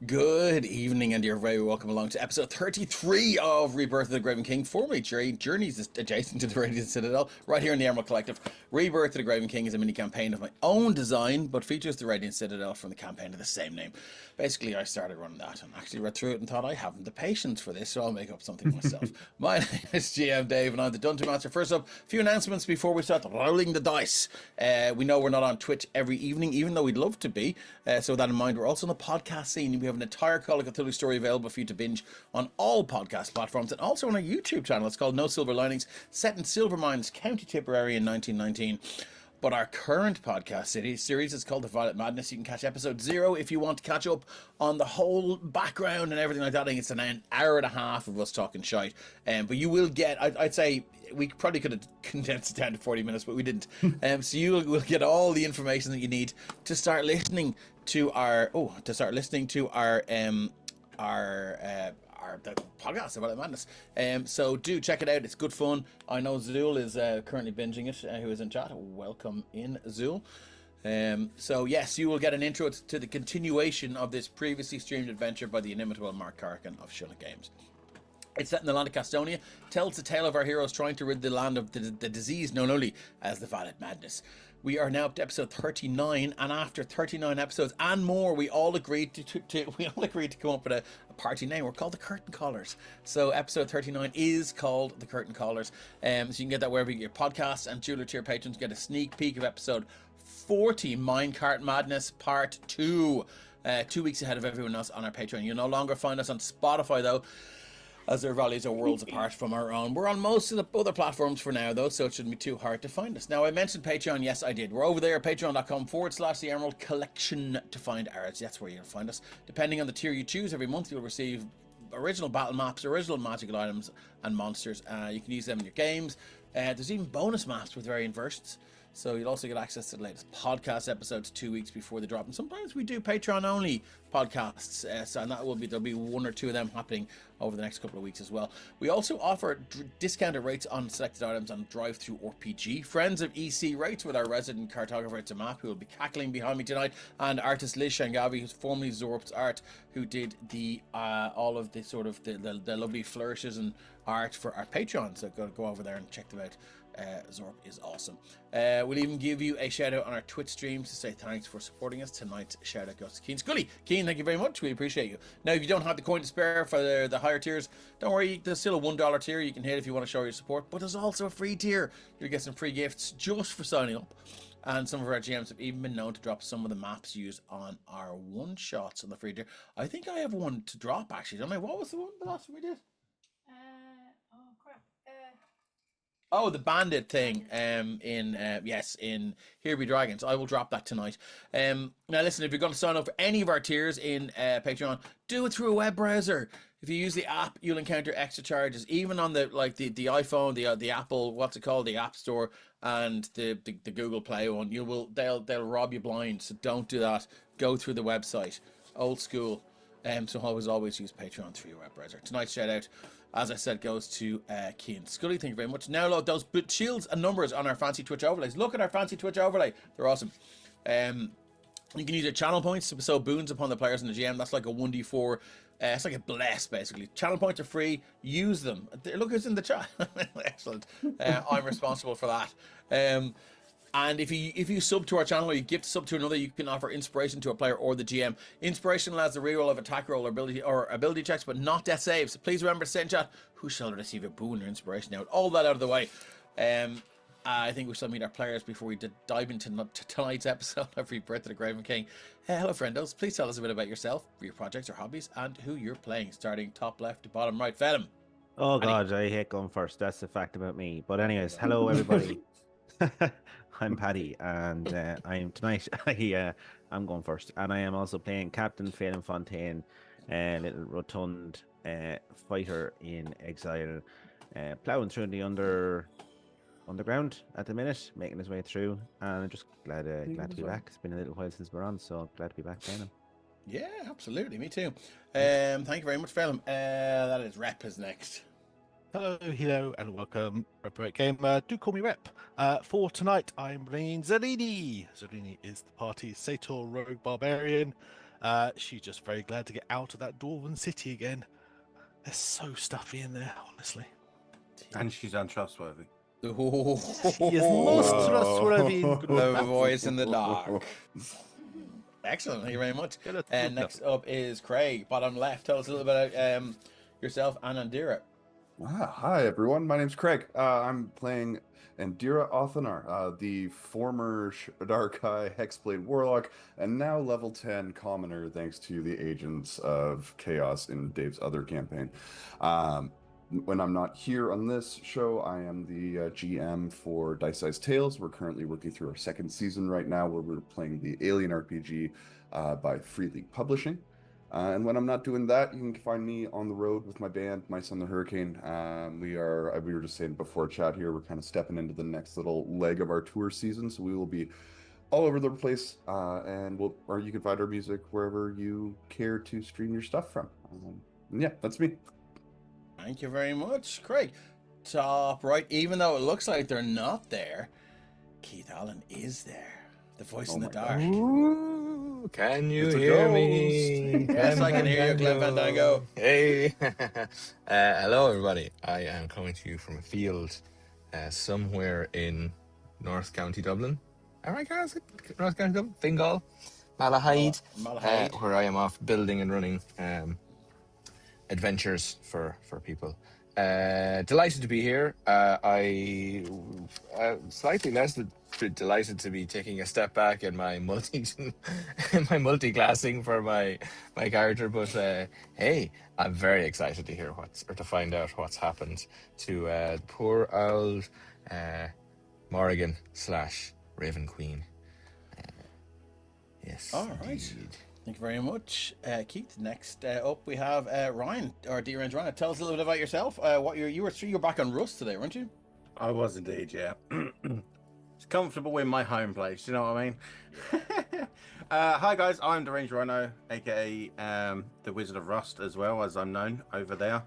Good evening, and you're very welcome along to episode 33 of Rebirth of the Graven King, formerly Journeys adjacent to the Radiant Citadel, right here in the Emerald Collective. Rebirth of the Graven King is a mini campaign of my own design, but features the Radiant Citadel from the campaign of the same name. Basically, I started running that and actually read through it and thought I haven't the patience for this, so I'll make up something myself. My name is GM Dave, and I'm the Dungeon Master. First up, a few announcements before we start rolling the dice. We know we're not on Twitch every evening, even though we'd love to be. So with that in mind, we're also on the podcast scene. We have an entire Call of Cthulhu story available for you to binge on all podcast platforms and also on our YouTube channel. It's called No Silver Linings, set in Silvermines, County Tipperary in 1919. But our current podcast series is called The Violet Madness. You can catch episode 0 if you want to catch up on the whole background and everything like that. I think it's an hour and a half of us talking shite. But you will get, I'd say, we probably could have condensed it down to 40 minutes, but we didn't. So you will get all the information that you need to start listening to our, the podcast about Madness. So do check it out. It's good fun. I know Zool is currently binging it, who is in chat. Welcome in, Zool. So yes, you will get an intro to the continuation of this previously streamed adventure by the inimitable Mark Carrigan of Shilla Games. It's set in the land of Castonia, tells the tale of our heroes trying to rid the land of the disease known only as the Violet Madness. We are now up to episode 39, and after 39 episodes and more, we all agreed to come up with a party name. We're called the Curtain Callers. So episode 39 is called the Curtain Callers. So you can get that wherever you get your podcasts, and Jeweler Tier patrons get a sneak peek of episode 40, Minecart Madness Part 2. 2 weeks ahead of everyone else on our Patreon. You'll no longer find us on Spotify, though, as their values are worlds apart from our own. We're on most of the other platforms for now, though, so it shouldn't be too hard to find us. Now, I mentioned Patreon. Yes, I did. We're over there at patreon.com/the Emerald Collection to find ours. That's where you'll find us. Depending on the tier you choose, every month you'll receive original battle maps, original magical items, and monsters. You can use them in your games. There's even bonus maps with variant versions. So you'll also get access to the latest podcast episodes 2 weeks before they drop. And sometimes we do Patreon-only podcasts, and there'll be 1 or 2 of them happening over the next couple of weeks as well. We also offer discounted rates on selected items on Drive-Thru RPG. Friends of EC Rates with our resident cartographer Tamap, who will be cackling behind me tonight, and artist Liz Shangavi, who's formerly Zorp's art, who did all of the sort of the lovely flourishes and art for our Patreon. So go over there and check them out. Zorp is awesome. We'll even give you a shout out on our Twitch streams to say thanks for supporting us. Tonight's shout out goes to Keen Scully. Keen, thank you very much. We appreciate you. Now, if you don't have the coin to spare for the higher tiers, don't worry. There's still a $1 tier you can hit if you want to show your support, but there's also a free tier. You'll get some free gifts just for signing up. And some of our GMs have even been known to drop some of the maps used on our one-shots on the free tier. I think I have one to drop, actually. Don't I? What was the one the last one we did? Oh crap. Oh, the bandit thing in Here Be Dragons. I will drop that tonight. Now listen, if you're going to sign up for any of our tiers in Patreon, do it through a web browser. If you use the app, you'll encounter extra charges. Even on the iPhone, the Apple, what's it called, the App Store, and the Google Play one, they'll rob you blind. So don't do that. Go through the website. Old school. So always use Patreon through your web browser. Tonight's shout out, as I said, goes to Keane Scully. Thank you very much. Now load those shields and numbers on our fancy Twitch overlays. Look at our fancy Twitch overlay. They're awesome. You can use your channel points to bestow boons upon the players in the GM. That's like a 1d4. It's like a bless, basically. Channel points are free. Use them. Look who's in the chat. Excellent. I'm responsible for that. And if you sub to our channel or you gift sub to another, you can offer inspiration to a player or the GM. Inspiration allows the reroll of attack roll or ability checks, but not death saves. Please remember to say in chat, who shall receive a boon or inspiration now? All that out of the way. I think we shall meet our players before we dive into tonight's episode of Rebirth of the Graven King. Hello, friendos. Please tell us a bit about yourself, your projects or hobbies, and who you're playing, starting top left to bottom right. Felim. Oh, God, I hate going first. That's the fact about me. But anyways, hello, everybody. I'm Paddy, and I'm going first, and I am also playing Captain Felim Fontaine, a little rotund fighter in exile, ploughing through the underground at the minute, making his way through, and I'm just glad to be back. It's been a little while since we're on, so glad to be back playing him. Yeah, absolutely, me too. Thank you very much, Felim. That is Rep is next. Hello, and welcome, Rebirth Gamer. Do call me Rep. For tonight, I'm playing Zalini. Zalini is the party's Sator Rogue Barbarian. She's just very glad to get out of that dwarven city again. They're so stuffy in there, honestly. And she's untrustworthy. She is most trustworthy in good The matters. voice in the dark. Excellent, thank you very much. Get a And good next up is Craig, bottom left. Tell us a little bit about yourself and Andira. Hi, everyone. My name's Craig. I'm playing Andira Othanar, the former Darkai Hexblade Warlock, and now level 10 Commoner, thanks to the Agents of Chaos in Dave's other campaign. When I'm not here on this show, I am the GM for Dice Size Tales. We're currently working through our second season right now, where we're playing the Alien RPG by Free League Publishing. And when I'm not doing that, you can find me on the road with my band, My Son the Hurricane. We were just saying before chat here, we're kind of stepping into the next little leg of our tour season, so we will be all over the place, or you can find our music wherever you care to stream your stuff from. Yeah, that's me. Thank you very much, Craig. Top right, even though it looks like they're not there, Keith Allen is there. The voice in the dark. Ooh, can you It's a hear ghost. me? Yes, I can hear you, Glenn Fandango. Hey. Hello, everybody. I am coming to you from a field somewhere in North County Dublin. Am I North County Dublin? Fingal? Malahide? Malahide. Where I am off building and running adventures for people. Delighted to be here. I slightly less delighted to be taking a step back in my multi-classing for my character, but hey, I'm very excited to hear to find out what's happened to poor old Morrigan / Raven Queen. Yes. All right. Indeed. Thank you very much, Keith. Next up, we have Ryan, or D-Range Ryan. Tell us a little bit about yourself. You were back on Rust today, weren't you? I was indeed, yeah. It's comfortable in my home place, you know what I mean? Hi guys, I'm Deranged Rhino, aka the Wizard of Rust, as well as I'm known over there.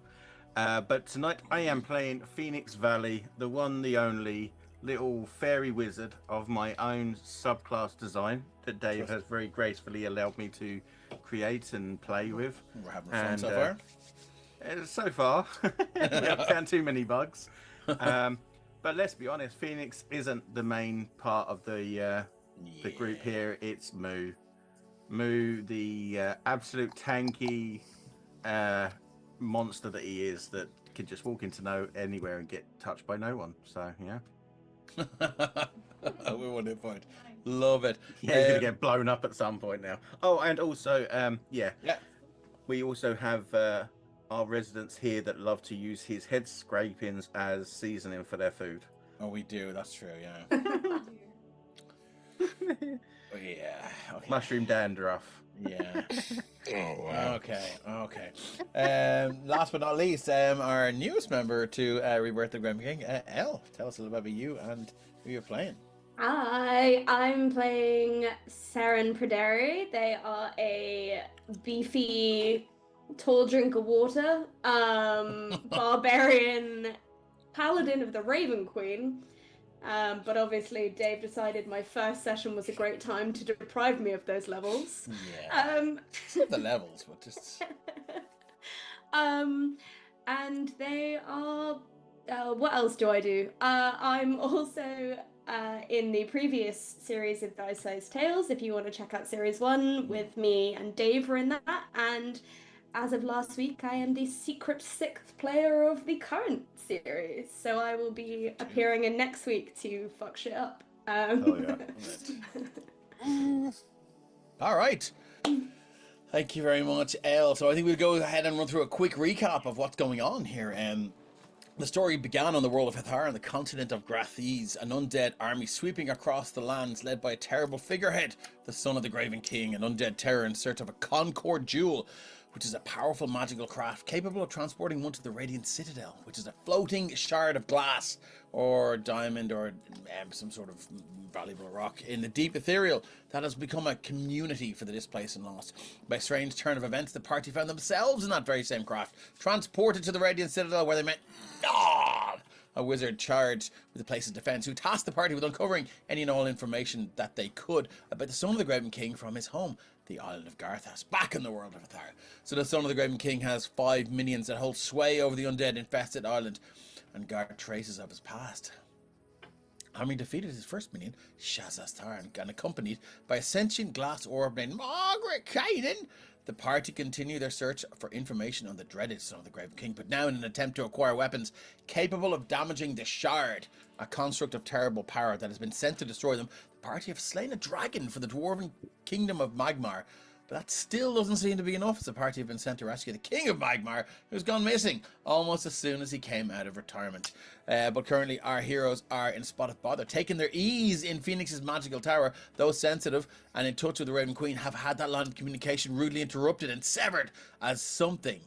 But tonight I am playing Phoenix Valley, the one, the only little fairy wizard of my own subclass design that Dave has very gracefully allowed me to create and play with. We're having fun so far. So far, we haven't found too many bugs. But let's be honest, Phoenix isn't the main part of the group here. It's Moo. Moo, the absolute tanky monster that he is, that can just walk into anywhere and get touched by no one. So yeah. We want to point. Love it. Yeah, he's gonna get blown up at some point now. Oh, and also, yeah. We also have our residents here that love to use his head scrapings as seasoning for their food. Oh, we do. That's true. Yeah. Oh, yeah. Okay. Mushroom dandruff. Yeah. Oh wow. Okay. Last but not least, our newest member to Rebirth the Graven King, Elle. Tell us a little bit about you and who you're playing. I'm playing Saren Praderi. They are a beefy, tall drink of water, barbarian paladin of the Raven Queen. But obviously Dave decided my first session was a great time to deprive me of those levels. Yeah. Not the levels, but just. And they are. What else do I do? I'm also in the previous series of Dice Size Tales. If you want to check out series 1 with me and Dave are in that. And as of last week, I am the secret 6th player of the current series. So I will be appearing in next week to fuck shit up. Hell yeah. All right. Thank you very much, Elle. So I think we'll go ahead and run through a quick recap of what's going on here. The story began on the world of Hethar on the continent of Grathese, an undead army sweeping across the lands led by a terrible figurehead, the son of the Graven King, an undead terror in search of a Concord Jewel, which is a powerful magical craft capable of transporting one to the Radiant Citadel, which is a floating shard of glass or diamond or some sort of valuable rock in the deep ethereal that has become a community for the displaced and lost. By a strange turn of events, the party found themselves in that very same craft, transported to the Radiant Citadel, where they met Nod, a wizard charged with the place's defense, who tasked the party with uncovering any and all information that they could about the son of the Graven King from his home the island of Garthas, back in the world of Hethar. So the son of the Graven King has 5 minions that hold sway over the undead infested island and guard traces of his past. Having defeated his first minion, Shazastar, and accompanied by a sentient glass orb named Margaret Caden, the party continue their search for information on the dreaded son of the Graven King, but now in an attempt to acquire weapons capable of damaging the Shard, a construct of terrible power that has been sent to destroy them. The party have slain a dragon for the dwarven kingdom of Magmar, but that still doesn't seem to be enough, as the party have been sent to rescue the King of Magmar, who's gone missing almost as soon as he came out of retirement. But currently our heroes are in spot of bother, taking their ease in Fenix's magical tower. Those sensitive and in touch with the Raven Queen have had that line of communication rudely interrupted and severed, as something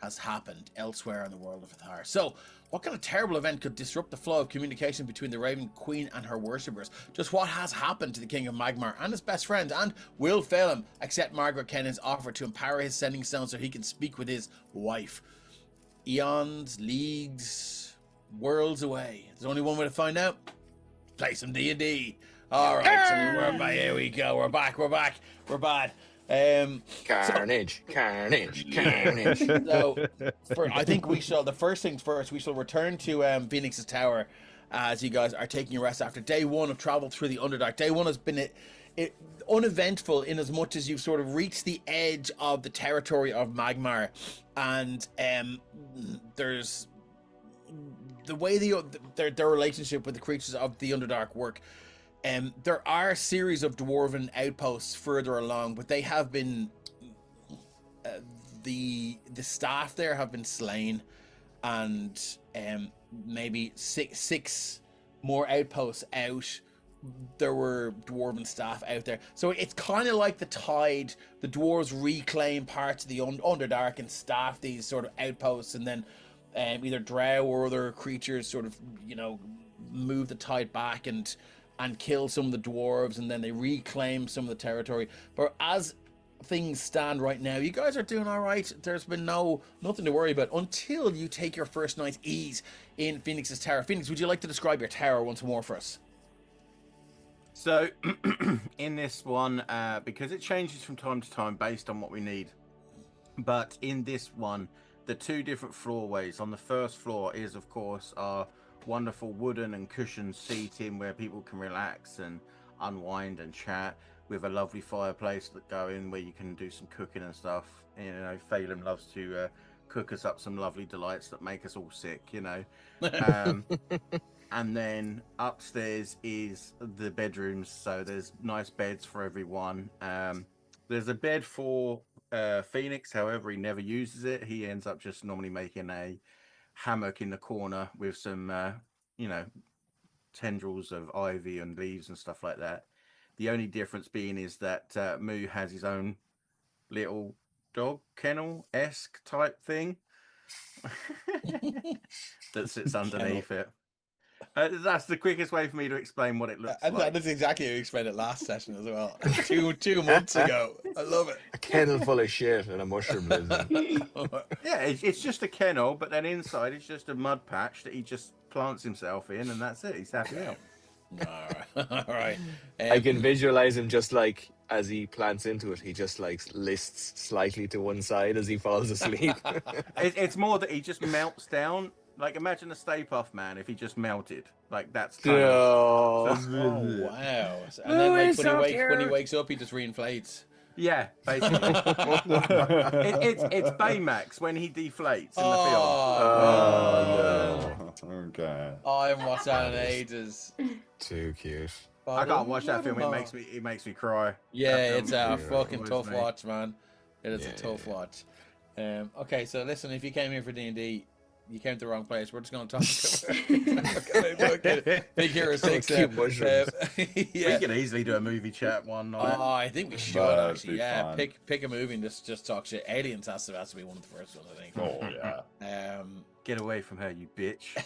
has happened elsewhere in the world of Hethar. So, what kind of terrible event could disrupt the flow of communication between the Raven Queen and her worshippers? Just what has happened to the King of Magmar and his best friend? And will Felim accept Margaret Kennan's offer to empower his sending stone so he can speak with his wife? Eons, leagues, worlds away. There's only one way to find out. Play some D&D. All right, so we're back. Here we go. We're back. We're bad. Carnage. So, I think we shall. The first things first, we shall return to Phoenix's tower as you guys are taking a rest after day one of travel through the Underdark. Day one has been uneventful in as much as you've sort of reached the edge of the territory of Magmar, and there's the way their relationship with the creatures of the Underdark work. There are a series of dwarven outposts further along, but they have been the staff there have been slain, and maybe six more outposts out. There were dwarven staff out there, so it's kind of like the tide. The dwarves reclaim parts of the Underdark and staff these sort of outposts, and then either drow or other creatures sort of move the tide back and kill some of the dwarves, and then they reclaim some of the territory. But as things stand right now, you guys are doing all right. There's been nothing to worry about until you take your first night's ease in Phoenix's tower. Phoenix, would you like to describe your tower once more for us? So, in this one, because it changes from time to time based on what we need, but in this one, the 2 different floorways. On the first floor is, of course, our wonderful wooden and cushioned seating where people can relax and unwind and chat, with a lovely fireplace that go in where you can do some cooking and stuff. Felim loves to cook us up some lovely delights that make us all sick, and then upstairs is the bedrooms, so there's nice beds for everyone. There's a bed for Fenix, however he never uses it. He ends up just normally making a hammock in the corner with some tendrils of ivy and leaves and stuff like that. The only difference being is that Moo has his own little dog kennel-esque type thing that sits underneath it. That's the quickest way for me to explain what it looks like. That's exactly how you explained it last session as well. two months ago. I love it. A kennel full of shit and a mushroom lives in. Yeah, it's just a kennel, but then inside it's just a mud patch that he just plants himself in, and that's it. He's happy out. All right. I can visualize him just like as he plants into it, he just like lists slightly to one side as he falls asleep. It's more that he just melts down. Like, imagine a Stay Puft Man if he just melted. Like, that's kind of... Oh, wow. And then when he wakes up, he just reinflates. Yeah, basically. it's Baymax when he deflates in the film. Oh, no. Okay. I haven't watched that in ages. Too cute. I can't watch that film. It makes me cry. Yeah, it's a fucking tough watch, man. It is a tough watch. Okay, so listen, if you came here for D&D, you came to the wrong place. We're just going to talk Big Hero 6 there. We could easily do a movie chat one night. Oh, I think we should actually. Yeah, pick a movie and just talk shit. Aliens has to be one of the first ones, I think. Oh yeah. Get away from her, you bitch.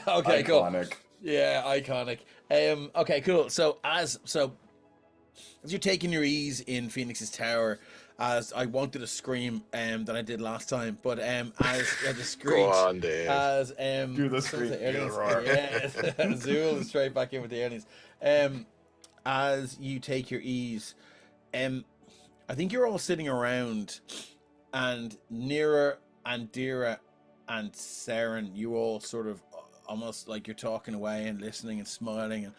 Okay, cool. Iconic. Yeah, iconic. Okay, cool. So as you're taking your ease in Phoenix's tower, as I wanted to scream that I did last time, but as the screech, Go on, Dave. as Do the screech, the aliens, do the roar. yeah, Zool is straight back in with the aliens. as you take your ease, I think you're all sitting around, and Nira and Dira and Saren, you all sort of almost like you're talking away and listening and smiling and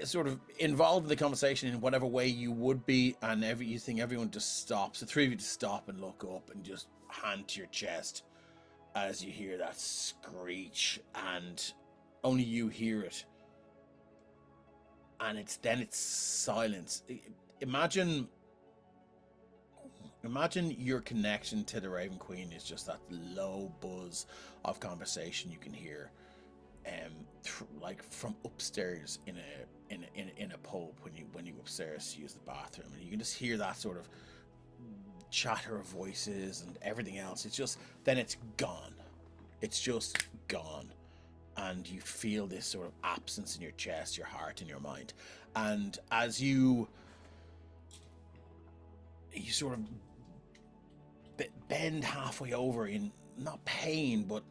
sort of involved in the conversation in whatever way you would be, and you think everyone just stops. The three of you just stop and look up and just hand to your chest as you hear that screech, and only you hear it. And it's silence. Imagine your connection to the Raven Queen is just that low buzz of conversation you can hear, like from upstairs in a pub when you go upstairs to use the bathroom, and you can just hear that sort of chatter of voices and everything else. It's just then it's gone. It's just gone. And you feel this sort of absence in your chest, your heart, and your mind. And as you sort of bend halfway over in not pain, but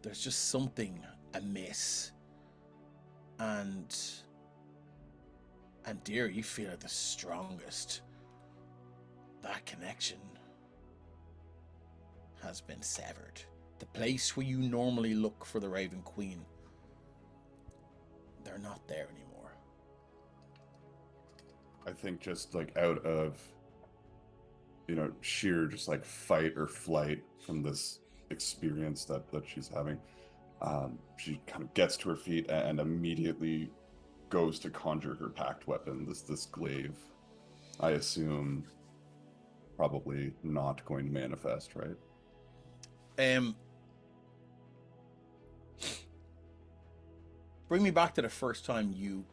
there's just something amiss. And dear, you feel at the strongest. That connection has been severed. The place where you normally look for the Raven Queen, they're not there anymore. I think just like out of, sheer just like fight or flight from this experience that she's having, she kind of gets to her feet and immediately goes to conjure her pact weapon, this glaive. I assume probably not going to manifest, right? Bring me back to the first time you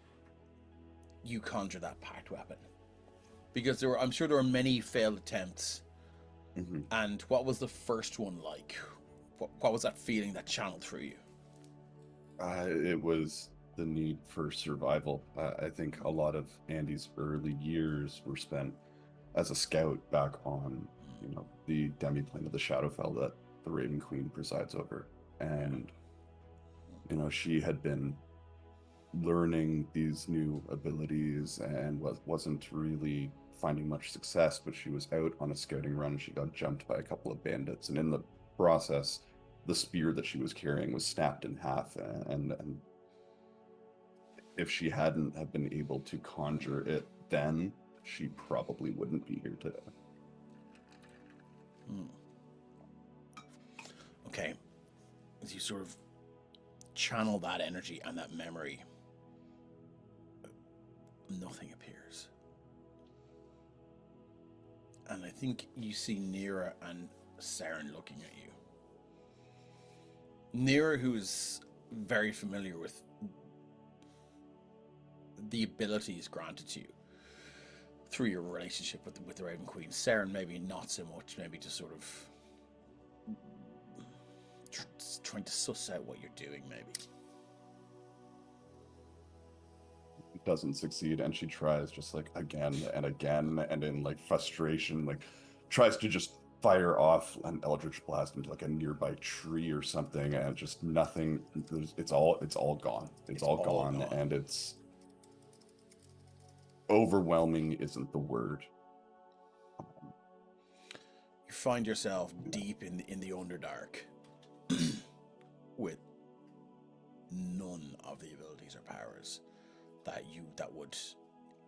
conjured that pact weapon, because I'm sure there were many failed attempts. Mm-hmm. And what was the first one like? What was that feeling that channeled through you? It was the need for survival. I think a lot of Andy's early years were spent as a scout back on, the demi-plane of the Shadowfell that the Raven Queen presides over. And, she had been learning these new abilities and wasn't really finding much success, but she was out on a scouting run. She got jumped by a couple of bandits, and in the process, the spear that she was carrying was snapped in half, and if she hadn't have been able to conjure it then, she probably wouldn't be here today. Okay. As you sort of channel that energy and that memory, nothing appears. And I think you see Nira and Saren looking at you. Nira, who is very familiar with the abilities granted to you through your relationship with the Raven Queen. Saren maybe not so much, maybe just sort of trying to suss out what you're doing, maybe. It doesn't succeed, and she tries just like again and again, and in like frustration, like tries to just fire off an eldritch blast into like a nearby tree or something, and just nothing. It's all gone. It's all gone, and it's overwhelming isn't the word. You find yourself deep in the Underdark with none of the abilities or powers that would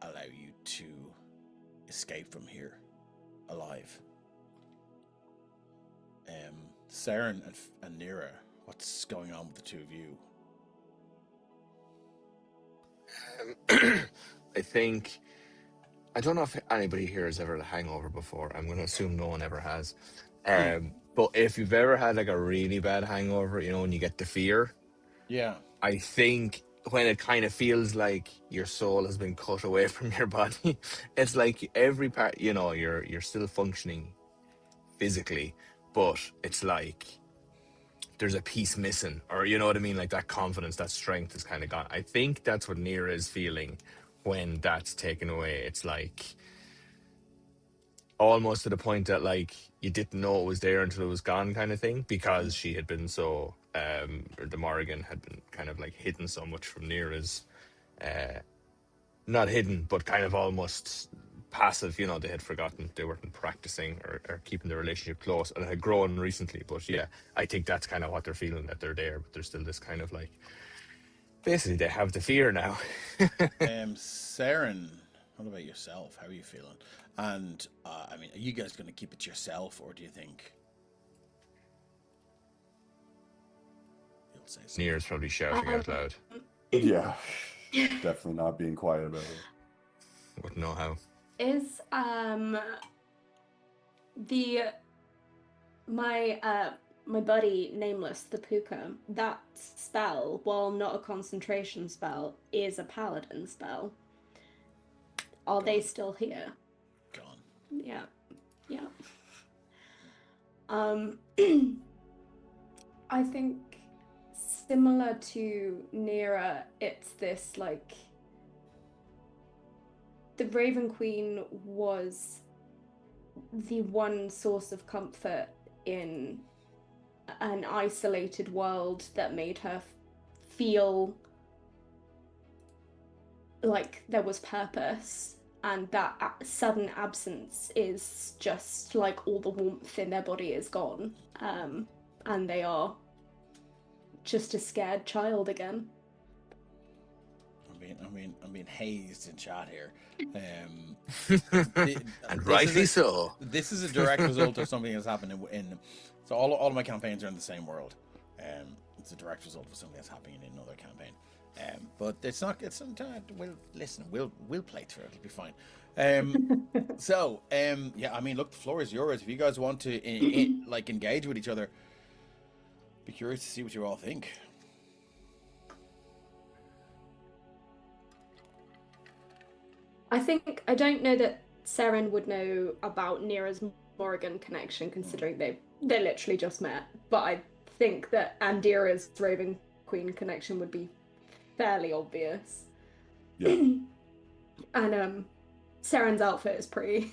allow you to escape from here alive. Saren and Nira, what's going on with the two of you? I think, I don't know if anybody here has ever had a hangover before. I'm going to assume no one ever has. But if you've ever had like a really bad hangover, when you get the fear, Yeah. I think when it kind of feels like your soul has been cut away from your body, it's like every part, you're still functioning physically, but it's like there's a piece missing, or you know what I mean? Like that confidence, that strength is kind of gone. I think that's what Nira is feeling when that's taken away. It's like almost to the point that like you didn't know it was there until it was gone kind of thing, because she had been so, or the Morrigan had been kind of like hidden so much from Nira's not hidden, but kind of almost passive. You know, they had forgotten, they weren't practicing or keeping the relationship close, and it had grown recently. But yeah, I think that's kind of what they're feeling, that they're there, but there's still this kind of like, basically they have the fear now. Saren, what about yourself? How are you feeling? And I mean, are you guys going to keep it to yourself, or do you think you'll say something? Nier's probably shouting out loud. Yeah, definitely not being quiet about it. Wouldn't know how. Is my buddy Nameless, the Puka, that spell, while not a concentration spell, is a paladin spell. Are they still here? Gone. Yeah. I think similar to Nira, it's this like, the Raven Queen was the one source of comfort in an isolated world that made her feel like there was purpose, and that sudden absence is just like all the warmth in their body is gone, and they are just a scared child again. I'm being hazed in chat here. And rightly so. This is a direct result of something that's happened in so all of my campaigns are in the same world. It's a direct result of something that's happening in another campaign. But it's not. We'll play through it. It'll be fine. Yeah. I mean, look, the floor is yours. If you guys want to like engage with each other, be curious to see what you all think. I don't know that Saren would know about Nira's Morrigan connection, considering they literally just met. But I think that Andira's Raven Queen connection would be fairly obvious. Yeah. And Saren's outfit is pretty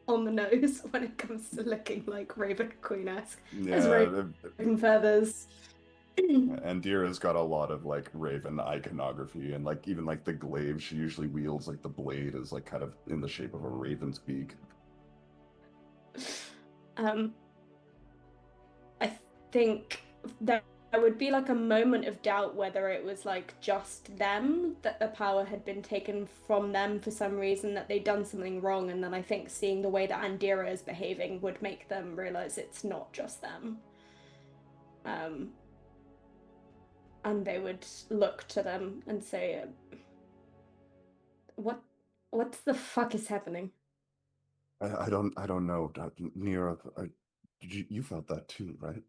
on the nose when it comes to looking like Raven Queen-esque. As Raven feathers. And Dira's got a lot of like Raven iconography, and like even like the glaive she usually wields, like the blade is like kind of in the shape of a raven's beak. I think there would be like a moment of doubt whether it was like just them, that the power had been taken from them for some reason, that they'd done something wrong, and then I think seeing the way that Andira is behaving would make them realize it's not just them. And they would look to them and say, what the fuck is happening? I don't know. Nira, you felt that too, right?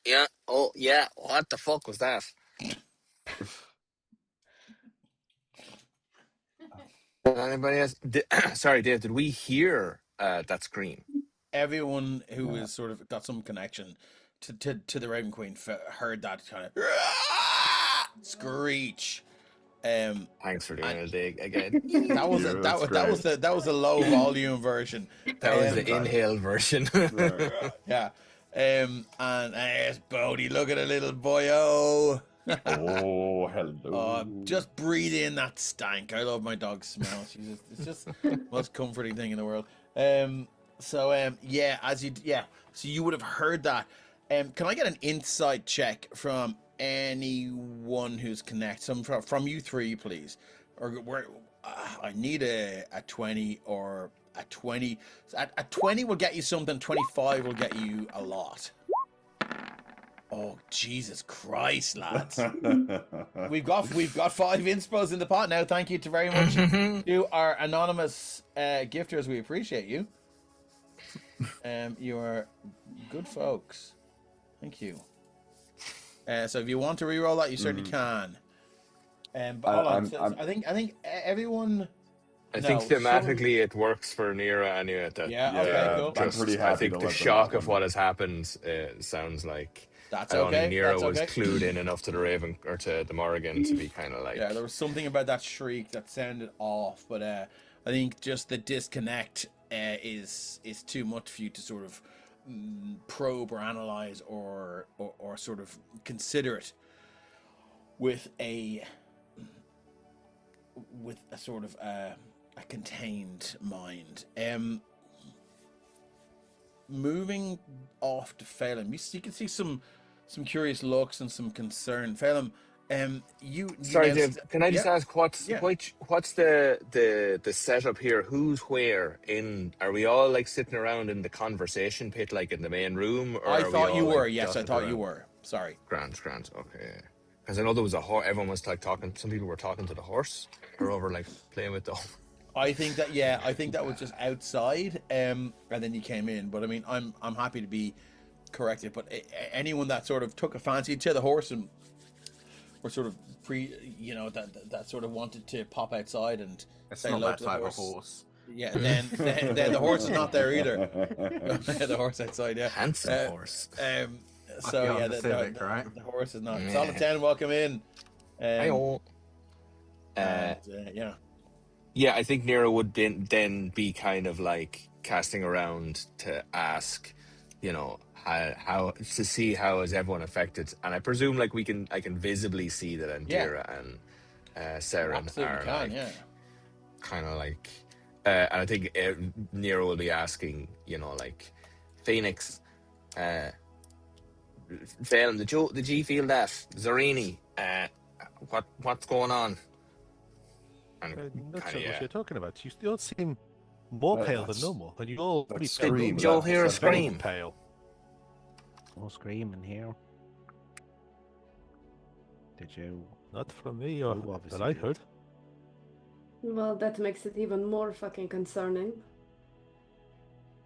Yeah. Oh, yeah. What the fuck was that? Anybody else? Sorry, Dave. Did we hear that scream? Everyone who is sort of got some connection to the Raven Queen heard that kind of screech. Thanks for doing it again. That was a low volume version. That was the inhale version. Yeah. And there's Bodhi. Look at a little boy. Oh, hello. Just breathe in that stank. I love my dog's smell. It's just the most comforting thing in the world. So you would have heard that. Can I get an insight check from anyone who's connected? From you three, please. Or where I need a 20 or a 20. A 20 will get you something. 25 will get you a lot. Oh Jesus Christ, lads! we've got 5 inspos in the pot now. Thank you very much to our anonymous gifters. We appreciate you. You are good folks. Thank you. So if you want to re-roll that, you certainly can. But hold on. I think everyone. I think thematically it works for Nira anyway. Okay, cool. I'm pretty happy. I think the shock of what has happened sounds like that's I don't okay. think Nira That's was okay. clued in enough to the Raven or to the Morrigan to be kind of like. Yeah, there was something about that shriek that sounded off, but I think just the disconnect is too much for you to sort of probe or analyze or sort of consider it with a sort of a contained mind. Moving off to Felim, you can see some curious looks and some concern. Felim, you Sorry, now Dave. Can I just ask what's yeah. what's the setup here? Who's where in? Are we all like sitting around in the conversation pit, like in the main room, or I are we thought all, you were. like, Yes, I dotted thought you around? were. Sorry. Grand. Okay. Because I know there was a horse. Everyone was like talking. Some people were talking to the horse, or over like playing with the. I think that was just outside, and then you came in. But I mean, I'm happy to be corrected. But anyone that sort of took a fancy to the horse and were sort of that sort of wanted to pop outside and It's say not hello that to the type horse. of horse. Yeah, then the horse is not there either. The horse outside, yeah. Handsome horse. So Like yeah, on the Civic, right? the horse is not. Yeah. Solid 10, welcome in. Hi-oh. Yeah. Yeah, I think Nero would then be kind of like casting around to ask, how to see how is everyone affected, and I presume like I can visibly see that Andira and Saren Absolutely are can, like yeah. kind of like, and I think Nero will be asking, like Fenix, Felim, did you feel that? Zarini, what's going on? And I'm not kinda, sure yeah. what you're talking about. You still seem more pale than normal, and you all pretty pale. scream. Did Joel That- hear a that's Very scream? pale. No screaming here. Did you? Not from me, or You obviously that I did. heard. Well, that makes it even more fucking concerning.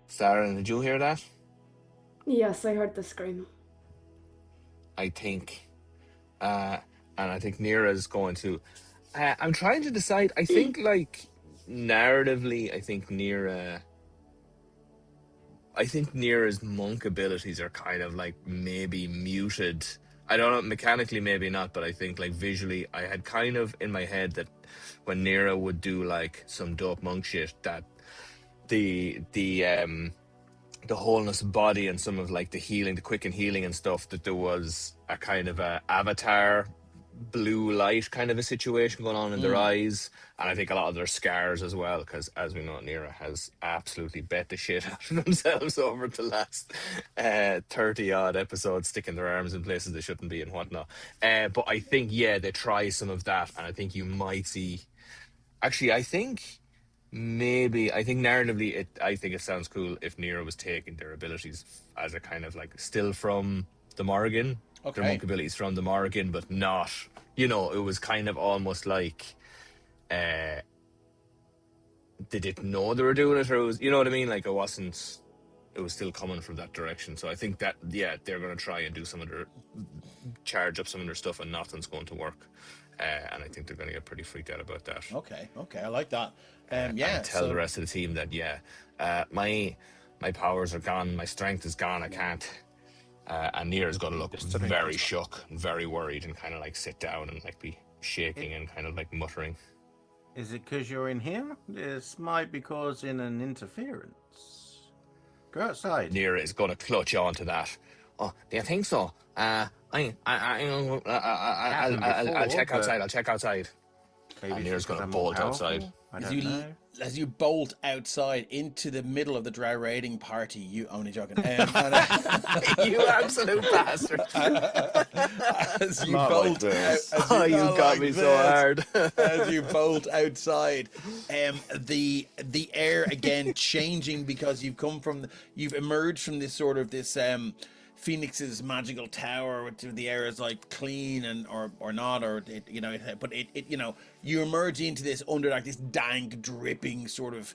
Sarah, did you hear that? Yes, I heard the scream. I think, and I think Nira's going to. I'm trying to decide. I think, like, narratively, I think Nira's monk abilities are kind of like maybe muted. I don't know, mechanically maybe not, but I think like visually, I had kind of in my head that when Nira would do like some dope monk shit, that the wholeness of body and some of like the healing, the quicken healing and stuff, that there was a kind of a avatar blue light kind of a situation going on in their eyes, and I think a lot of their scars as well, because as we know, Nira has absolutely bet the shit out of themselves over the last 30 odd episodes, sticking their arms in places they shouldn't be and whatnot. But I think they try some of that, and I think you might see. Actually, I think narratively, I think it sounds cool if Nira was taking their abilities as a kind of like still from the Morrigan, their Okay. monk abilities from the Morrigan, but not, it was kind of almost like they didn't know they were doing it, or it was, you know what I mean? Like it was still coming from that direction. So I think that, they're going to try and do charge up some of their stuff, and nothing's going to work. And I think they're going to get pretty freaked out about that. Okay, I like that. And tell the rest of the team that my powers are gone, my strength is gone, I can't. And Nira's going to look very shook, very worried, and kind of like sit down and like be shaking and kind of like muttering. Is it because you're in here? This might be causing an interference. Go outside. Nira is going to clutch onto that. Oh, do you think so? I'll check outside. I'll check outside. Maybe And it's Nira's because going to I'm more bolt outside. powerful? I don't know. As you bolt outside into the middle of the dry raiding party, you only joking. You absolute bastard! As you Not bolt like this. out, You got me so hard. As you bolt outside, the air again changing because you've emerged from this Phoenix's magical tower, which the air is like clean and or not, or you emerge into this this dank, dripping sort of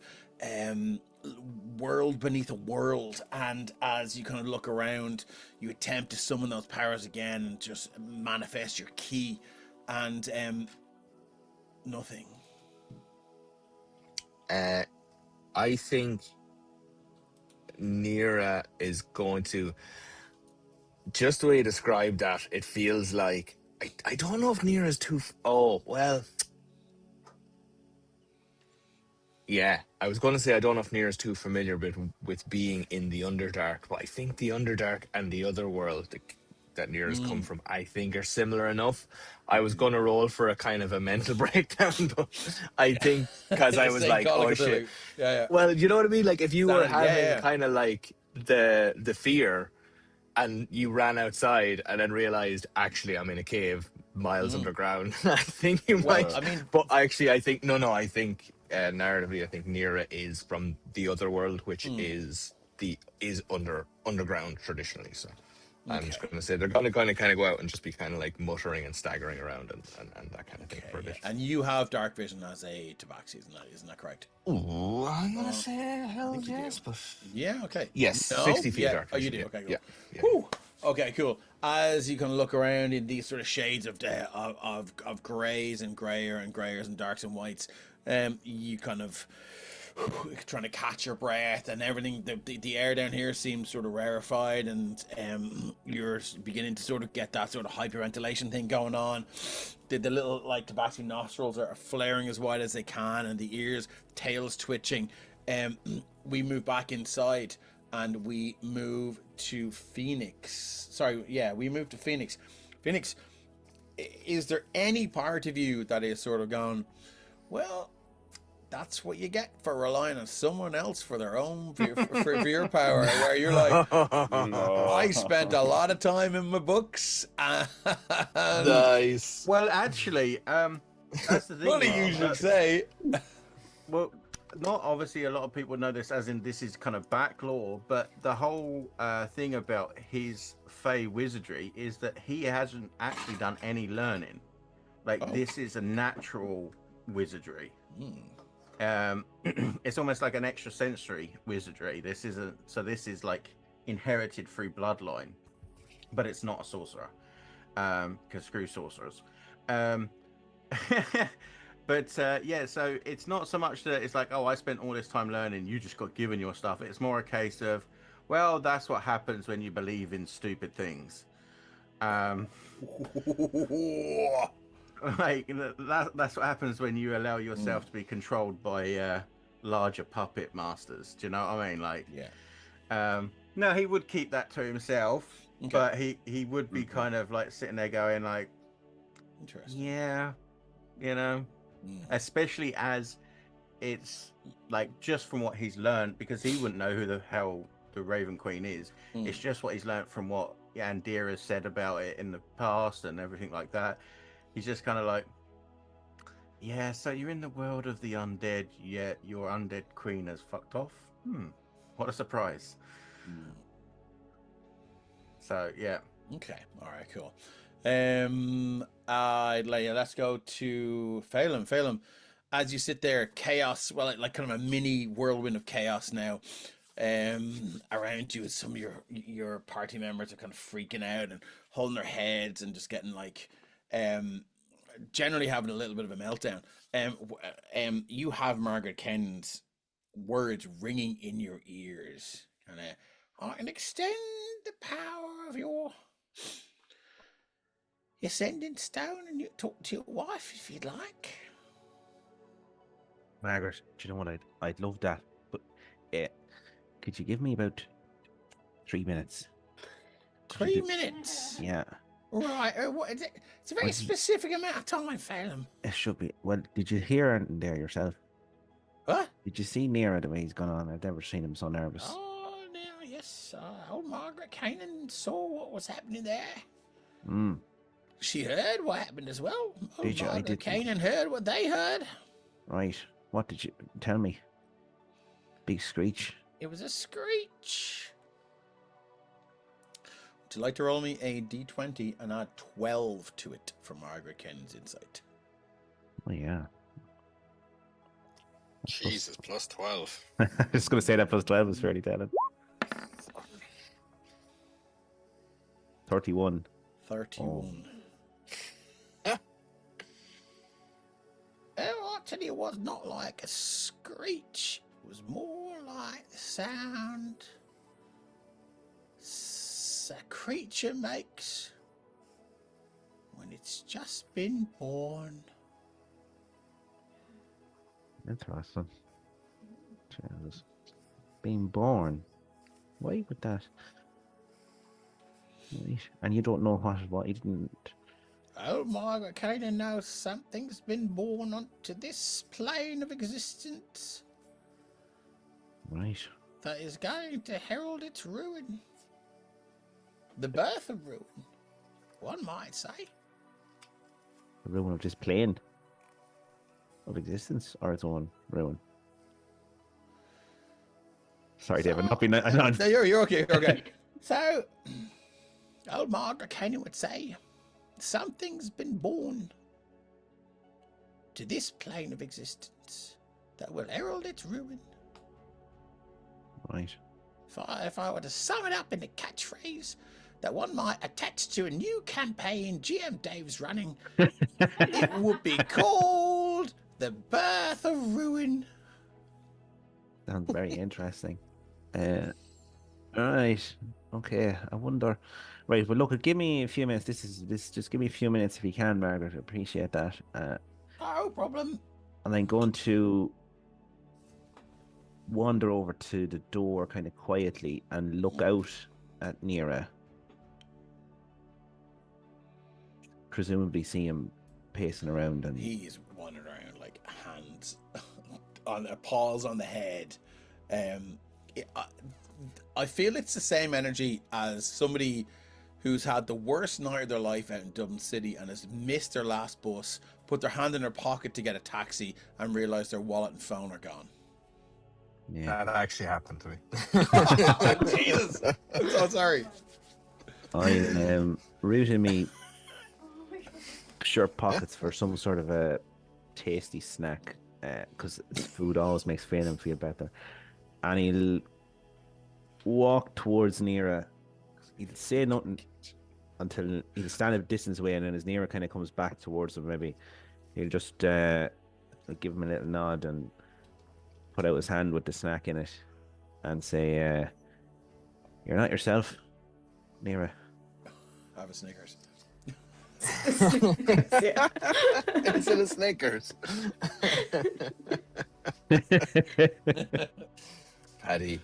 world beneath a world, and as you kind of look around, you attempt to summon those powers again and just manifest your key, and nothing. I think Nira is going to. Just the way you described that, it feels like I don't know if Nira's too. Oh well, Yeah, I was going to say I don't know if Nier is too familiar with being in the Underdark, but I think the Underdark and the other world that Nier has come from, I think are similar enough. I was going to roll for a kind of a mental breakdown, but I think because I was Same like, Call of oh shit. Cthulhu. Yeah, Well, you know what I mean? Like if you were Sanity, yeah, having yeah. kind of like the fear and you ran outside and then realized actually I'm in a cave miles underground. I think you Well, might. I mean, But actually, I think no. I think narratively, I think Nira is from the other world, which is underground traditionally. So I'm just okay. going to say they're going to kind of go out and just be kind of like muttering and staggering around and that kind of thing for a Okay, yeah. bit. And you have dark vision as a tabaxi, isn't that correct? Ooh, I'm gonna say I hell think you do. yes, but Yeah, okay. yes, No? 60 feet Yeah. dark Oh, you vision. do. Yeah, Okay, cool. yeah, yeah. Whew. Okay, cool. As you can look around in these sort of shades of greys and grayer and grayers and darks and whites, you kind of trying to catch your breath and everything. The air down here seems sort of rarefied, and you're beginning to sort of get that sort of hyperventilation thing going on. The little like tabaxi nostrils are flaring as wide as they can, and the ears, tails twitching. We move back inside and we move to Fenix. Sorry, yeah, we move to Fenix. Fenix, is there any part of you that is sort of gone, well, that's what you get for relying on someone else for their own for your power, where you're like, I spent a lot of time in my books and Nice. Well, actually, that's the thing. funny you should say. Well, not obviously a lot of people know this, as in this is kind of back lore, but the whole thing about his Fey wizardry is that he hasn't actually done any learning. Like this is a natural wizardry. It's almost like an extrasensory wizardry. This is like inherited through bloodline, but it's not a sorcerer, because screw sorcerers. But yeah, so it's not so much that it's like, oh, I spent all this time learning, you just got given your stuff. It's more a case of, well, that's what happens when you believe in stupid things. Like that's what happens when you allow yourself to be controlled by larger puppet masters. Do you know what I mean? Like, Yeah. No, he would keep that to himself, Okay. but he would be kind of like sitting there going like, Interesting. yeah, you know, especially as it's like just from what he's learned, because he wouldn't know who the hell the Raven Queen is. It's just what he's learned from what Yandira said about it in the past and everything like that. He's just kind of like, yeah, so you're in the world of the undead, yet your undead queen has fucked off. What a surprise. So yeah. Okay. All right. Cool. Let's go to Felim. Felim, as you sit there, chaos. Well, like kind of a mini whirlwind of chaos now. Around you, some of your party members are kind of freaking out and holding their heads and just getting like, generally having a little bit of a meltdown. You have Margaret Ken's words ringing in your ears, and extend the power of your ascending stone, and you talk to your wife if you'd like. Margaret, do you know what? I'd love that, but could you give me about 3 minutes? 3 minutes. Yeah. Right. What is it? It's a very specific amount of time, Felim. It should be. Well, did you hear anything there yourself? What? Did you see Nero the way he's gone on? I've never seen him so nervous. Oh, now, yes. Old Margaret Canaan saw what was happening there. She heard what happened as well. Did you? Margaret Canaan heard what they heard. Right. What did you tell me? Big screech. It was a screech. Would you like to roll me a d20 and add 12 to it for Margaret Kennan's insight? Oh, yeah. Jesus, plus 12. I was going to say that plus 12 was fairly telling. 31. 31. Well, I tell you, it was not like a screech. It was more like the sound a creature makes when it's just been born. Interesting. Jesus. Being born. Why would that? Right. And you don't know what you didn't. Oh, Margaret kinda knows something's been born onto this plane of existence Right. that is going to herald its ruin. The birth of ruin, one might say. The ruin of this plane of existence, or its own ruin. Sorry, David. Not being. No, you're okay. You're okay. So, old Margaret Kenny would say, something's been born to this plane of existence that will herald its ruin. Right. If I were to sum it up in a catchphrase that one might attach to a new campaign GM Dave's running, it would be called The Birth of Ruin. Sounds very interesting. Right. Okay. I wonder. Right. Well, look. Give me a few minutes. This. Just give me a few minutes if you can, Margaret. I appreciate that. No problem. And I'm going to wander over to the door kind of quietly and look out at Nira. Presumably see him pacing around, and He's wandering around like hands on paws on the head. I feel it's the same energy as somebody who's had the worst night of their life out in Dublin City and has missed their last bus, put their hand in their pocket to get a taxi, and realised their wallet and phone are gone. yeah. That actually happened to me. Jesus, I'm so sorry. I am rooting me Oh my god. shirt pockets for some sort of a tasty snack, because food always makes Felim feel better. And he'll walk towards Nira. He'll say nothing until he'll stand a distance away, and then as Nira kind of comes back towards him, maybe he'll just give him a little nod and put out his hand with the snack in it and say, "You're not yourself, Nira." Have a Snickers. Yeah. It's in a Snickers. Paddy,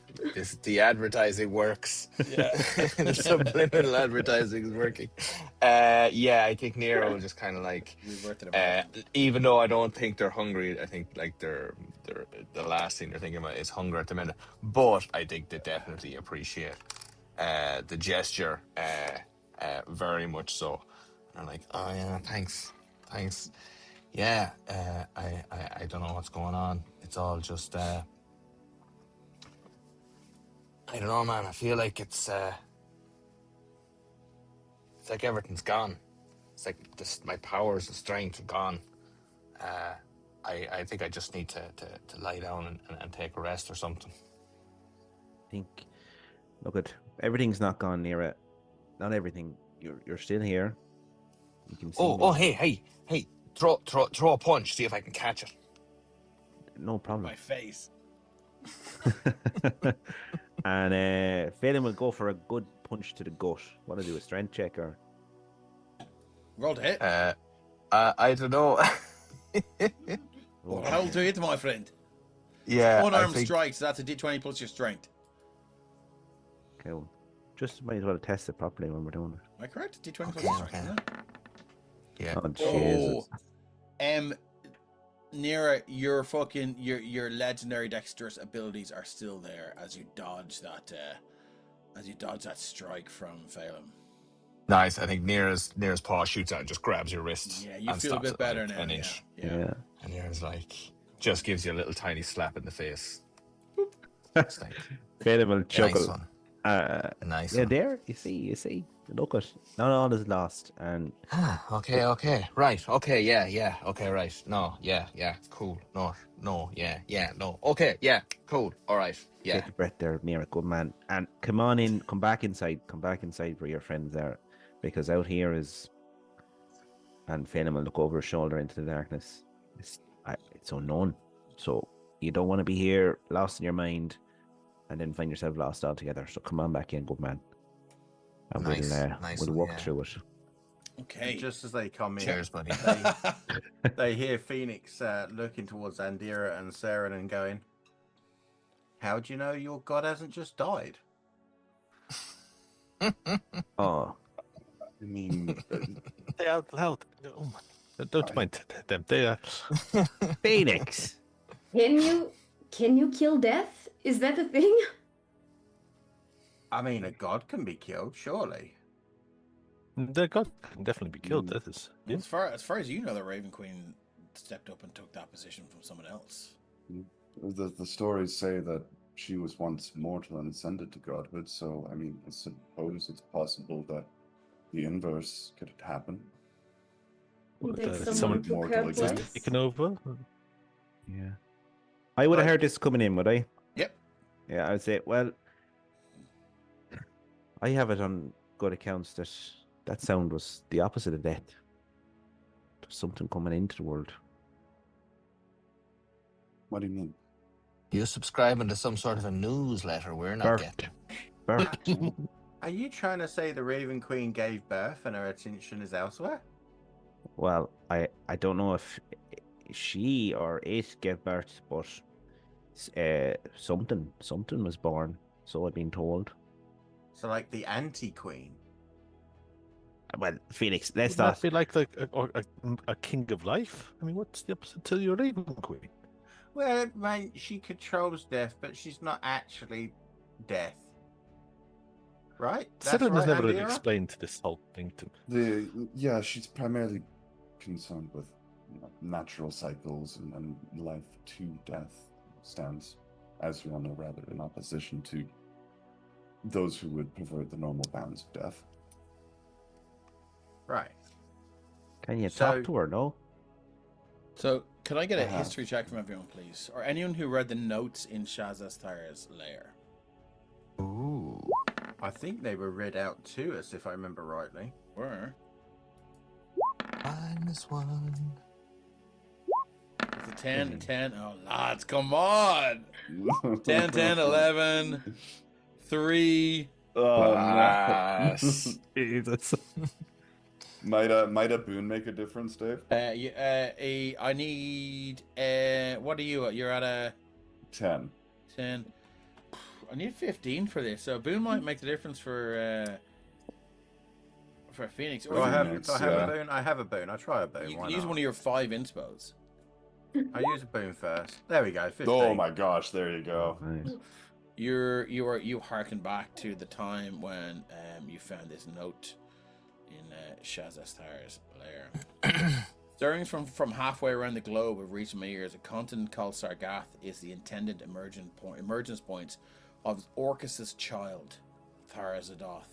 the advertising works. Yeah. The subliminal advertising is working. Yeah, I think Nero will just kind of like, Reverted about. even though I don't think they're hungry, I think like they're the last thing they're thinking about is hunger at the minute. But I think they definitely appreciate the gesture very much so. And I'm like, oh yeah, thanks. Yeah, I don't know what's going on. It's all just I don't know, man. I feel like it's like everything's gone. It's like my powers and strength are gone. I think I just need to lie down and take a rest or something. Think, look at everything's not gone, Nira. Not everything. You're still here. You can see. Hey! Throw a punch. See if I can catch it. No problem. My face. And Felim will go for a good punch to the gut. Want to do a strength check or? Roll to hit. I don't know. What roll to hit, my friend? Yeah, Unarmed strike, so that's a d20 plus your strength. Cool. Just might as well test it properly when we're doing it. Am I correct? D20 plus your strength, isn't it? Yeah. Oh Jesus! Nira, your legendary dexterous abilities are still there as you dodge that strike from Felim. Nice. I think Nira's paw shoots out and just grabs your wrist. Yeah, you and feel a stops bit at, better like, now. an inch. Yeah. And Nira's like, just gives you a little tiny slap in the face. It's like, Felim will nice chuckle. one. Nice Yeah, one. there. You see. Look at. Not all is lost, and Okay. Right. Okay. Yeah. Okay. Right. No. Yeah. Cool. No. Yeah. No. Okay. Yeah. Cool. All right. Yeah. take a breath there, Nira. Good man. And come on in. Come back inside. Come back inside where your friends are, because out here is. And Felim will look over his shoulder into the darkness. It's unknown, so you don't want to be here, lost in your mind, and then find yourself lost altogether. So come on back in, good man. And Nice we'll one, walk yeah. through it. Okay. Just as they come in, Cheers, buddy. they hear Phoenix looking towards Andira and Sarah and going, how do you know your god hasn't just died? Oh, I mean, They are loud. Oh my. Don't mind them. They are. Phoenix. Can you kill death? Is that a thing? I mean, a god can be killed, surely. Their god can definitely be killed. That is. Yeah. As far as you know, the Raven Queen stepped up and took that position from someone else. the stories say that she was once mortal and ascended to godhood, so I mean, I suppose it's possible that the inverse could happen. That someone someone took her mortal exists. place? Taken over. Yeah. I would have heard this coming in, would I? Yep. Yeah, I would say, well, I have it on good accounts that that sound was the opposite of death. There's something coming into the world. What do you mean? You subscribing to some sort of a newsletter we're not getting. Birth. Are you trying to say the Raven Queen gave birth and her attention is elsewhere? Well, I don't know if she or it gave birth, but something was born. So I've been told. So, like the anti-queen. Well, Phoenix, let's Wouldn't that not. be like a king of life? I mean, what's the opposite to your Raven Queen? Well, man, she controls death, but she's not actually death. Right? That's Cyril has right, never really Andira? explained this whole thing to me. Yeah, she's primarily concerned with natural cycles and life to death stands, as we all know, rather in opposition to those who would pervert the normal bounds of death. Right. Can you So- talk to her? No. So, could I get a Uh-huh. history check from everyone, please? Or anyone who read the notes in Shazastar's lair? Ooh. I think they were read out to us, if I remember rightly. Were? -1. It's a 10, a 10. Oh, lads, come on! 10, 10, 11, 3. Oh, Pass. Jesus. Might a boon make a difference, Dave? I need. What are you at? You're at a 10. 10. I need 15 for this. So Boone might make the difference for Phoenix. Do I have, Phoenix, do I have yeah. a boon? I have a boon. I try a boon. You Why can use not? one of your 5 inspos. I use a boon first. There we go. 15. Oh my gosh, there you go. Nice. You harken back to the time when you found this note in Shazastar's lair. Stirring from halfway around the globe of recent years, a continent called Sargath is the intended emergence point of Orcus's child, Tharazadoth.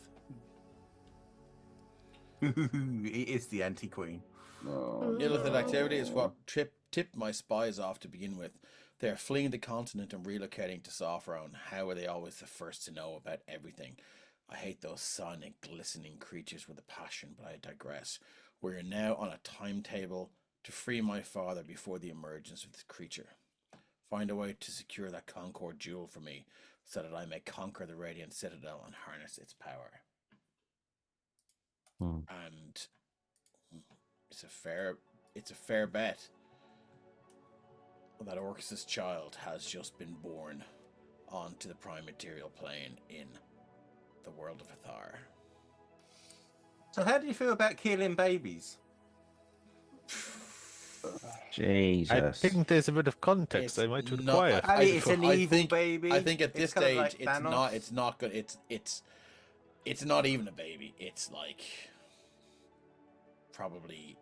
It is the anti-queen. Oh, Illithid activity is no. what tipped my spies off to begin with. They are fleeing the continent and relocating to Sophrone. How are they always the first to know about everything? I hate those sonic, glistening creatures with a passion, but I digress. We are now on a timetable to free my father before the emergence of this creature. Find a way to secure that Concord jewel for me, so that I may conquer the Radiant Citadel and harness its power. And it's a fair bet that Orcus's child has just been born onto the prime material plane in the world of Hethar. So how do you feel about killing babies? Jesus. I think there's a bit of context I might not- require. I mean, it's an I evil think- baby. I think at this It's kind of stage like it's Thanos. not. It's not good. It's not even a baby. It's like probably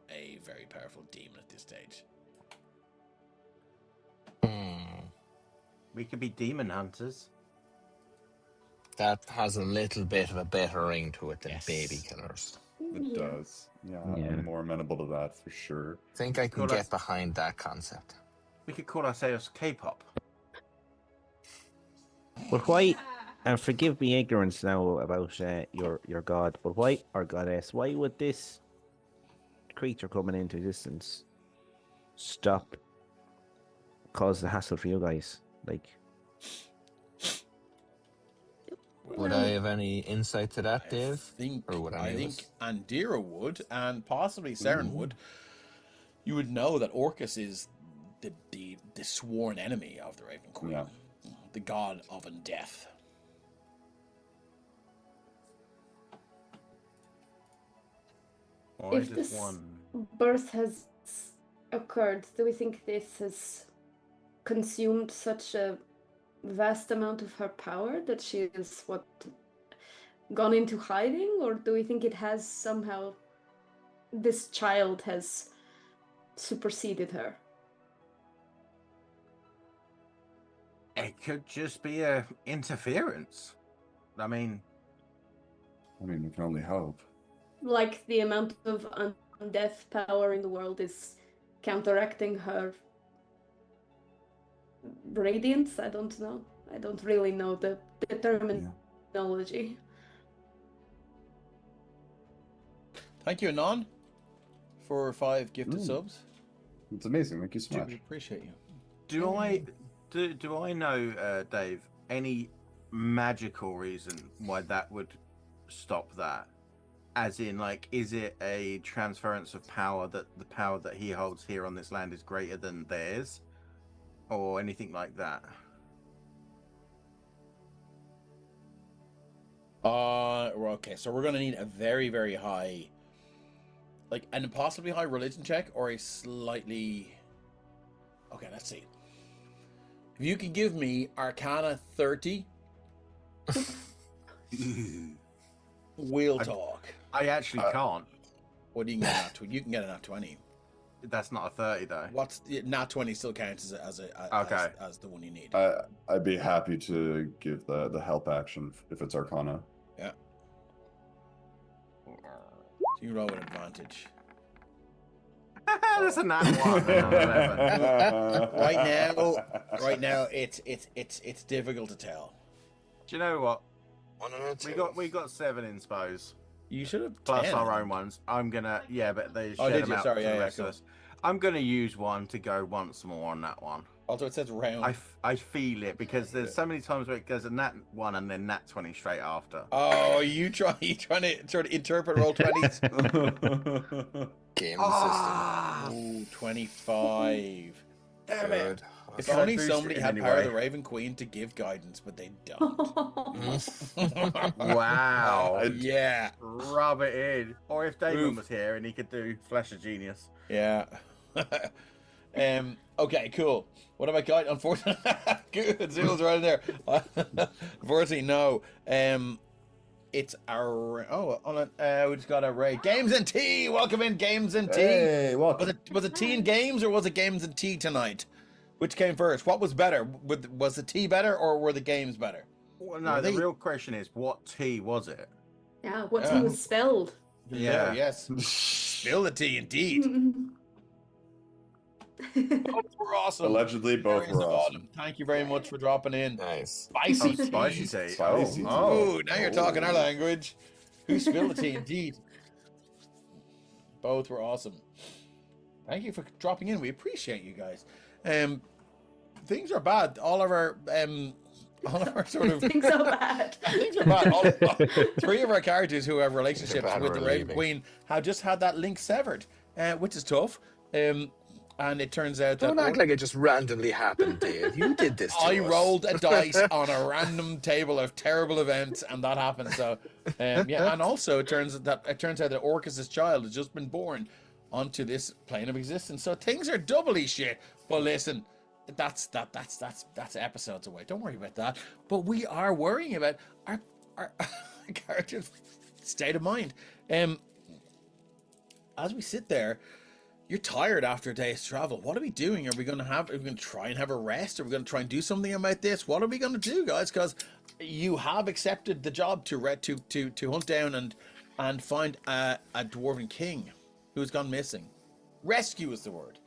a very powerful demon at this stage. We could be demon hunters. That has a little bit of a better ring to it than Yes. baby killers. It does. Yeah, Yeah. I'm more amenable to that for sure. I think I can Cool, get behind that concept. We could call ourselves K-pop. But why? And forgive me ignorance now about your god. But why, or goddess? Why would this creature coming into existence stop? Cause the hassle for you guys? Like, Would I have any insight to that, Dave? Or would I any of think us? Andira would, and possibly Saren would. You would know that Orcus is the sworn enemy of the Raven Queen. Yeah. the god of death. Why If just this one? birth has occurred, do we think this has consumed such a vast amount of her power that she has gone into hiding, or do we think it has somehow this child has superseded her? It could just be a interference. I mean, we can only hope. Like the amount of undeath power in the world is counteracting her radiance? I don't know. I don't really know the terminology. Thank you, Anon, for 5 gifted subs. It's amazing. Thank you so much. We appreciate you. do I know, Dave, any magical reason why that would stop that? As in, like, is it a transference of power, that the power that he holds here on this land is greater than theirs? Or anything like that? Okay, so we're gonna need a very, very high, like an impossibly high religion check, or a slightly. Okay, let's see. If you can give me Arcana 30, we'll talk. I actually can't. What do you get? You can get a nat 20. That's not a 30 though. What's nat 20 still counts as the one you need. I'd be happy to give the help action if it's Arcana. Yeah. So you roll with advantage. That's a nat 1. Right now, it's difficult to tell. Do you know what? 1 and a 2. We got 7 inspos. You should have Plus 10. our own ones. I'm gonna, but they Oh, shed did them you? out Sorry, to the yeah, rest cool. of us. I'm gonna use one to go once more on that one. Also, it says round. I feel it because there's so many times where it goes a nat 1 and then nat 20 straight after. Oh, you trying to sort of interpret roll 20s? Game Ooh, 25. Damn system. it. Good. If Can I only boost somebody it in had any Power of way? the Raven Queen to give guidance, but they don't. Wow. Yeah. Rub it in. Or if Damon Proof. was here and he could do Flash of Genius. Yeah. Okay, cool. What about guide? Unfortunately, good. Zeal's right in there. Unfortunately, no. It's our we just got a raid. Games and Tea. Welcome in, Games and Tea. Hey, welcome. Was it tea and games, or was it games and tea tonight? Which came first? What was better? Was the tea better, or were the games better? Well, no, the real question is, what tea was it? Yeah, what tea was spelled? Yeah. Yes. Spill the tea, indeed. Both were awesome. Allegedly, both Areas were of awesome. Autumn. Thank you very much for dropping in. Nice. Spicy tea. Spicy tea. Spicy tea. Oh, now you're talking our language. Who spilled the tea, indeed. Both were awesome. Thank you for dropping in. We appreciate you guys. Things are bad. All of our sort of Things are bad. things are bad. All 3 of our characters who have relationships bad with the we're Raven leaving. Queen have just had that link severed, which is tough. And it turns out Don't that act like it just randomly happened, Dave. You did this to I us. rolled a dice on a random table of terrible events, and that happened. So, yeah, and also it turns out that Orcus's child has just been born onto this plane of existence. So things are doubly shit. But listen, that's episodes away. Don't worry about that. But we are worrying about our character's state of mind. As we sit there. You're tired after a day's travel. What are we doing? Are we going to try and have a rest? Are we going to try and do something about this? What are we going to do, guys? Because you have accepted the job to hunt down and find a dwarven king who's gone missing. Rescue is the word,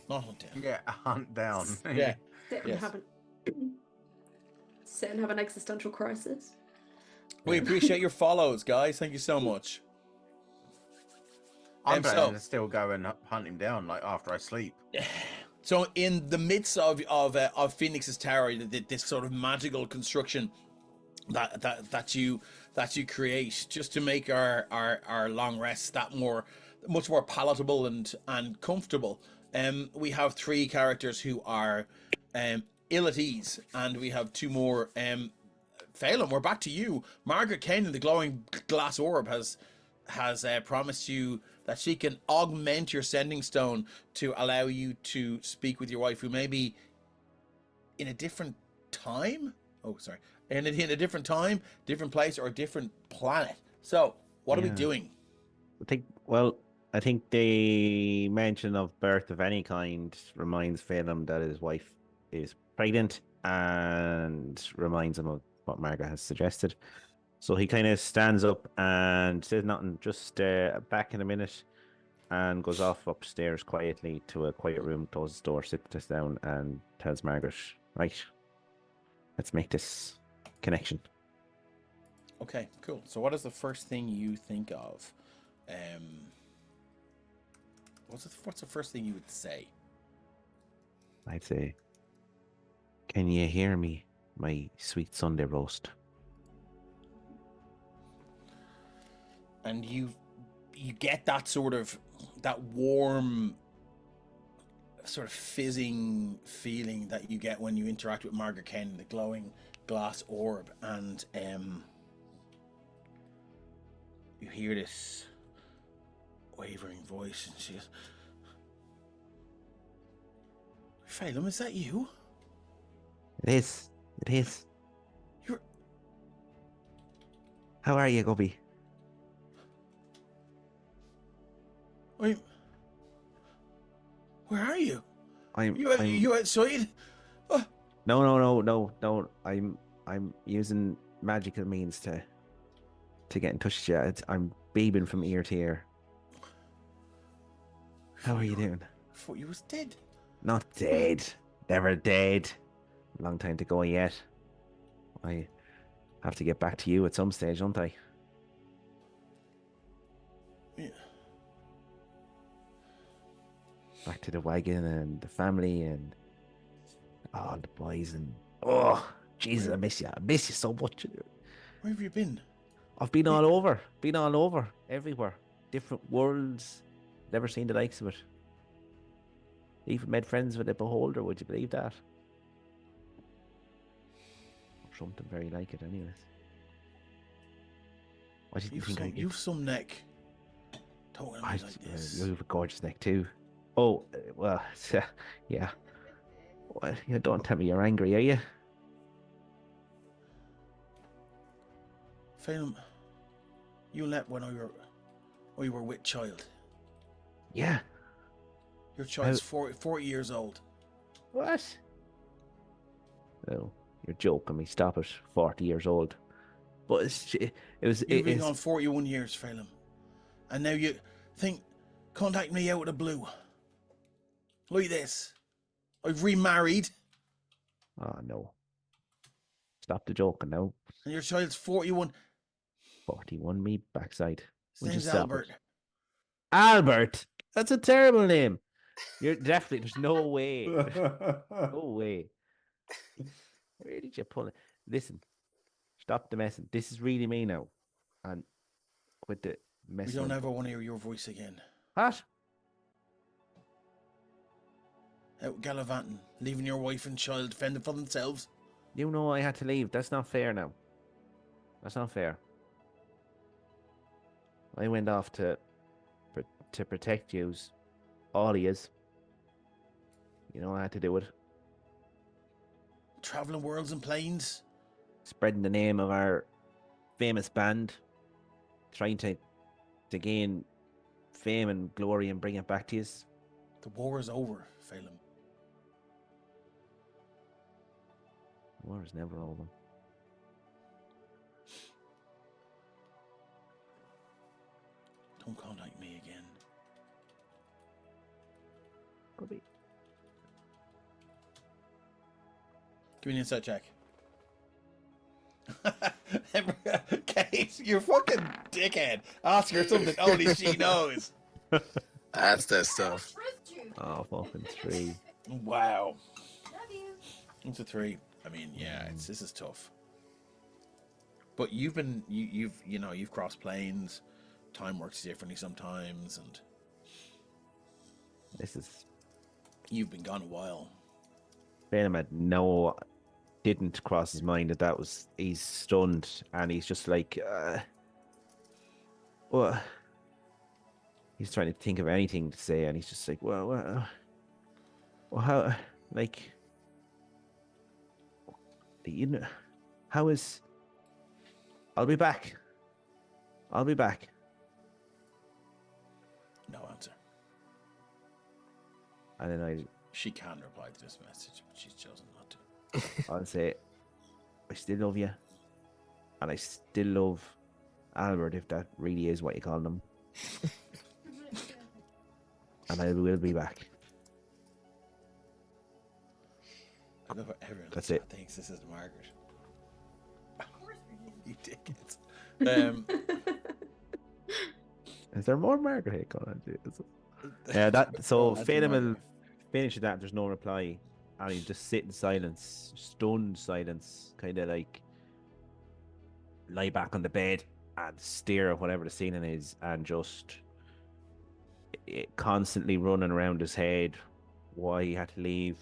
not hunt down. Yeah, hunt down. Yeah. Sit and Yes. have an existential crisis. We appreciate your follows, guys. Thank you so much. I'm so- planning to still go and hunt him down like after I sleep. So in the midst of Phoenix's tower, this sort of magical construction that you create just to make our long rests much more palatable and comfortable. We have 3 characters who are ill at ease, and we have two more. Felim, we're back to you. Margaret Kane, the glowing glass orb, has promised you that she can augment your sending stone to allow you to speak with your wife, who may be in a different time. Oh, sorry, in a different time, different place, or a different planet. So, what are we doing? I think the mention of birth of any kind reminds Felim that his wife is pregnant, and reminds him of what Margaret has suggested. So he kind of stands up and says nothing, just back in a minute, and goes off upstairs quietly to a quiet room, closes the door, sits down, and tells Margaret, right, let's make this connection. Okay, cool. So what is the first thing you think of? What's the first thing you would say? I'd say, can you hear me, my sweet Sunday roast? And you get that sort of, that warm, sort of fizzing feeling that you get when you interact with Margaret Ken, the glowing glass orb, and you hear this wavering voice, and she goes, Felim, is that you? It is. It is. You're... How are you, Gubby? Where are you? I'm you outside? Oh. No. I'm using magical means to get in touch with you. I'm beeping from ear to ear. How are you doing? I thought you was dead. Not dead. Never dead. Long time to go yet. I have to get back to you at some stage, don't I? Yeah. Back to the wagon and the family and all the boys, and oh Jesus, I miss you. I miss you so much. Where have you been? I've been all over. Been all over. Everywhere. Different worlds. Never seen the likes of it. Even made friends with a beholder, would you believe that? Or something very like it, anyways. What did you think? You've some neck. Don't let me like this. You have a gorgeous neck too. Oh, well, yeah. Well, you don't tell me you're angry, are you? Felim, you left when you were with child. Yeah. Your child's 40 years old. What? Oh, you're joking me. Stop it. 40 years old. But you've been on 41 years, Felim. And now you think, contact me out of the blue. Look at this. I've remarried. Oh, no. Stop the joking now. And your child's 41. 41, me backside. His name's Albert. Albert? That's a terrible name. You're definitely, there's no way. No way. Where did you pull it? Listen, stop the messing. This is really me now. And quit the messing. We don't ever want to hear your voice again. What? Out gallivanting, leaving your wife and child fending for themselves. You know I had to leave. That's not fair now. That's not fair. I went off to protect yous. All he is. You know I had to do it. Traveling worlds and planes. Spreading the name of our famous band. Trying to gain fame and glory and bring it back to us. The war is over, Felim. War is never over. Don't contact me again. Could be. Give me an insight check. Kate, you fucking dickhead. Ask her something only she knows. That's that stuff. Oh, fucking 3. Wow. Love you. It's a 3. I mean, yeah, this is tough. But you've crossed planes. Time works differently sometimes, and this is. You've been gone a while. Felim had didn't cross his mind that he's stunned, and he's just like, what? He's trying to think of anything to say, and he's just like, well, how, like, you know, how is? I'll be back. I'll be back. No answer. And then She can reply to this message, but she's chosen not to. I'll say, I still love you, and I still love Albert, if that really is what you call them. And I will be back. I love how everyone That's it. thinks this is Margaret. Of course we You dickheads. Is there more Margaret hate going on? Yeah, that. So Well, Felim will Margaret. finish that. There's no reply, and he'll just sit in silence, stunned silence, kind of like lie back on the bed and stare at whatever the ceiling is, and just constantly running around his head why he had to leave,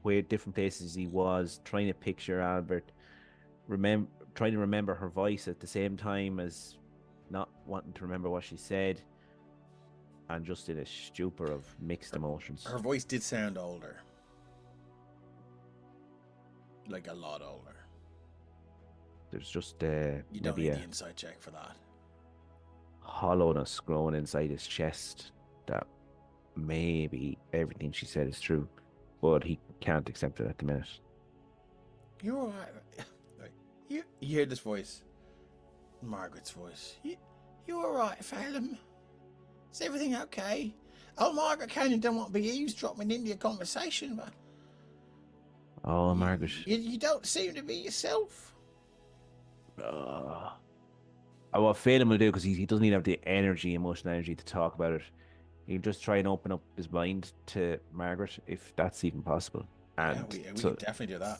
where different places he was, trying to picture Albert, trying to remember her voice at the same time as not wanting to remember what she said, and just in a stupor of mixed emotions. Her voice did sound older. Like a lot older. There's just You don't maybe need a the insight check for that. hollowness growing inside his chest that maybe everything she said is true, but he can't accept it at the minute. You're alright. You hear this voice. Margaret's voice. You alright, Felim? Is everything okay? Oh, Margaret Canyon don't want to be eavesdropping into your conversation, but Oh, Margaret. you don't seem to be yourself. What Felim will do, because he doesn't even have the emotional energy to talk about it. He'll just try and open up his mind to Margaret, if that's even possible. And Yeah, we so can definitely do that.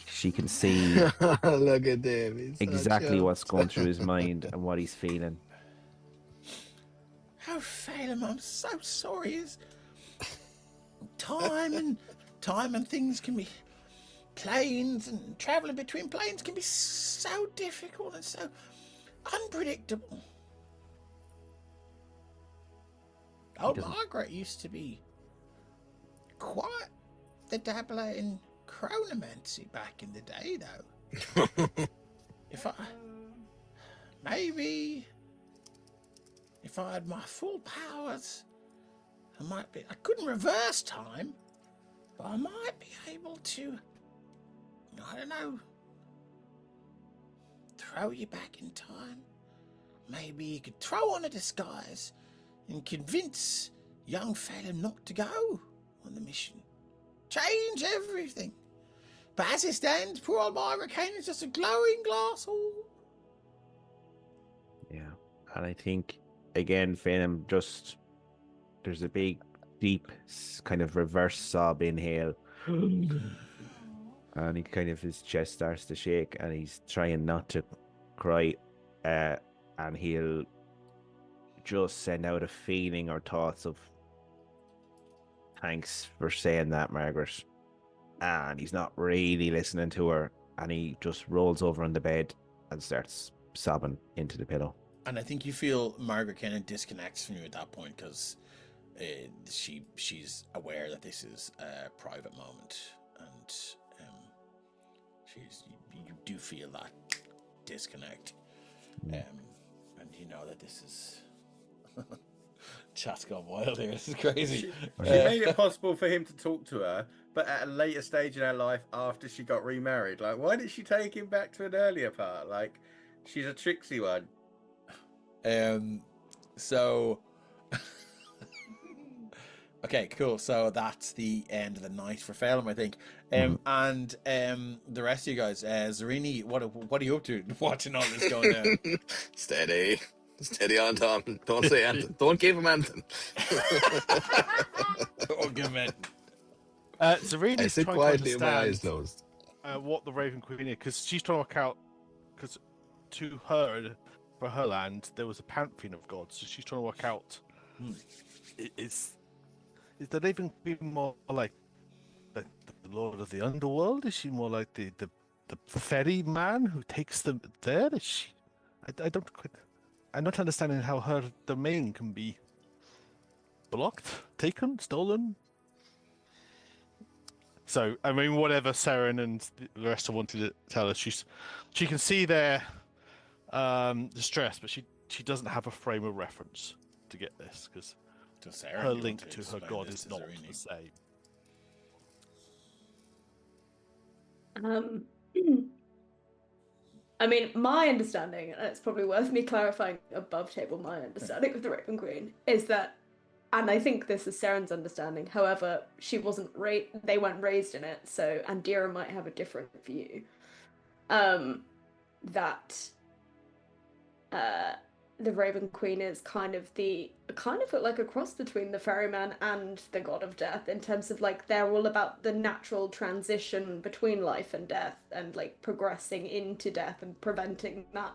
she can see Look at him. He's so exactly cute. what's going through his mind and what he's feeling. Oh, Felim, I'm so sorry. Time and things can be, planes and traveling between planes can be so difficult and so unpredictable. Oh, doesn't- Margaret used to be quite the dabbler in chronomancy back in the day, though. If I had my full powers, I couldn't reverse time, but I might be able to, I don't know, throw you back in time. Maybe you could throw on a disguise and convince young Felim not to go on the mission. Change everything. But as it stands, poor old Margaret Kane is just a glowing glass hall. Yeah. And I think, again, Felim, there's a big, deep, kind of reverse sob inhale. And his chest starts to shake, and he's trying not to cry. And he'll just send out a feeling or thoughts of thanks for saying that, Margaret. And he's not really listening to her, and he just rolls over on the bed and starts sobbing into the pillow. And I think you feel Margaret Kennan disconnects from you at that point, because she's aware that this is a private moment, and you do feel that disconnect, and you know that this is chat's gone wild here. This is crazy. She made it possible for him to talk to her, but at a later stage in her life, after she got remarried. Like, why did she take him back to an earlier part? Like, she's a tricksy one. So okay, cool. So that's the end of the night for Felim, I think. And the rest of you guys, Zarini, what are you up to watching all this going down? Steady on, Tom. Don't say anything. Don't give him anything. Oh, good man. I Sereni's sit trying quietly to with my eyes understand closed. what the Raven Queen is, because she's trying to work out, because to her, for her land, there was a pantheon of gods, so she's trying to work out, is the Raven Queen more like the lord of the underworld? Is she more like the ferry man who takes them there? Is she? I don't quite. I'm not understanding how her domain can be blocked, taken, stolen. So, I mean, whatever Saren and the rest are wanting to tell us, she can see their distress, but she doesn't have a frame of reference to get this because her link to her god is not the same. I mean, my understanding, and it's probably worth me clarifying above table, my understanding of the Raven Queen is that, and I think this is Saren's understanding, however, she wasn't they weren't raised in it, so Andira might have a different view. That the Raven Queen is kind of like a cross between the ferryman and the god of death, in terms of like they're all about the natural transition between life and death and like progressing into death and preventing that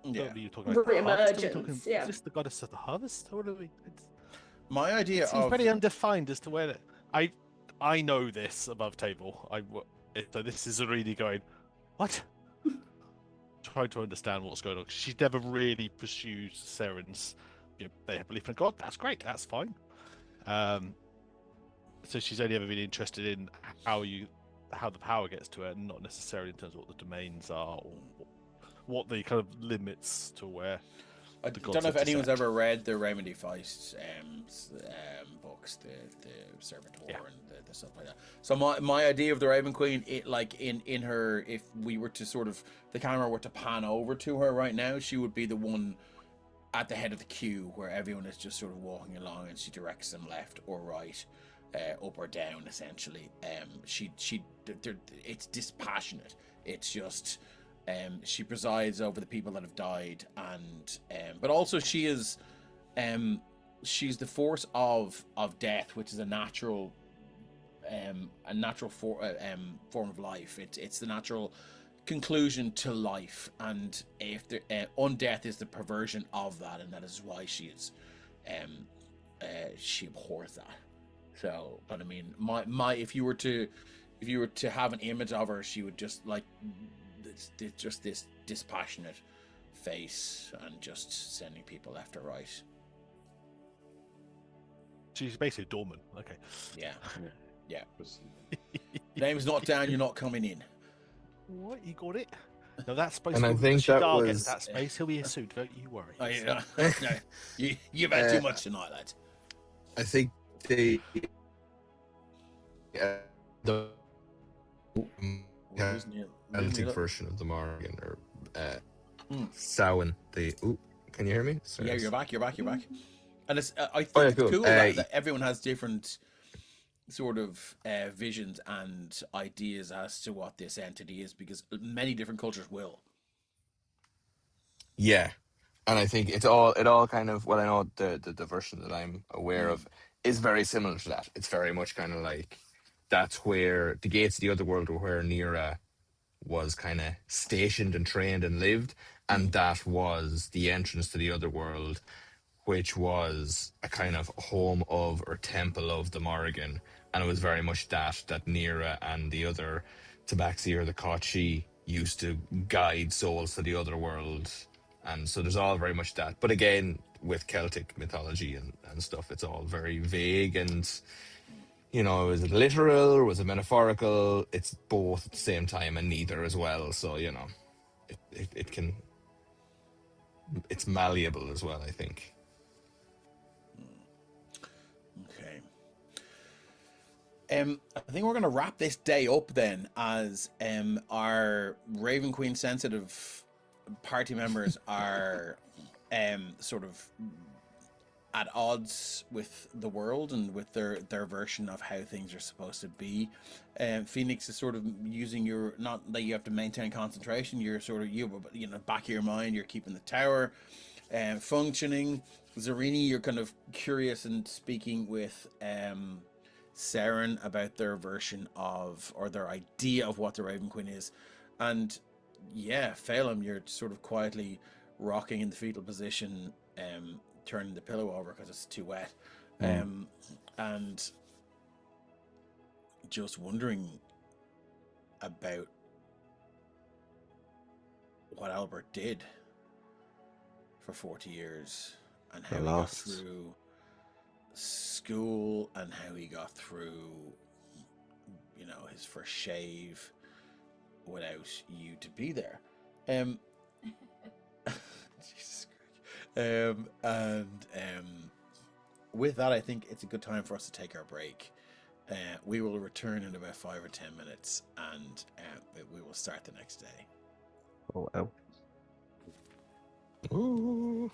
You're talking about re-emergence. Is this the goddess of the harvest? What are we? My idea seems very undefined as to where I know this above table. So this is really going, what? Trying to understand what's going on. She never really pursues Saren's. They have belief in God. That's great. That's fine. So she's only ever been interested in how the power gets to her, not necessarily in terms of what the domains are or what the kind of limits to where. I don't know if anyone's ever read the Remedy Feist books, the Servitor and the stuff like that. So my idea of the Raven Queen, it like in her, if we were to sort of, the camera were to pan over to her right now, she would be the one at the head of the queue where everyone is just sort of walking along and she directs them left or right, up or down essentially. It's dispassionate. It's just. She presides over the people that have died, and but also she is, she's the force of death, which is a natural form of life. It's the natural conclusion to life, and if the undeath is the perversion of that, and that is why she is, she abhors that. So, but I mean, my if you were to have an image of her, she would just like. It's just this dispassionate face and just sending people left or right. She's basically dormant. Okay. Yeah. Name's not down. You're not coming in. What? You got it? No, that's space. And I think that was gets that space. He'll be a suit. Don't you worry. Oh, yeah. No, you've had too much tonight, lads. I think the Celtic version of the Morrigan or Samhain. Can you hear me? Sorry. Yeah, you're back. And it's I think it's cool that everyone has different sort of visions and ideas as to what this entity is, because many different cultures will. Yeah, and I think it all kind of, well, I know the version that I'm aware of is very similar to that. It's very much kind of like that's where the gates of the other world were, where Nira was kind of stationed and trained and lived, and that was the entrance to the other world, which was a kind of home of or temple of the Morrigan, and it was very much that Nira and the other Tabaxi or the Kochi used to guide souls to the other world, and so there's all very much that. But again, with Celtic mythology and stuff, it's all very vague and. Was it literal or was it metaphorical? It's both at the same time and neither as well. So, it can, it's malleable as well, I think. Okay. I think we're going to wrap this day up then, as our Raven Queen sensitive party members are sort of at odds with the world and with their version of how things are supposed to be. Fenix is sort of using not that you have to maintain concentration, you're sort of, back of your mind, you're keeping the tower functioning. Zarini, you're kind of curious and speaking with Saren about their version of, or their idea of what the Raven Queen is. And yeah, Felim, you're sort of quietly rocking in the fetal position, turning the pillow over because it's too wet. And just wondering about what Albert did for 40 years and how he got through school and how he got through, you know, his first shave without you to be there. Jesus Christ. With that, I think it's a good time for us to take our break. We will return in about 5 or 10 minutes, and we will start the next day. Oh, wow. Ooh.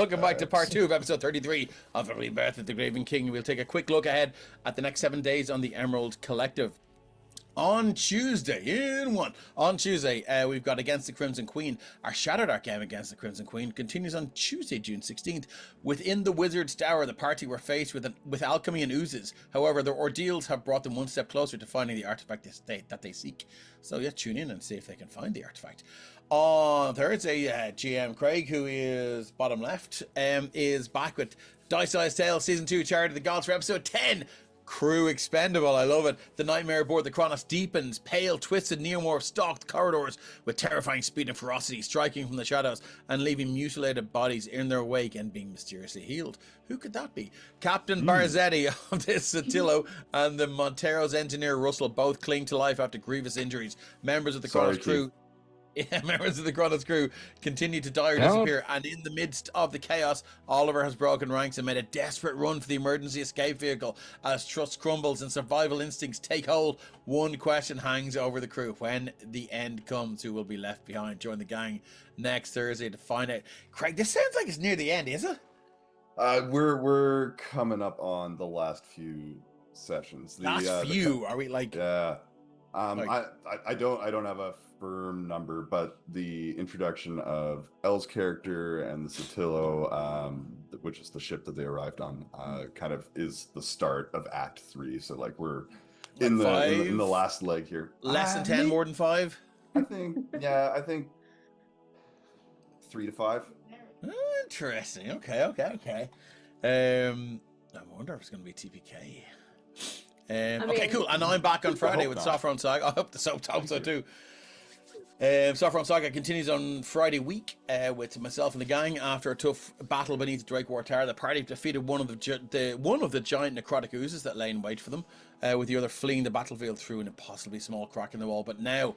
Welcome back to part 2 of episode 33 of Rebirth of the Graven King. We'll take a quick look ahead at the next 7 days on the Emerald Collective. On Tuesday, we've got Against the Crimson Queen. Our Shadow Dark game Against the Crimson Queen continues on Tuesday, June 16th. Within the Wizard's Tower, the party were faced with alchemy and oozes. However, their ordeals have brought them one step closer to finding the artifact that they seek. So yeah, tune in and see if they can find the artifact. On Thursday, GM Craig, who is bottom left, is back with Dice Tales Season 2 Charity of the Gods for episode 10. Crew expendable, I love it. The nightmare aboard the Kronos deepens. Pale, twisted neomorphs stalked corridors with terrifying speed and ferocity, striking from the shadows and leaving mutilated bodies in their wake and being mysteriously healed. Who could that be? Captain Barzetti of the Sotillo and the Montero's engineer Russell both cling to life after grievous injuries. Members of the Kronos crew members of the Kronos crew continue to die or disappear, and in the midst of the chaos, Oliver has broken ranks and made a desperate run for the emergency escape vehicle. As trust crumbles and survival instincts take hold, one question hangs over the crew: when the end comes, who will be left behind? Join the gang next Thursday to find out. Craig, this sounds like it's near the end, is it? We're coming up on the last few sessions. Are we like? Yeah. I don't have a firm number, but the introduction of Elle's character and the Sotillo, which is the ship that they arrived on, kind of is the start of Act 3. So like we're in the last leg here. Less than 10, more than 5. I think 3 to 5. Interesting. Okay. I wonder if it's going to be TPK. Okay, cool. And I'm back on Friday with Saffron Saga. I hope so too. Saffron Saga continues on Friday week with myself and the gang. After a tough battle beneath Drakewar Tower, the party defeated one of the giant necrotic oozes that lay in wait for them, with the other fleeing the battlefield through an impossibly small crack in the wall. But now,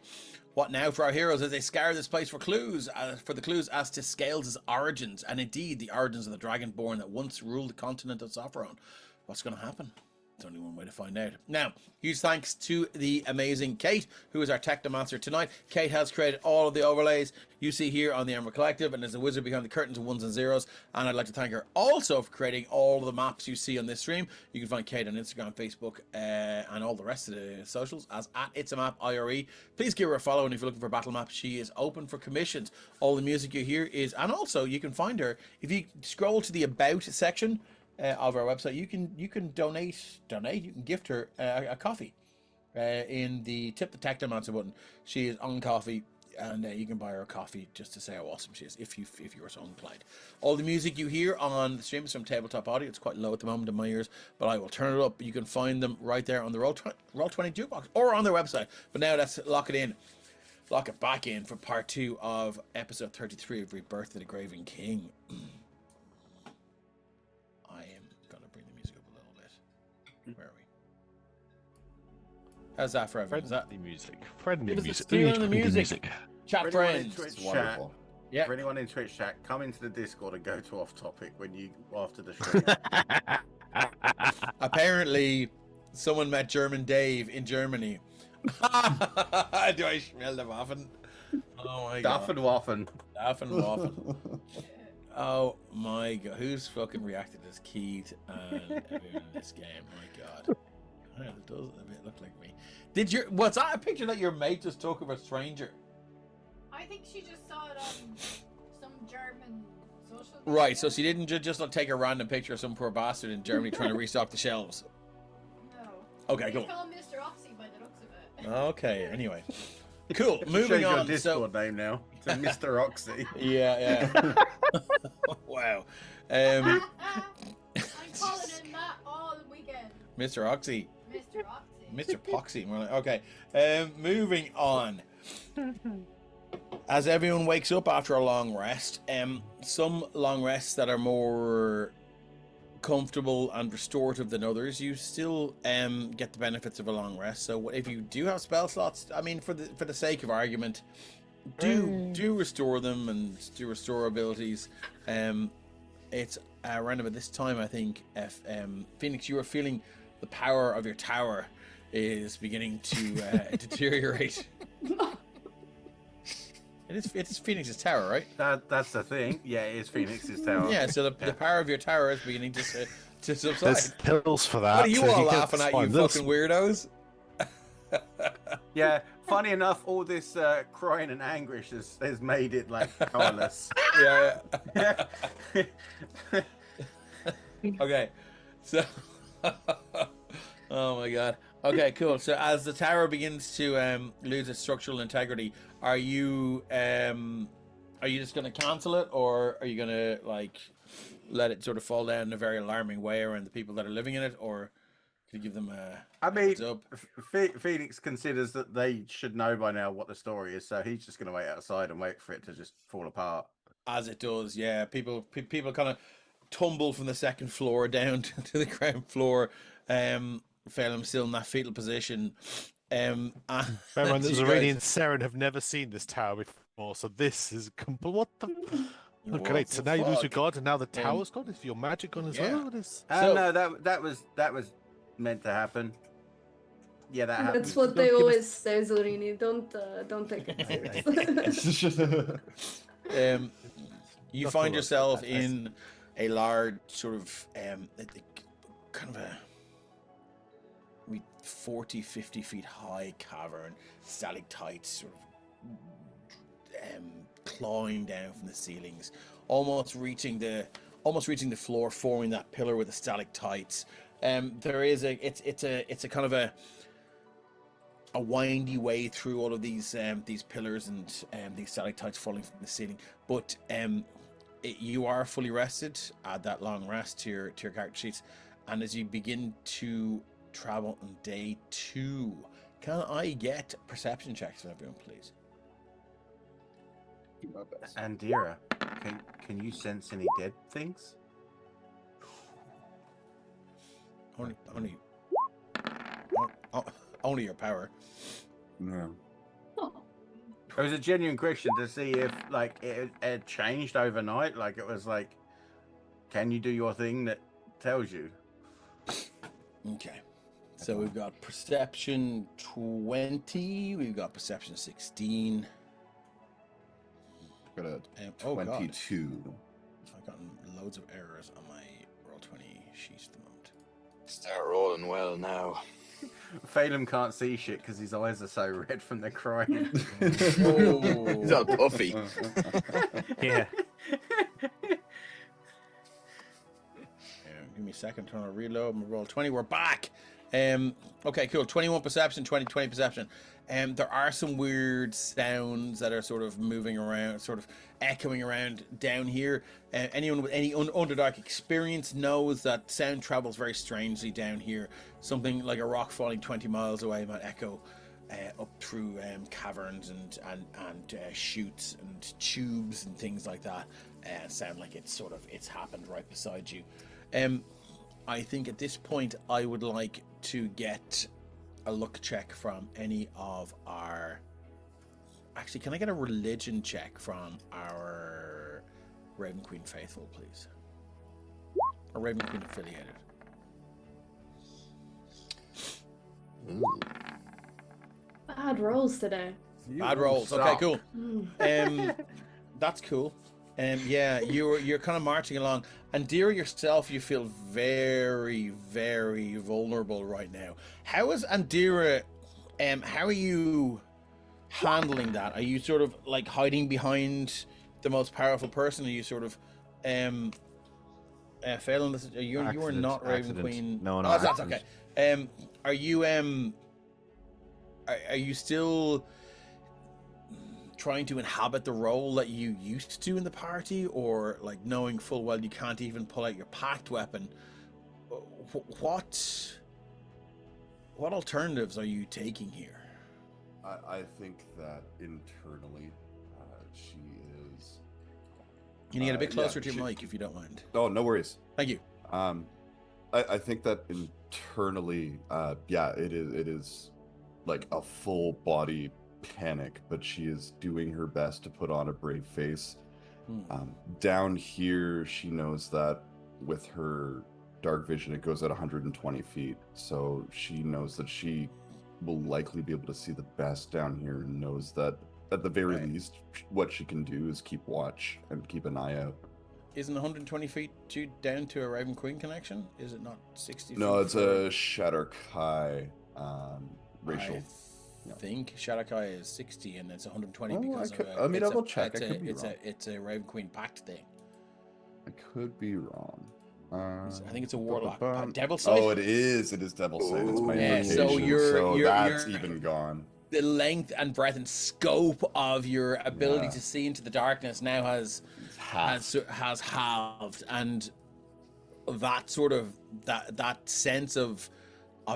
what now for our heroes as they scour this place for clues, as to Scales' origins, and indeed the origins of the Dragonborn that once ruled the continent of Saffron. What's going to happen? There's only one way to find out. Now, huge thanks to the amazing Kate, who is our Technomancer tonight. Kate has created all of the overlays you see here on the Emerald Collective and is a wizard behind the curtains of ones and zeros. And I'd like to thank her also for creating all of the maps you see on this stream. You can find Kate on Instagram, Facebook, and all the rest of the socials as @itsamapIRE. Please give her a follow, and if you're looking for battle maps, she is open for commissions. All the music you hear is, and also you can find her if you scroll to the About section of our website. You can donate. You can gift her a coffee in the Tip the Technomancer button. She is on coffee, and you can buy her a coffee just to say how awesome she is if you were so inclined. All the music you hear on the stream is from Tabletop Audio. It's quite low at the moment in my ears, but I will turn it up. You can find them right there on the Roll20 jukebox or on their website. But now let's lock it back in for part 2 of episode 33 of Rebirth of the Graven King. Where are we? How's that for everyone? Is that the music? Friendly Give us a music. steal in the music. Chat friends. Twitch It's chat, wonderful. Yeah. for anyone in Twitch chat, come into the Discord and go to off topic after the stream. Apparently, someone met German Dave in Germany. Do I smell the waffen? Oh my god. Daffen Waffen. Oh my god. Who's fucking reacted as Keith and everyone in this game? My god. It does a bit look like me. Was that a picture that your mate just took of a stranger? I think she just saw it on some German social media. Right, so she didn't just like, take a random picture of some poor bastard in Germany trying to restock the shelves. No. Okay, They cool. call him Mr. Oxy by the looks of it. Okay, anyway. Cool, Change moving your on. Discord name now to Mr. Oxy. Yeah. Wow. I'm calling him that all weekend. Mr. Oxy. Mr. Oxy. Mr. Poxy. More like, okay. Moving on. As everyone wakes up after a long rest, some long rests that are more comfortable and restorative than others, you still get the benefits of a long rest. So if you do have spell slots, I mean, for the sake of argument, do restore them and do restore abilities. It's around about this time, I think, Phoenix, you are feeling the power of your tower is beginning to deteriorate. It's Phoenix's tower, right? That's the thing. Yeah, it is Phoenix's tower. Yeah. So the power of your tower is beginning to subside. There's pills for that. What are you so all get laughing at, you fine. Little fucking weirdos? Yeah, funny enough, all this crying and anguish has made it like powerless. Yeah. Okay. So. Oh my god. Okay, cool. So as the tower begins to lose its structural integrity, are you just going to cancel it, or are you going to like let it sort of fall down in a very alarming way around the people that are living in it, or could you give them a I mean, heads up? Phoenix considers that they should know by now what the story is, so he's just going to wait outside and wait for it to just fall apart. As it does, yeah. People kind of tumble from the second floor down to the ground floor. Felim still in that fetal position. Bear in mind, so there's you already guys- and Saren have never seen this tower before, so this is what the. Oh, What great! So the now you lose your fuck? god, and now the tower's gone. Is your magic gone as yeah. well? What is... So- No, that was meant to happen. Yeah, that happened. That's what they Don't give always say, Zorini. Don't take it seriously. You Not find to yourself us. in a large sort of kind of a maybe 40, 50 feet high cavern, stalactites sort of clawing down from the ceilings, almost reaching the floor, forming that pillar with the stalactites. There is it's a kind of a windy way through all of these pillars and these stalactites falling from the ceiling, but you are fully rested. Add that long rest to your character sheets, and as you begin to travel on day 2, can I get perception checks from everyone, please? Do my best. Andira, can you sense any dead things? Only your power. No. It was a genuine question to see if like it had changed overnight. Like it was like, can you do your thing that tells you? Okay. So we've got perception 20. We've got perception 16. Got a Oh god, 22. I've gotten loads of errors on my roll 20 sheet at the moment. Start rolling well now. Felim can't see shit because his eyes are so red from the crying. He's all puffy. Yeah. Give me a second, trying to reload my roll 20. We're back. Okay, cool. 21 perception, 20 perception. There are some weird sounds that are sort of moving around, sort of echoing around down here. Anyone with any Underdark experience knows that sound travels very strangely down here. Something like a rock falling 20 miles away might echo up through caverns and chutes and tubes and things like that. Sound like it's happened right beside you. I think at this point I would like to get a luck check from any of our... Actually, can I get a religion check from our Raven Queen faithful, please? Or Raven Queen affiliated. Ooh. Bad rolls today. Bad rolls. Okay, Stop. cool. That's cool. Yeah, you're kind of marching along, and Dira yourself, you feel very, very vulnerable right now. How is Andira? How are you handling that? Are you sort of like hiding behind the most powerful person? Are you sort of failing this? You are not Raven Accident. Queen. No, no, that's accident. okay. Are you are you still trying to inhabit the role that you used to in the party, or like knowing full well you can't even pull out your pact weapon? What alternatives are you taking here? I think that internally, she is. Can you get a bit yeah, closer to she- your mic if you don't mind? Oh, no worries. Thank you. I think that internally, yeah, it is like a full body panic, but she is doing her best to put on a brave face. Down here, she knows that with her dark vision, it goes at 120 feet, so she knows that she will likely be able to see the best down here, and knows that at the very Right. least, what she can do is keep watch and keep an eye out. Isn't 120 feet down to a Raven Queen connection? Is it not 60 feet? No, it's for- a Shatter Kai racial. I think Shadakai is 60 and it's 120 Oh, because I could- of let me it's double check. It's I could be wrong. it's a Raven Queen pact thing. I could be wrong. I think it's a warlock. Ba-ba-bum. Devil Sight? Oh, it is. It is Devil Sight. It's my Yeah, so invocation. you're- that's you're- even gone. The length and breadth and scope of your ability Yeah. to see into the darkness now has It's half. has halved, and that sort of that sense of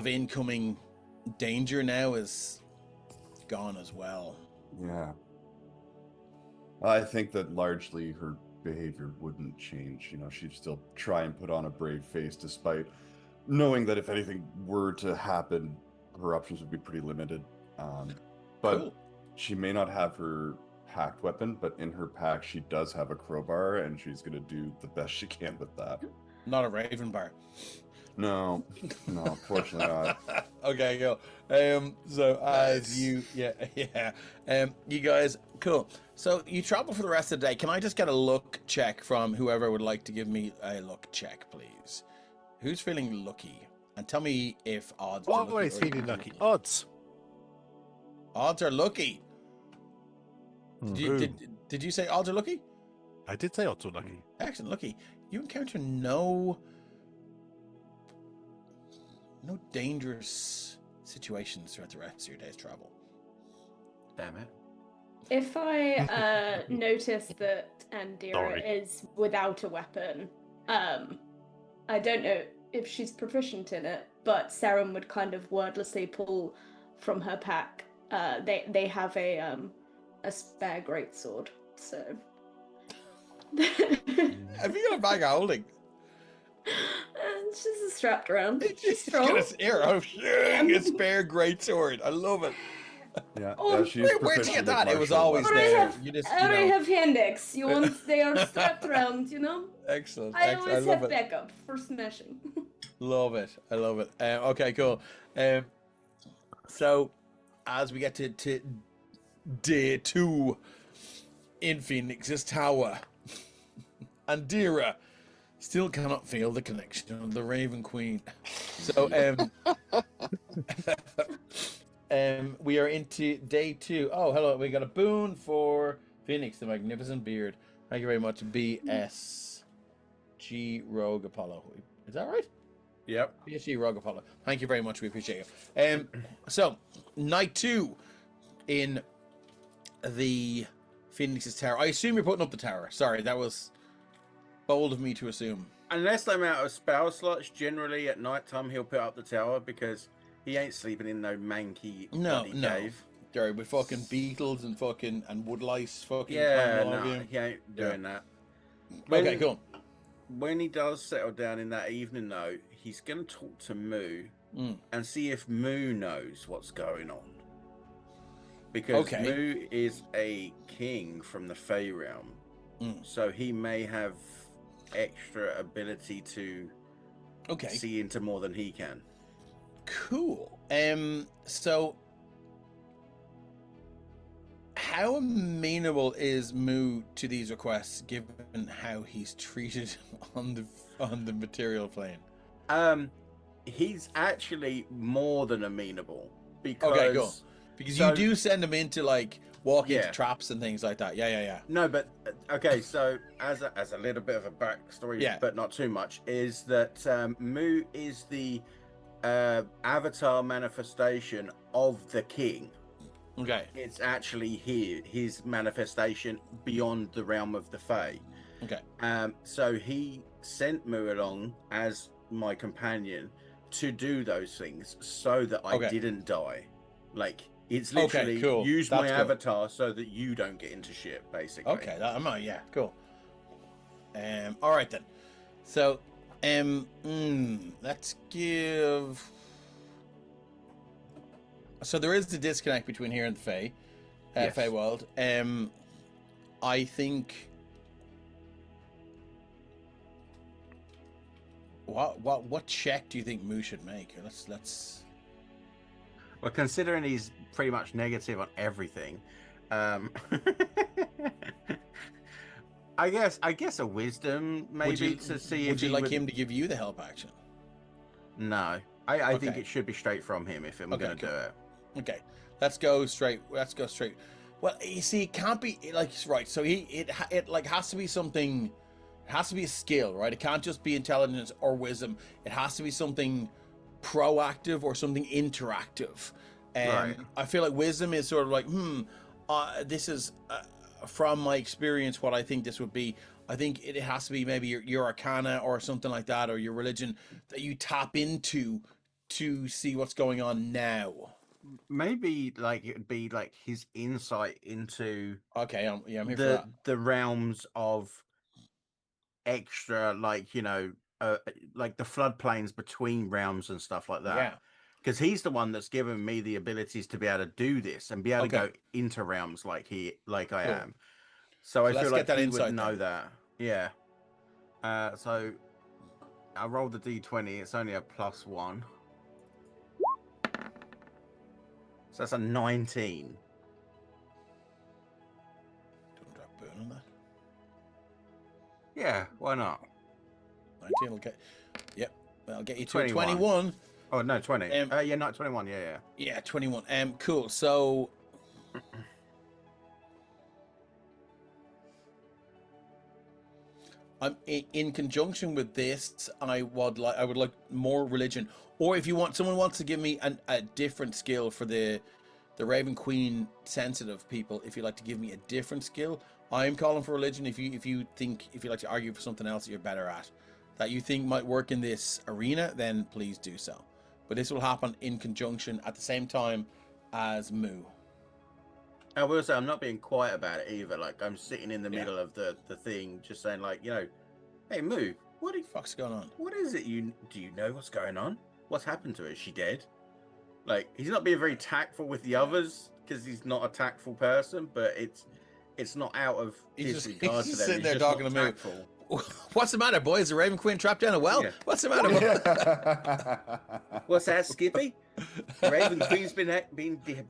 incoming danger now is gone as well. Yeah. I think that largely her behavior wouldn't change. You know, she'd still try and put on a brave face despite knowing that if anything were to happen, her options would be pretty limited. But Cool. she may not have her packed weapon, but in her pack she does have a crowbar, and she's going to do the best she can with that. Not a Raven bar. No, fortunately not. Okay, go. So as you, you guys, cool. So you travel for the rest of the day. Can I just get a look check from whoever would like to give me a look check, please? Who's feeling lucky? And tell me if odds. are lucky Always or feeling lucky. Odds. Odds are lucky. Hmm. Did you say odds are lucky? I did say odds were lucky. Excellent, lucky. You encounter no dangerous situations throughout the rest of your day's travel. Damn it. If I notice that Andira Sorry. is without a weapon, I don't know if she's proficient in it, but Saren would kind of wordlessly pull from her pack. They have a spare greatsword, so. Have you got a bag of holding? She's just strapped around. She's She's strong. got a arrow. A spare greatsword. I love it. Yeah, Oh, she's Where'd you proficient get with that? It was martial always But I weapons. there. have, You just, I already have Fenix. You want? They are strapped around. You know. Excellent. I excellent. always love have it. backup for smashing. Love it. I love it. Okay, cool. So, as we get to day 2 in Phoenix's tower, Andira still cannot feel the connection of the Raven Queen. So, we are into day 2. Oh, hello. We got a boon for Phoenix, the Magnificent Beard. Thank you very much, BSG Rogue Apollo. Is that right? Yep. PSG Rogue Apollo. Thank you very much. We appreciate you. So, night 2 in the Phoenix's tower. I assume you're putting up the tower. Sorry, that was bold of me to assume. Unless I'm out of spell slots, generally at night time he'll put up the tower because he ain't sleeping in no manky bloody cave. Sorry, with fucking beetles and wood lice fucking Yeah, climbing all over no, you. he ain't doing that. Okay, cool. When he does settle down in that evening, though, he's going to talk to Moo Mm. and see if Moo knows what's going on. Because Okay. Moo is a king from the Fey realm, so he may have extra ability to Okay. see into more than he can. Cool. So how amenable is Moo to these requests given how he's treated on the material plane? He's actually more than amenable because Okay, cool. Because So- you do send him into like walk into Yeah. traps and things like that. Yeah. No, but okay. So as a little bit of a backstory, Yeah. but not too much, is that Moo is the avatar manifestation of the king. Okay. It's actually his manifestation beyond the realm of the Fae. Okay. So he sent Moo along as my companion to do those things so that I Okay. didn't die. Like it's Okay, literally cool. use That's my cool. avatar so that you don't get into shit, basically. Okay. Yeah. Cool. All right then. So, let's give. So there is the disconnect between here and the Fae, Yes. Fae world. I think. What check do you think Moo should make? Let's. Well, considering he's pretty much negative on everything, I guess a wisdom maybe to see if would you he like would... him to give you the help action? No, I think Okay. it should be straight from him if I'm Okay, going to cool. do it. Okay, let's go straight. Well, you see, it can't be like right. So it like has to be something. It has to be a skill, right? It can't just be intelligence or wisdom. It has to be something proactive or something interactive. Right. I feel like wisdom is sort of like, this is from my experience what I think this would be. I think it has to be maybe your arcana or something like that, or your religion that you tap into to see what's going on now. Maybe like it would be like his insight into Okay, I'm here for that. the realms of extra, like like the floodplains between realms and stuff like that. Yeah. Because he's the one that's given me the abilities to be able to do this and be able to Okay. go into realms like I Cool. am. So I let's feel get like that he insight would know then. that. Yeah. So I rolled the d20. It's only a +1. So that's a 19. Do you want to drop a burn on that? Yeah, why not? 19 will get. Yep, I'll get you to 21. 21. Oh no, 20. Um, Yeah, not 21. Yeah. Yeah, 21. Cool. So in conjunction with this, I would like more religion, or if you want, someone wants to give me a different skill for the Raven Queen sensitive people. If you'd like to give me a different skill, I'm calling for religion. If you like to argue for something else that you're better at, that you think might work in this arena, then please do so. But this will happen in conjunction at the same time as Moo. I will say I'm not being quiet about it either. Like I'm sitting in the Yeah. middle of the thing, just saying like, hey Moo, What the fuck's going on? what is it? Do you know what's going on? What's happened to her? Is she dead? Like he's not being very tactful with the others because he's not a tactful person, but it's not out of He's disregard just to them. sitting there He's just talking not to Moo. tactful. What's the matter, boys? The Raven Queen trapped down a well? Yeah. What's the matter? What's that, Skippy? Raven Queen's been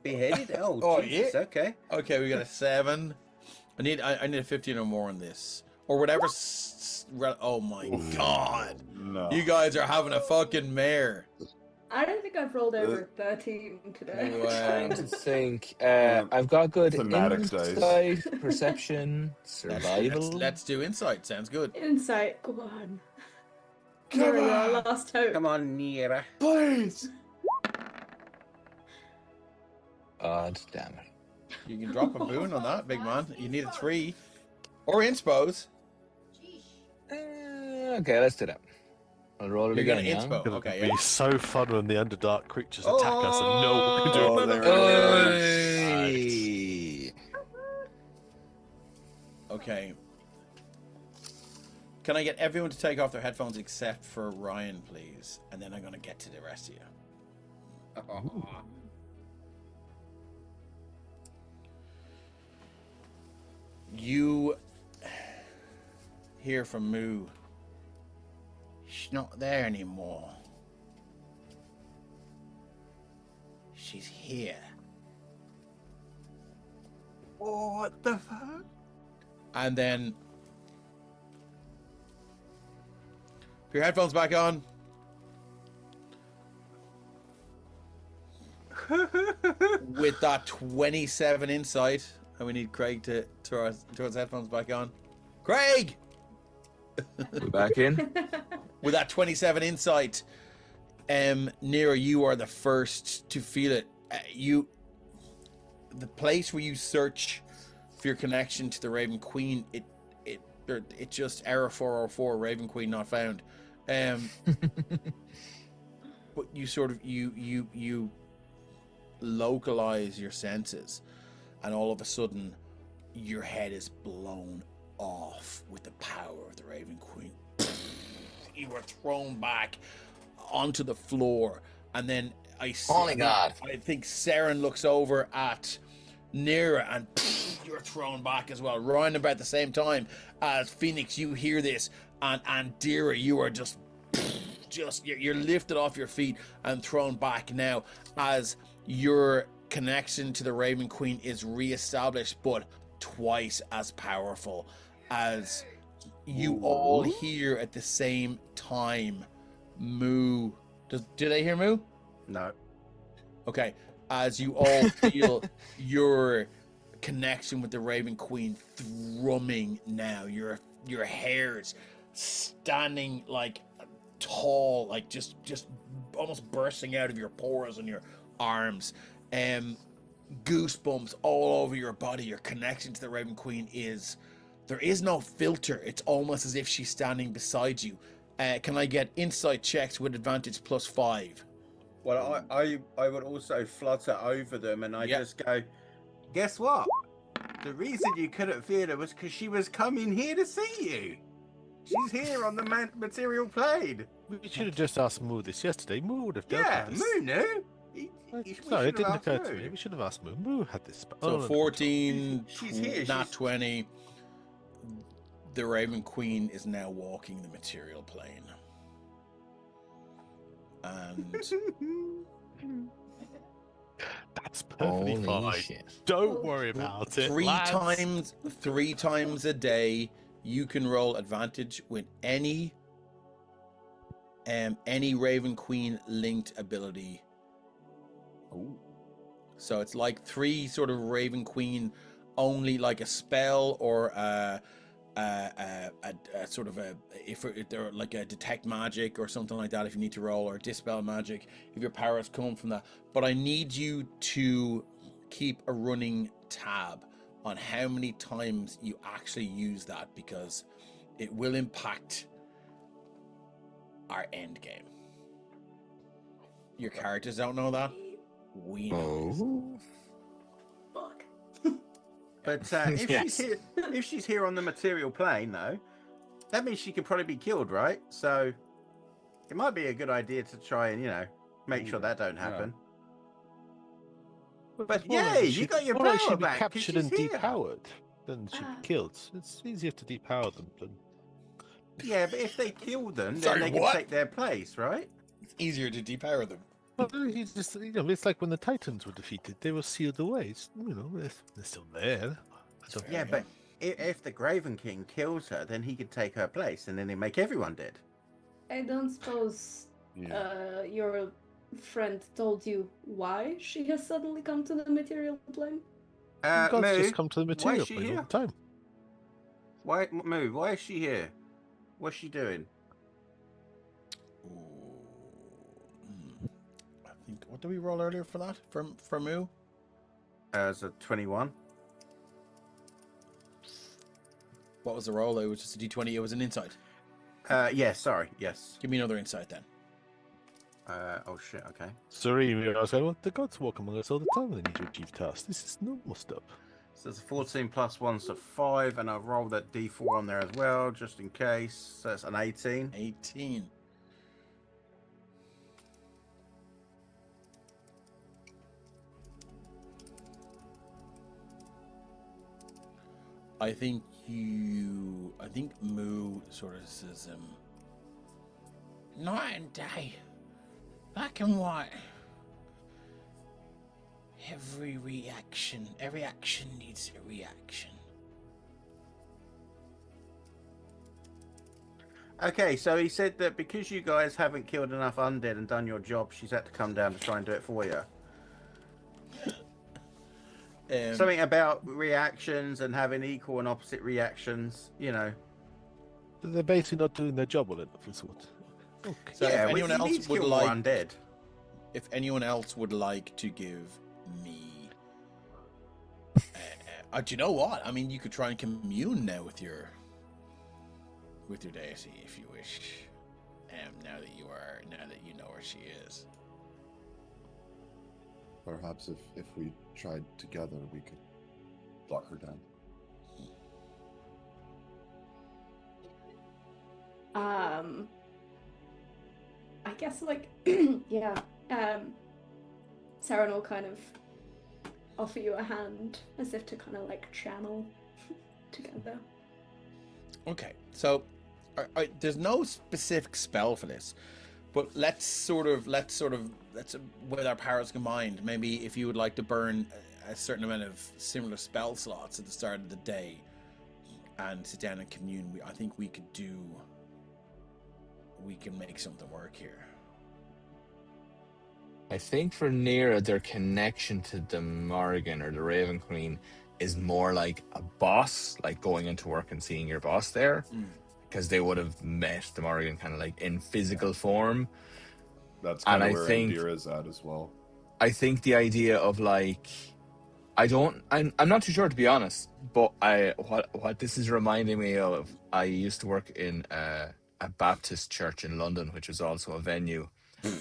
beheaded. Oh, Jesus, yeah. Okay. Okay, we got a 7. I need a 15 or more on this, or whatever. Oh my god! No. You guys are having a fucking mare. I don't think I've rolled over 13 today. Wow. Trying to think. I've got good Thematic dice. insight, perception, survival. Let's do insight. Sounds good. Insight, go on. Come Nero, your on. last hope. Come on, Nira. Please. God damn it. You can drop a boon on that, big man. You need a 3 or inspos. Jeez. Okay, let's do that. I'll roll it You're again. gonna yeah? inspo. It'll Okay, be yeah. so fun when the Underdark creatures attack us and no one can do Oh, anything. there it Oi! is. Okay. Can I get everyone to take off their headphones except for Ryan, please? And then I'm gonna get to the rest of you. You hear from Moo. She's not there anymore. She's here. What the fuck? And then put your headphones back on. With that 27 insight, and we need Craig to throw his headphones back on. Craig! We back in? With that 27 insight, Nero, you are the first to feel it. The place where you search for your connection to the Raven Queen, it just error 404, Raven Queen not found. But you sort of you localize your senses, and all of a sudden your head is blown off with the power of the Raven Queen. You are thrown back onto the floor, and then Oh my God. I think Saren looks over at Nira, and you're thrown back as well. Ryan, about the same time as Fenix, you hear this, and Dira, you are just you're lifted off your feet and thrown back now as your connection to the Raven Queen is reestablished, but twice as powerful, as you all hear at the same time. Moo. Do they hear Moo? No. Okay. As you all feel your connection with the Raven Queen thrumming now, your hairs standing like tall, like just almost bursting out of your pores and your arms. Goosebumps all over your body. Your connection to the Raven Queen there is no filter. It's almost as if she's standing beside you. Can I get insight checks with advantage +5? Well, I would also flutter over them, and I just go, guess what? The reason you couldn't feel her was because she was coming here to see you. She's here on the material plane. We should have just asked Moo this yesterday. Moo would have dealt with this. Moo knew. Sorry, it didn't occur to me. We should have asked Moo. Moo had this. So 14, she's here. not 20. The Raven Queen is now walking the material plane. And that's perfectly Holy fine. shit. Don't worry about it. three times a day, you can roll advantage with any Raven Queen linked ability. Oh. So it's like 3 sort of Raven Queen only, like a spell or a sort of if they're like a detect magic or something like that, if you need to roll, or dispel magic if your powers come from that. But I need you to keep a running tab on how many times you actually use that, because it will impact our end game. Your characters don't know that. We know. Fuck. But if she's here on the material plane, though, that means she could probably be killed, right? So it might be a good idea to try and make sure that don't happen. But yay, you got your power she'd be back. 'cause captured she's and here. depowered. Then she'd be killed. It's easier to depower them than. Yeah, but if they kill them, then Sorry, they can what? take their place, right? It's easier to depower them. Well, it's like when the Titans were defeated; they were sealed away. They're still there. Yeah, but if the Graven King kills her, then he could take her place, and then they make everyone dead. I don't suppose your friend told you why she has suddenly come to the material plane? Gods Moo, just come to the material is she plane all here? the time. Moo, why is she here? What's she doing? I think, what did we roll earlier for that? For Moo? As a 21. What was the roll? It was just a d20. It was an insight. Yeah, sorry, yes. Give me another insight then. Oh shit, okay. Sorry, I was going, well, the gods walk among us all the time when they need to achieve tasks. This is normal stuff. So it's a 14 plus 1, so 5, and I'll roll that d4 on there as well, just in case. So it's an 18. 18. I think Moo sort of says, night and day, black and white. Every action needs a reaction. Okay, so he said that because you guys haven't killed enough undead and done your job, she's had to come down to try and do it for you. Something about reactions and having equal and opposite reactions, They're basically not doing their job well enough, is what. Okay. So yeah, if anyone he else needs to would kill more like, undead. if anyone else would like to give me, do you know what? I mean, you could try and commune now with your deity if you wish. Now that you know where she is. Perhaps if we tried together, we could block her down. I guess yeah. Saren will kind of offer you a hand as if to kind of channel together. Okay, so there's no specific spell for this, But let's with our powers combined, maybe if you would like to burn a certain amount of similar spell slots at the start of the day and sit down and commune, I think we can make something work here. I think for Nira, their connection to the Morrigan or the Raven Queen is more like a boss, like going into work and seeing your boss there, because they would have met the Morrigan kind of like in physical form. That's kind of where Indira's at as well. I think the idea of like, I'm not too sure, to be honest, but what this is reminding me of, I used to work in a Baptist church in London, which was also a venue,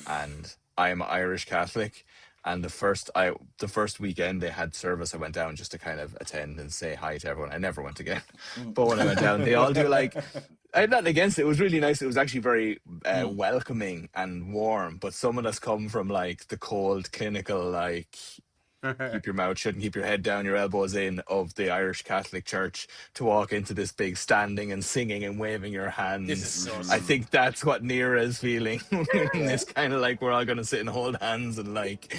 and I'm Irish Catholic, and the first weekend they had service, I went down just to kind of attend and say hi to everyone. I never went again, but when I went down, they all do like, I'm not against it. It was really nice. It was actually very welcoming and warm. But someone that's come from like the cold, clinical, like keep your mouth shut and keep your head down, your elbows in of the Irish Catholic Church to walk into this big standing and singing and waving your hands. This is so I think that's what Nira is feeling. It's kind of like we're all going to sit and hold hands and like,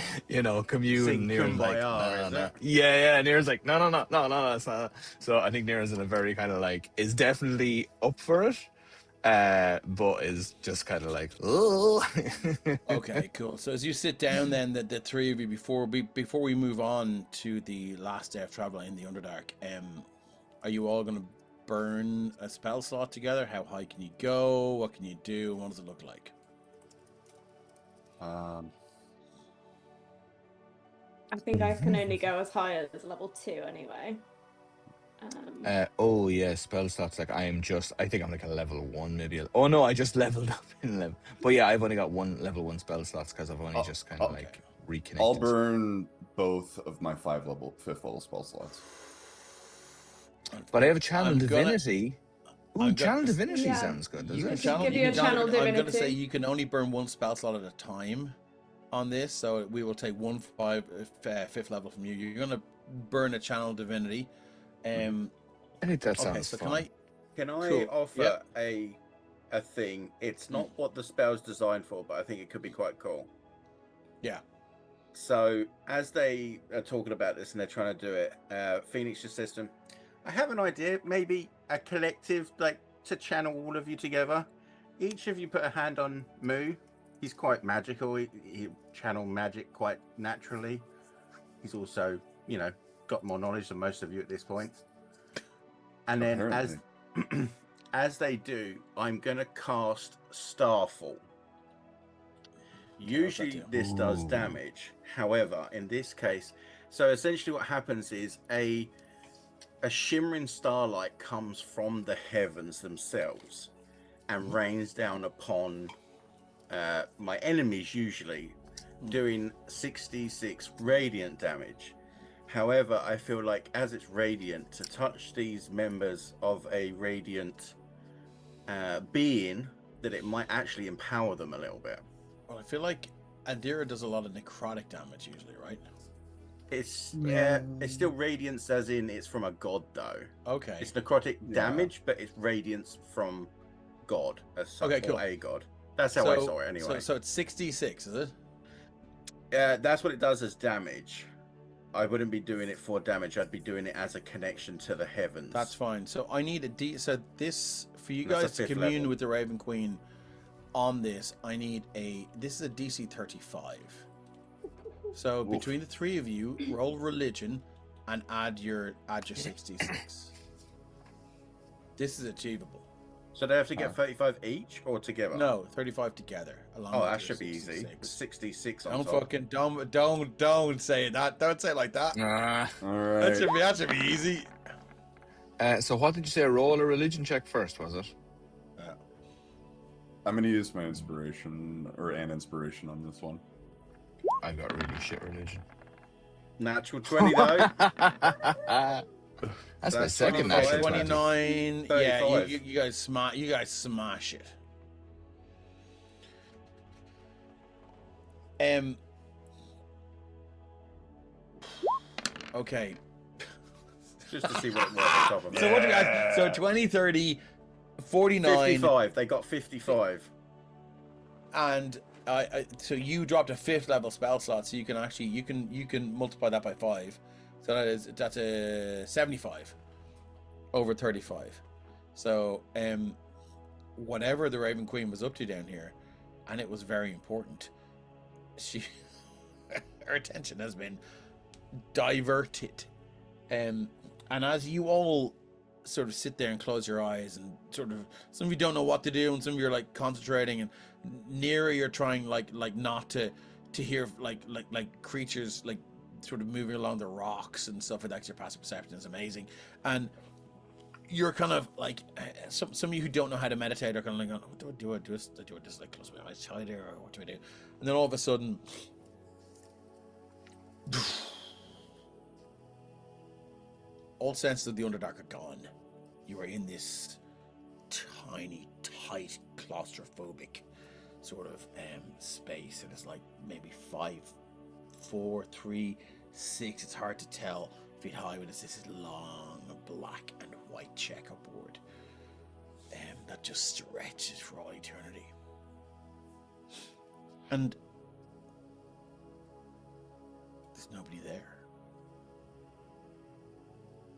commune. Sing Nira's like, Kumbaya, no. Yeah. Nira's like, no, that's not. So I think Nira's in a very kind of like, is definitely up for it. But is just kind of like, oh. Okay, cool. So as you sit down, then the three of you, before we move on to the last day of travel in the Underdark, are you all going to burn a spell slot together? How high can you go? What can you do? What does it look like? I think I can only go as high as level 2 anyway. Spell slots. Like I think I'm like a level 1 maybe. Oh no, I just leveled up in level. But yeah, I've only got one level 1 spell slots because I've only just kind of like reconnected. I'll burn both of my 5th level spell slots. But I have a channel divinity. Channel divinity Yeah. sounds good, doesn't it? Give you a channel I'm going to divinity. say you can only burn one spell slot at a time on this, so we will take 5th level from you. You're going to burn a channel divinity. I think that sounds okay, so fun. Can I Cool. offer a thing? It's not what the spell's designed for, but I think it could be quite cool. Yeah. So as they are talking about this and they're trying to do it, Phoenix just says to them, I have an idea, maybe a collective, like to channel all of you together. Each of you put a hand on Moo. He's quite magical. He channel magic quite naturally. He's also, got more knowledge than most of you at this point. And then as they do, I'm gonna cast Starfall. Usually this does damage. However, in this case, so essentially what happens is a shimmering starlight comes from the heavens themselves and rains down upon my enemies, usually doing 66 radiant damage. However, I feel like as it's radiant, to touch these members of a radiant being, that it might actually empower them a little bit. Well, I feel like Adira does a lot of necrotic damage usually, right? It's still radiance, as in it's from a god, though. Okay. It's necrotic damage, but it's radiance from God, as such, Okay, cool. or a god. That's how I saw it, anyway. So it's 66, is it? That's what it does as damage. I wouldn't be doing it for damage. I'd be doing it as a connection to the heavens. That's fine. So I need so this, for you That's guys to a 5th commune level. with the Raven Queen on this, I need this is a DC 35. So between the three of you, roll religion and add your 66. This is achievable. So they have to get 35 each or together? No, 35 together. Along Oh, with that your should be easy. 66. 66 on Don't top. fucking don't say that. Don't say it like that. All right. That should be easy. So what did you say? Roll a religion check first, was it? I'm gonna use my inspiration an inspiration on this one. I've got really shit religion. Natural 20 though. That's my That's second 25. natural 20. 29. 35. Yeah, you guys smash it. Okay. Just to see what it was on top of it. So what do you guys? So 20, 30, 49. 55. They got 55. And so you dropped a 5th level spell slot, so you can actually you can multiply that by 5. So that's a 75 over 35. So whatever the Raven Queen was up to down here, and it was very important, she her attention has been diverted. And as you all sort of sit there and close your eyes, and sort of, some of you don't know what to do, and some of you are like concentrating, and Nira, you're trying like not to hear like creatures like sort of moving along the rocks and stuff like that. Your passive perception is amazing, and you're kind of like, some of you who don't know how to meditate are kind of like, what do I do? I just like close my eyes tighter, or what do I do? And then all of a sudden, all senses of the Underdark are gone. You are in this tiny, tight, claustrophobic sort of space, and it's like maybe 5, 4, 3, 6. It's hard to tell feet high, but it's this long black and white checkerboard that just stretches for all eternity. And there's nobody there.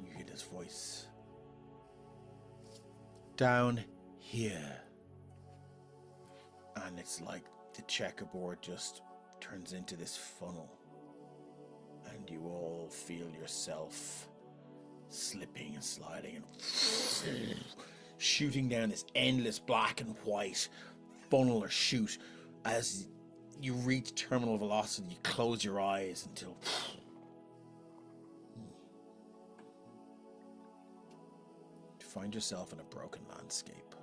You hear this voice. Down here. And it's like the checkerboard just turns into this funnel. And you all feel yourself slipping and sliding and shooting down this endless black and white funnel or chute. As you reach terminal velocity, you close your eyes until you find yourself in a broken landscape,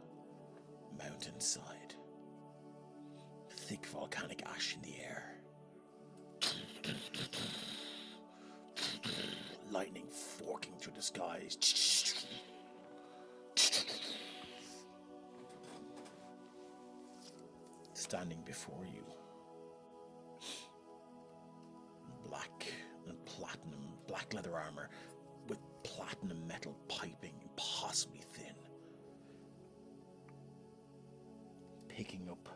mountainside, thick volcanic ash in the air, lightning forking through the skies. Standing before you, black and platinum, black leather armor with platinum metal piping, impossibly thin, picking up,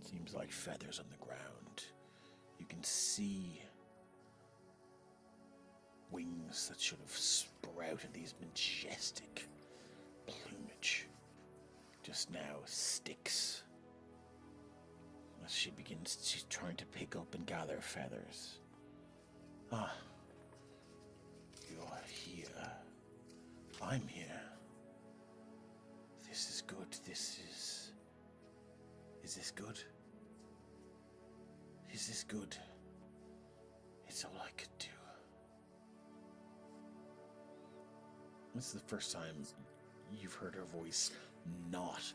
seems like feathers on the ground. You can see wings that should have sprouted these majestic plumage, just now sticks. As she's trying to pick up and gather feathers. Ah, you're here. I'm here. This is good. Is this good? Is this good? It's all I could do. This is the first time you've heard her voice not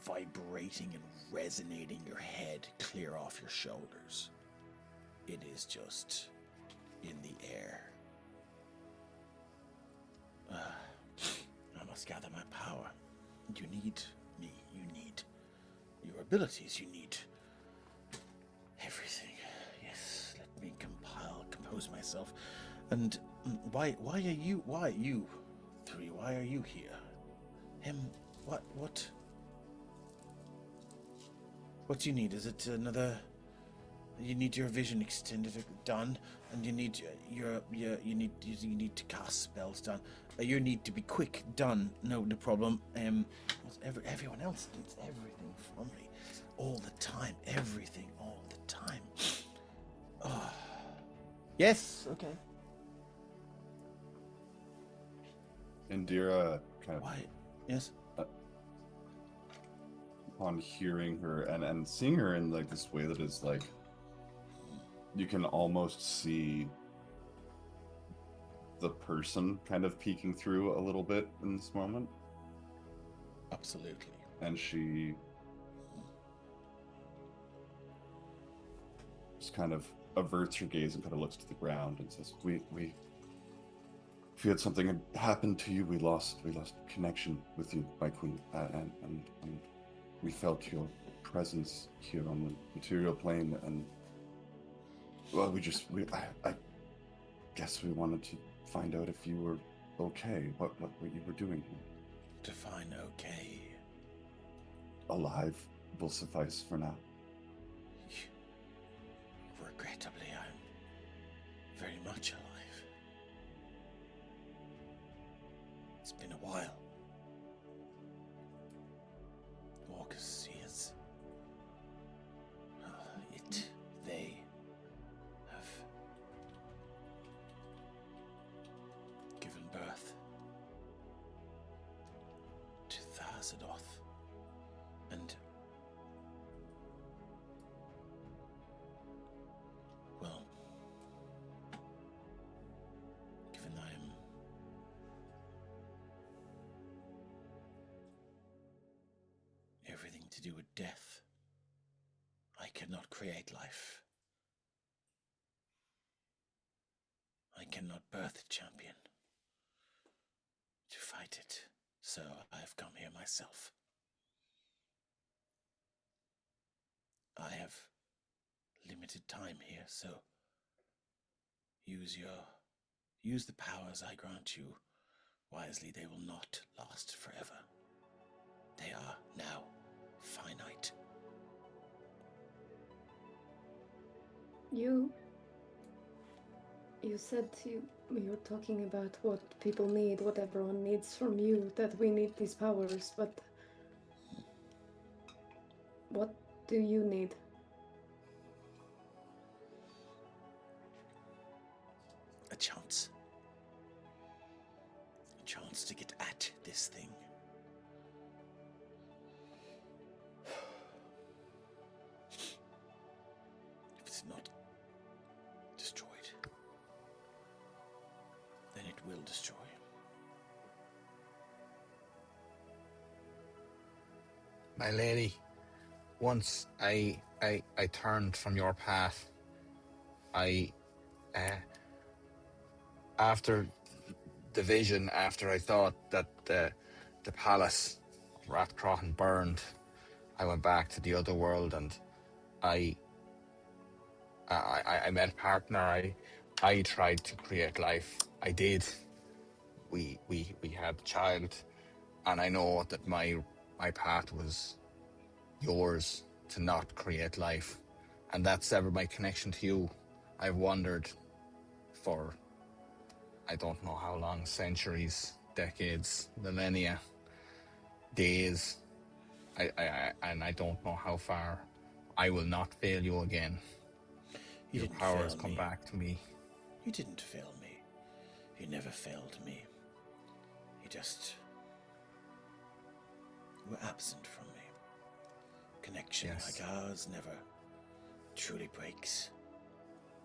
vibrating and resonating your head clear off your shoulders. It is just in the air. I must gather my power. You need me. You need your abilities. You need everything. Yes, let me compose myself. And why are you three? Why are you here? What do you need? Is it another? You need your vision extended, done, and you need you need to cast spells, done. You need to be quick, done. No problem. Everyone else needs everything from me, all the time. Everything, all the time. Oh. Yes. Okay. Indira kind of. Why? Yes. Upon hearing her and seeing her in like this way that is like, you can almost see the person kind of peeking through a little bit in this moment. Absolutely. And she just kind of averts her gaze and kind of looks to the ground and says, we if you had something had happened to you, we lost connection with you, my queen, and we felt your presence here on the material plane, and well, I guess we wanted to find out if you were okay, what you were doing here. Define okay. Alive, will suffice for now. Regrettably, I'm very much alive. It's been a while. Marcus is... they have given birth to Thazadoth, and well, given I'm everything to do with death, I cannot create life. I cannot birth a champion to fight it, so I have come here myself. I have limited time here, so use the powers I grant you wisely. They will not last forever. They are now finite. You said you're talking about what people need, what everyone needs from you, that we need these powers, but what do you need? A chance. A chance to get at this thing. If it's not destroyed, then it will destroy. My lady, once I turned from your path. After the vision, after I thought that the palace of Rathcrohan burned, I went back to the other world, and I met a partner. I tried to create life. I did. We had a child, and I know that my path was yours to not create life, and that severed my connection to you. I've wandered for I don't know how long, centuries, decades, millennia, days. I don't know how far. I will not fail you again. You Your didn't powers fail come me. back to me. You didn't fail me. You never failed me. You just were absent from me. Connection Yes. like ours never truly breaks.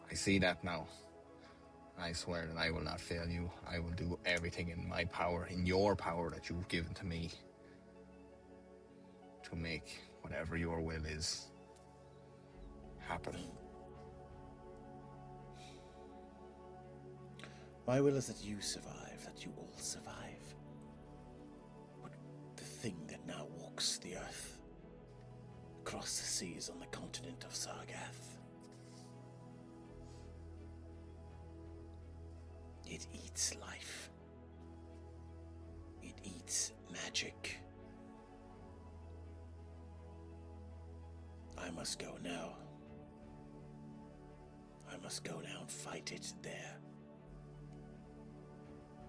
I see that now. I swear that I will not fail you. I will do everything in my power, in your power that you've given to me, to make whatever your will is happen. My will is that you survive, that you all survive. But the thing that now walks the earth, across the seas on the continent of Sargath, it eats life. It eats magic. I must go now. I must go now and fight it there.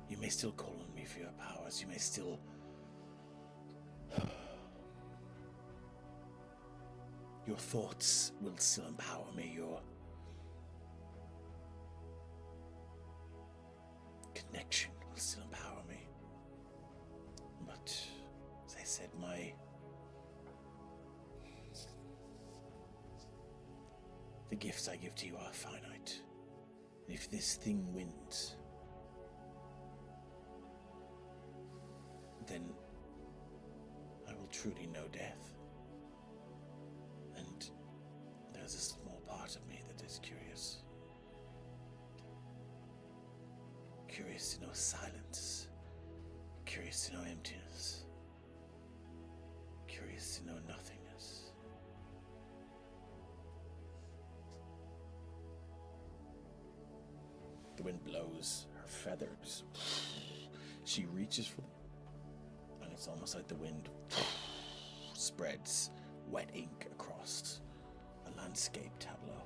You may still call on me for your powers. You may still... Your thoughts will still empower me. Your connection will still empower me. But, as I said, the gifts I give to you are finite. And if this thing wins, then I will truly know death. And there's a small part of me that is curious. Curious to know silence. Curious to know emptiness. Curious to know nothingness. The wind blows her feathers. She reaches for them, and it's almost like the wind spreads wet ink across a landscape tableau,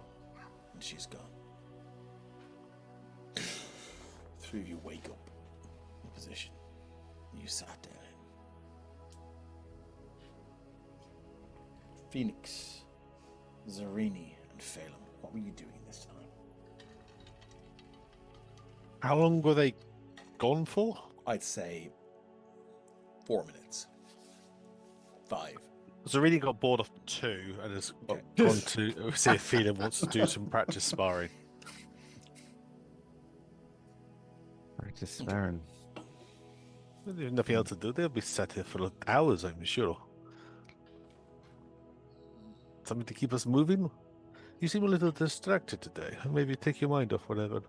and she's gone. Three of you wake up in the position you sat down in. Fenix, Zarini, and Felim, what were you doing this time? How long were they gone for? I'd say 4 minutes. 5. So I really got bored of 2 and has gone to see if Felim wants to do some practice sparring. Practice sparring. Well, there's nothing else to do. They'll be sat here for hours, I'm sure. Something to keep us moving? You seem a little distracted today. Maybe take your mind off whatever.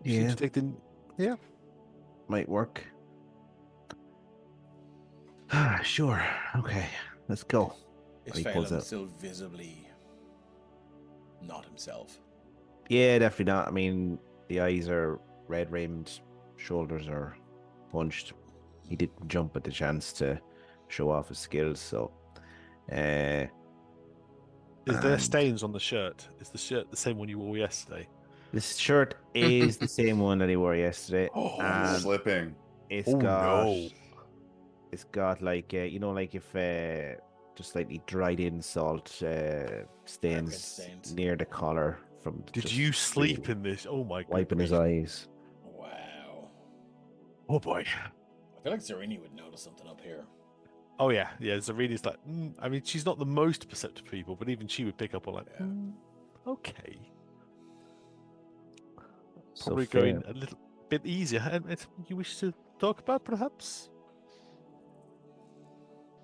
You seem Yeah. to take the... Yeah. Might work. Ah, sure. Okay, let's go. Is He pulls Felim out. still visibly not himself? Yeah, definitely not. I mean, the eyes are red rimmed, shoulders are punched. He didn't jump at the chance to show off his skills, so Is there And- stains on the shirt? Is the shirt the same one you wore yesterday? this shirt is the same one that he wore yesterday. Oh, and Slipping. it's Oh, got no. it's got like you know, like if just slightly dried in salt stains stains. near the collar from Did just you sleep really in this? Oh my god. wiping his eyes. Wow. Oh boy. I feel like Zarini would notice something up here. Oh yeah, yeah. Zarini's like, I mean, she's not the most perceptive people, but even she would pick up on like, Yeah. okay, So probably fair. going a little bit easier. And it's something you wish to talk about, perhaps?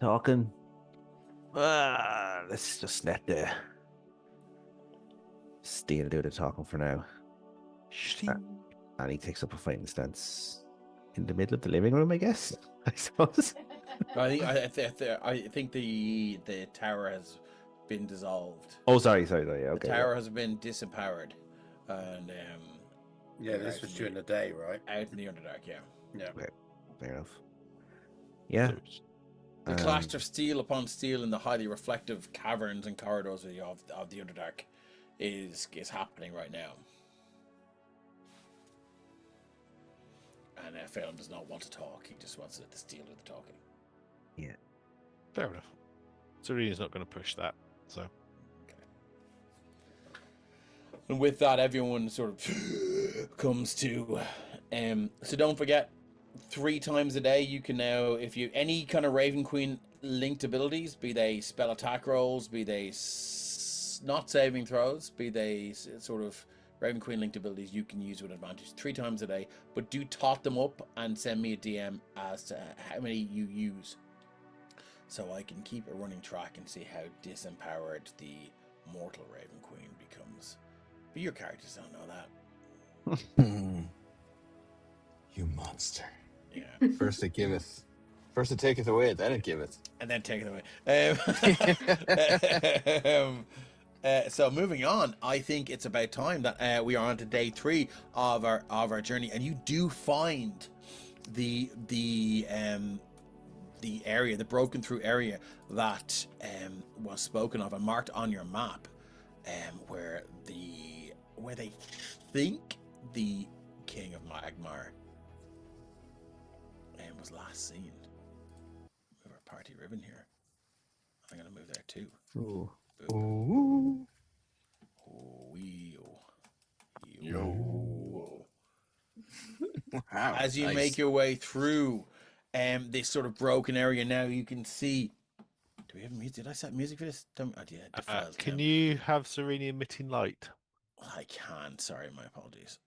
Talking. Let's just let the steel do the talking for now. And he takes up a fighting stance in the middle of the living room, I guess. I suppose. I think the tower has been dissolved. Oh, sorry. Yeah, The okay. tower has been disempowered, and Yeah, this was during the day, right? out in the Underdark. Yeah, Yeah. Fair enough. Yeah. the clash of steel upon steel in the highly reflective caverns and corridors of the Underdark is happening right now. And Felim does not want to talk. He just wants to let the steel do the talking. Fair enough. Zarini's not going to push that. So And with that, everyone sort of comes to. So don't forget, 3 times a day you can now, if you any kind of Raven Queen linked abilities, be they spell attack rolls, be they not saving throws, be they sort of Raven Queen linked abilities, you can use with advantage 3 times a day. But do tot them up and send me a DM as to how many you use, so I can keep a running track and see how disempowered the mortal Raven Queen becomes. But your characters don't know that. You monster. Yeah. First it giveth. First it taketh away, then it giveth. And then take it away. So moving on, I think it's about time that we are on to day 3 of our journey, and you do find the area, the broken through area that was spoken of and marked on your map, where they think the King of Magmar was last seen. Move our party ribbon here. I'm gonna move there too. Ooh. Ooh. Wow, As you nice. make your way through this sort of broken area now, you can see. Do we have music? Did I set music for this? Don't, oh, yeah, the files can down. you have Zarini emitting light? I can. Sorry, my apologies.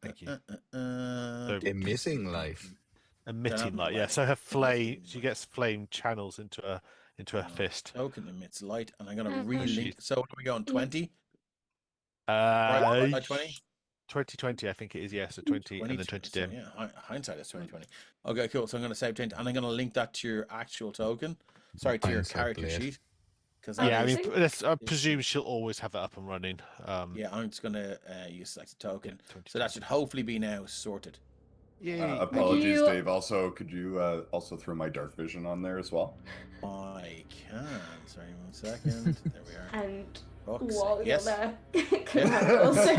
Thank you. Emitting life. Emitting light, yeah. light. So her flame, she gets flame channels into her fist. Token emits light, and I'm gonna Mhm. relink. So what are we going? 20? Uh, Right, 20? 2020, I think it is. Yeah, so 20 and then 20 dim. Yeah, hindsight is 2020. Okay, cool. So I'm gonna save 20, and I'm gonna link that to your actual token. Sorry, to your Hindsight character blade. sheet. Because Yeah, I is- mean, I presume she'll always have that up and running. yeah, I'm just gonna use select a token. So 2020. that should hopefully be now sorted. Yay. Apologies, you- Dave. Also, could you also throw my dark vision on there as well? I can. Sorry, 1 second. There we are. And Fuck's while sake. you're Yes. there, can I also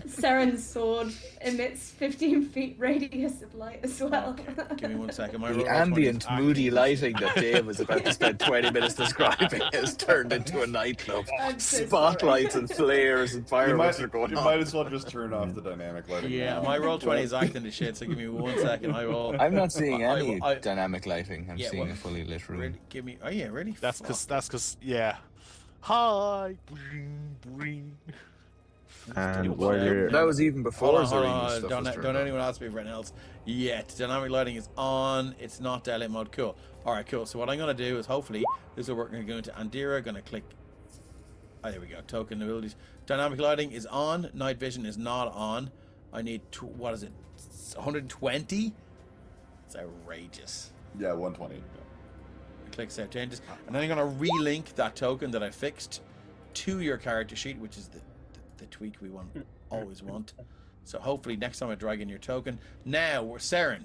Seren's sword emits 15 feet radius of light as well. Okay, give me 1 second. My The roll 20 is ambient, moody actually- lighting that Dave was about to spend 20 minutes describing has turned into a nightclub. I'm so Spotlights sorry. and flares and You fireworks might, are going you on. might as well just turn off the dynamic lighting. Yeah, now. my roll 20 is acting the shit, so give me 1 second. I will. I'm not seeing I- any I- dynamic lighting. I'm Yeah, seeing well, a fully lit room. Really, give me. Oh yeah, really. That's Fuck. because yeah. Hi. Bring, bring. And warrior. That was even before Hold on, hold Zarina's on. stuff Don't, was turned don't on. anyone ask me for anything else yet. Dynamic lighting is on. It's not daylight mode. Cool. All right, cool. So what I'm going to do is hopefully this will work. I'm going to Andira. Going to click. Oh, there we go. Token abilities. Dynamic lighting is on. Night vision is not on. I need what is it? 120. It's outrageous. Yeah, 120. Click save changes, and then I'm going to relink that token that I fixed to your character sheet, which is the tweak we always want. So hopefully next time I drag in your token. Now we're Saren.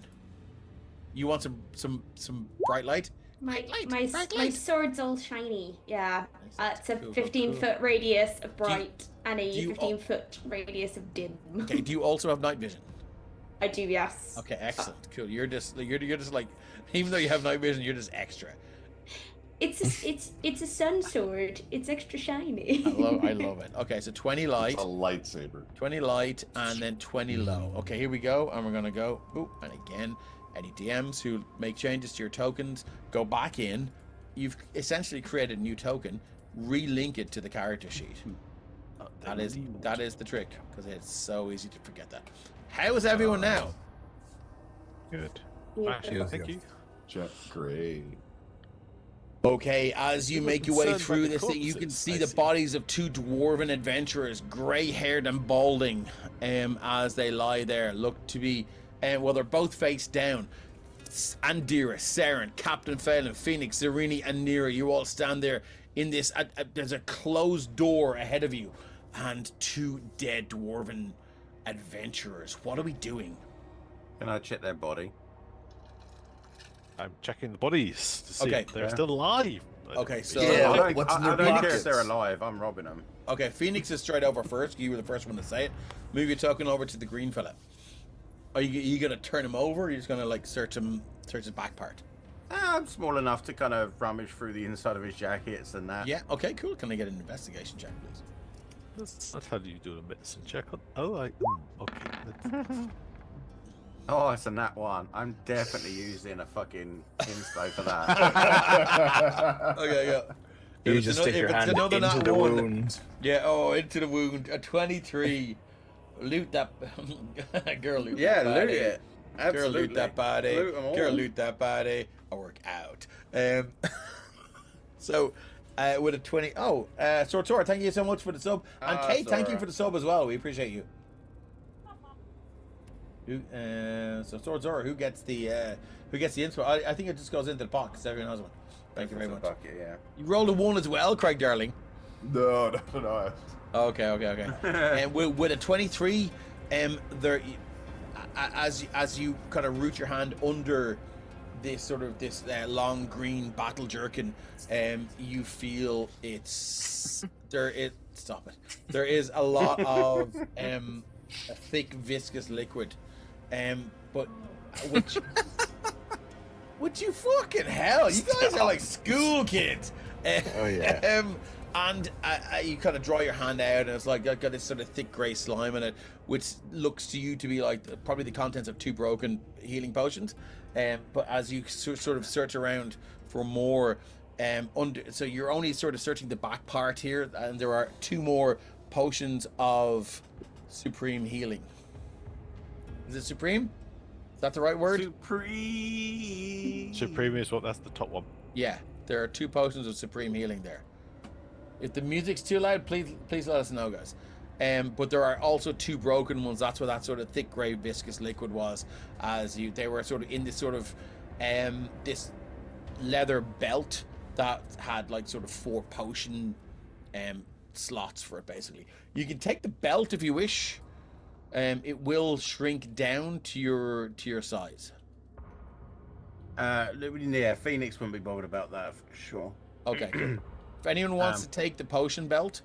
You want some bright light? My Bright my light. sword's all shiny. Yeah. It's a Cool, 15-foot radius of Do you- bright and a do you- 15-foot radius of dim. Okay. Do you also have night vision? I do, yes. Okay, excellent, cool. You're just like, even though you have night vision, you're just extra. It's a sun sword. It's extra shiny. I love it. Okay, so 20 light. It's a lightsaber. 20 light and then 20 low. Okay, here we go. And we're going to go. Ooh, and again, any DMs who make changes to your tokens, go back in. You've essentially created a new token. Relink it to the character sheet. That is the trick, because it's so easy to forget that. How is everyone now? Good. Yeah. Actually, thank you. Great. Okay, as you You were make your way concerned through about the this thing, you can corpses, see I the see. bodies of two dwarven adventurers, grey-haired and balding, as they lie there. Look to be, well, they're both face down. Andira, Saren, Captain Felim, Fenix, Zarini, and Nira, you all stand there in this. There's a closed door ahead of you, and two dead dwarven adventurers. What are we doing? Can I check their body? I'm checking the bodies to see Okay. if they're still alive. Okay, so Yeah, I don't, what's in I their don't care pockets? if they're alive. I'm robbing them. okay, Phoenix is straight over first. You were the first one to say it. Move your token over to the green fella. Are you gonna turn him over? Or are you just gonna like search his back part? I'm small enough to kind of rummage through the inside of his jackets and that. Yeah. Okay. Cool. Can I get an investigation check, please? That's how you do a medicine check. Okay. Oh, it's a nat one. I'm definitely using a fucking inspo for that. Okay. Yeah. You If just it's stick your if it's hand another into nat the one- wound. Yeah. Oh, into the wound. A 23. Loot that girl. Loot Yeah, that loot body. it. Girl, Absolutely. loot that body. Loot 'em all. Girl, loot that body. I work out. So, with a 20. Oh, Sortora, thank you so much for the sub. And Ah, Kate, thank you Sora. for the sub as well. We appreciate you. So Zora, who gets the inspo? I think it just goes into the pot because everyone has one. Thank you very much. Bucket, yeah. You rolled a 1 as well, Craig darling. No. Okay. And with a 23, there, as you kind of root your hand under this long green battle jerkin, you feel stop it. There is a lot of a thick viscous liquid, but which you fucking hell, you guys are like school kids. Oh, yeah. And you kind of draw your hand out, and it's like got this sort of thick grey slime in it, which looks to you to be like probably the contents of 2 broken healing potions. But as you sort of search around for more, so you're only sort of searching the back part here, and there are 2 more potions of supreme healing. Is it supreme? Is that the right word? Supreme. Supreme is what? That's the top one. Yeah, there are 2 potions of supreme healing there. If the music's too loud, please let us know, guys. But there are also 2 broken ones. That's what that sort of thick grey viscous liquid was. They were sort of in this sort of this leather belt that had like sort of 4 potion slots for it. Basically, you can take the belt if you wish, It will shrink down to your size. Yeah, Phoenix wouldn't be bothered about that for sure. Okay, cool. If anyone wants to take the potion belt,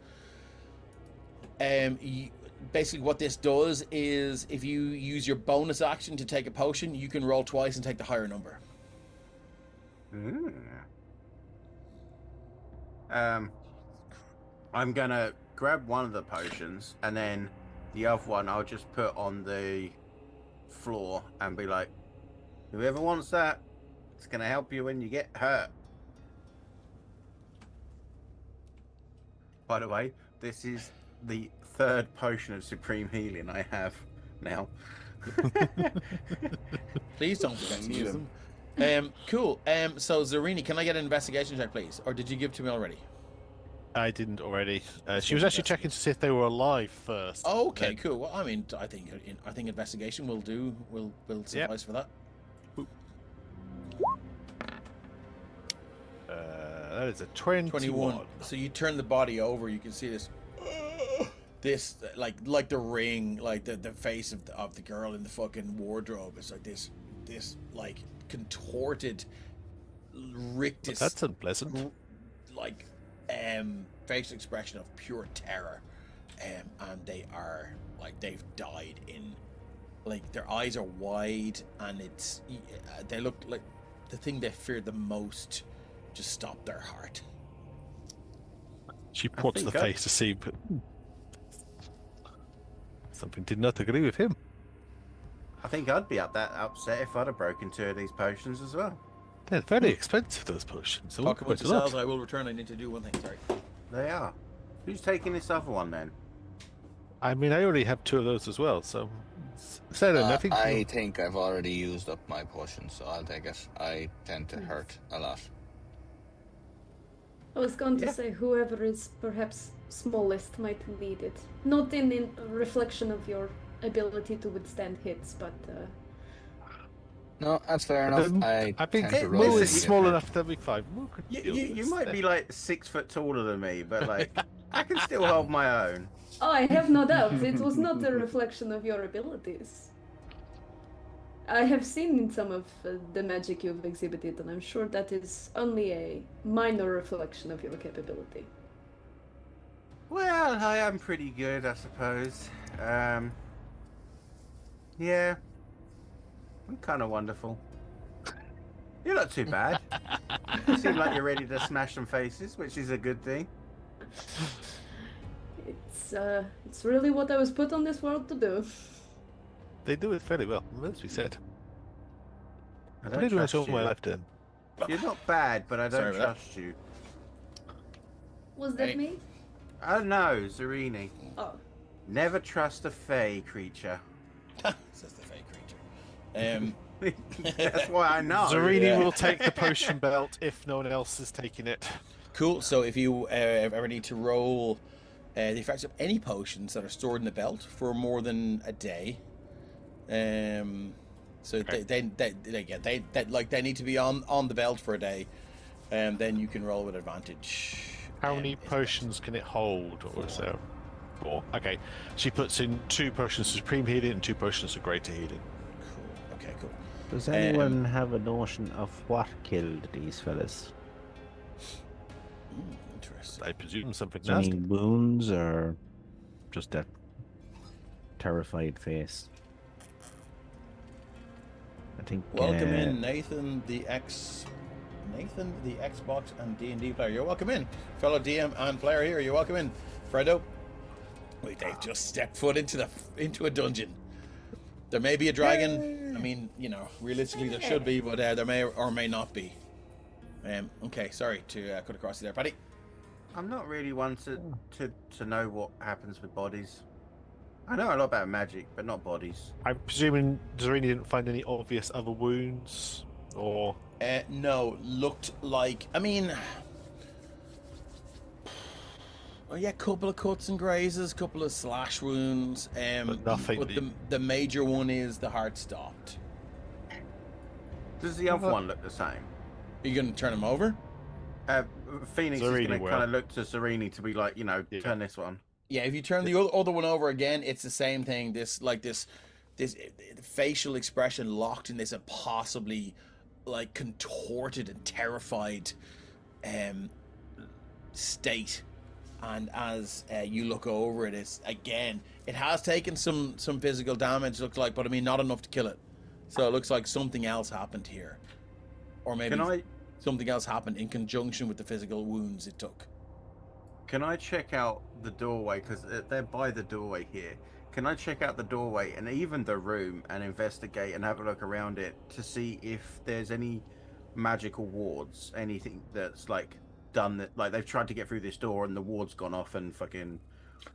basically what this does is if you use your bonus action to take a potion, you can roll twice and take the higher number. I'm gonna grab one of the potions and then the other one I'll just put on the floor and be like, whoever wants that, it's gonna help you when you get hurt. By the way, this is the 3rd potion of supreme healing I have now. Please don't forget to use them. Cool. So Zarini, can I get an investigation check, please? Or did you give to me already? I didn't already. She was actually checking to see if they were alive first. Okay, cool. Well, I mean, I think investigation will suffice for that. That is a 21. So you turn the body over, you can see this like the ring, like the face of the girl in the fucking wardrobe. It's like this like contorted rictus. That's unpleasant. Like facial expression of pure terror, and they are like they've died in, like their eyes are wide, and they look like the thing they feared the most just stopped their heart. She puts the face to see, but something did not agree with him. I think I'd be upset if I'd have broken 2 of these potions as well. They're very expensive, those potions. Talk about yourselves, I will return. I need to do one thing, sorry. They are. Who's taking this other one then? I mean, I already have 2 of those as well, so... I think I've already used up my potion, so I'll take it. I tend to hurt a lot. I was going to say whoever is perhaps smallest might lead it. Not in reflection of your ability to withstand hits, but... No, that's fair enough. I think tend to Moo roll is small enough to be 5. Moo could You might be like 6 foot taller than me, but like I can still hold my own. Oh, I have no doubt. It was not a reflection of your abilities. I have seen some of the magic you've exhibited, and I'm sure that is only a minor reflection of your capability. Well, I am pretty good, I suppose. Yeah. I'm kind of wonderful. You're not too bad. You seem like you're ready to smash some faces, which is a good thing. It's really what I was put on this world to do. They do it fairly well, as we said. I I don't did trust all you. my life then. You're not bad, but I don't trust you. Was that me? Oh no, Zarini. Oh. Never trust a fey creature. Says the fey creature. That's why I know. Zarini will take the potion belt if no one else is taking it. Cool. So if you ever need to roll the effects of any potions that are stored in the belt for more than a day, so Okay. they need to be on the belt for a day, and then you can roll with advantage. How many potions can it hold, or is there 4? Okay, she puts in 2 potions of supreme healing and 2 potions of greater healing. Cool. Okay, cool. Does anyone have a notion of what killed these fellas? Interesting. I presume something Is there any nasty. wounds or just that terrified face? I think. Welcome in, Nathan, the Xbox and D&D player. You're welcome in, fellow DM and player here. You're welcome in, Fredo. Wait, they've just stepped foot into a dungeon. There may be a dragon. I mean, you know, realistically there should be, but there may or may not be. Okay, sorry to cut across you there, Paddy. I'm not really one to know what happens with bodies. I know a lot about magic, but not bodies. I'm presuming Zarini didn't find any obvious other wounds, or... No, looked like, I mean... Oh yeah, couple of cuts and grazes, couple of slash wounds. But nothing. But the major one is the heart stopped. Does the other one look the same? Are you going to turn him over? Phoenix is Zarini going to will. kind of look to Zarini to be like, you know, Yeah. turn this one. Yeah, if you turn the other one over again, it's the same thing. This facial expression locked in this impossibly like contorted and terrified state. And as you look over it, it's again, it has taken some physical damage, looks like, but I mean not enough to kill it. So it looks like something else happened here, or maybe something else happened in conjunction with the physical wounds it took. Can I check out the doorway? Because they're by the doorway here. Can I check out the doorway and even the room and investigate and have a look around it to see if there's any magical wards, anything that's like done that, like they've tried to get through this door and the ward's gone off and fucking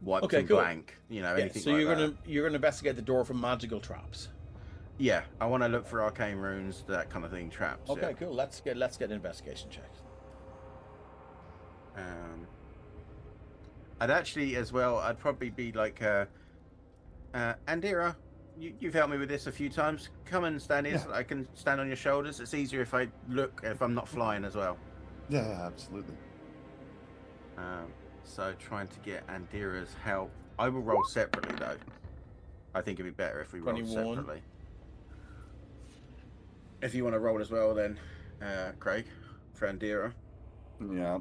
wiped and blank, you know, anything so like you're gonna investigate the door for magical traps. Yeah, I want to look for arcane runes, that kind of thing, traps. Okay, yeah. cool. Let's get an investigation check. I'd actually as well. I'd probably be like, Andira, you've helped me with this a few times. Come and stand here so that I can stand on your shoulders. It's easier if I look, if I'm not flying as well. Yeah, absolutely. So trying to get Andira's help. I will roll separately though. I think it'd be better if we roll 21. separately. If you want to roll as well, then Craig, for Andira. Yeah.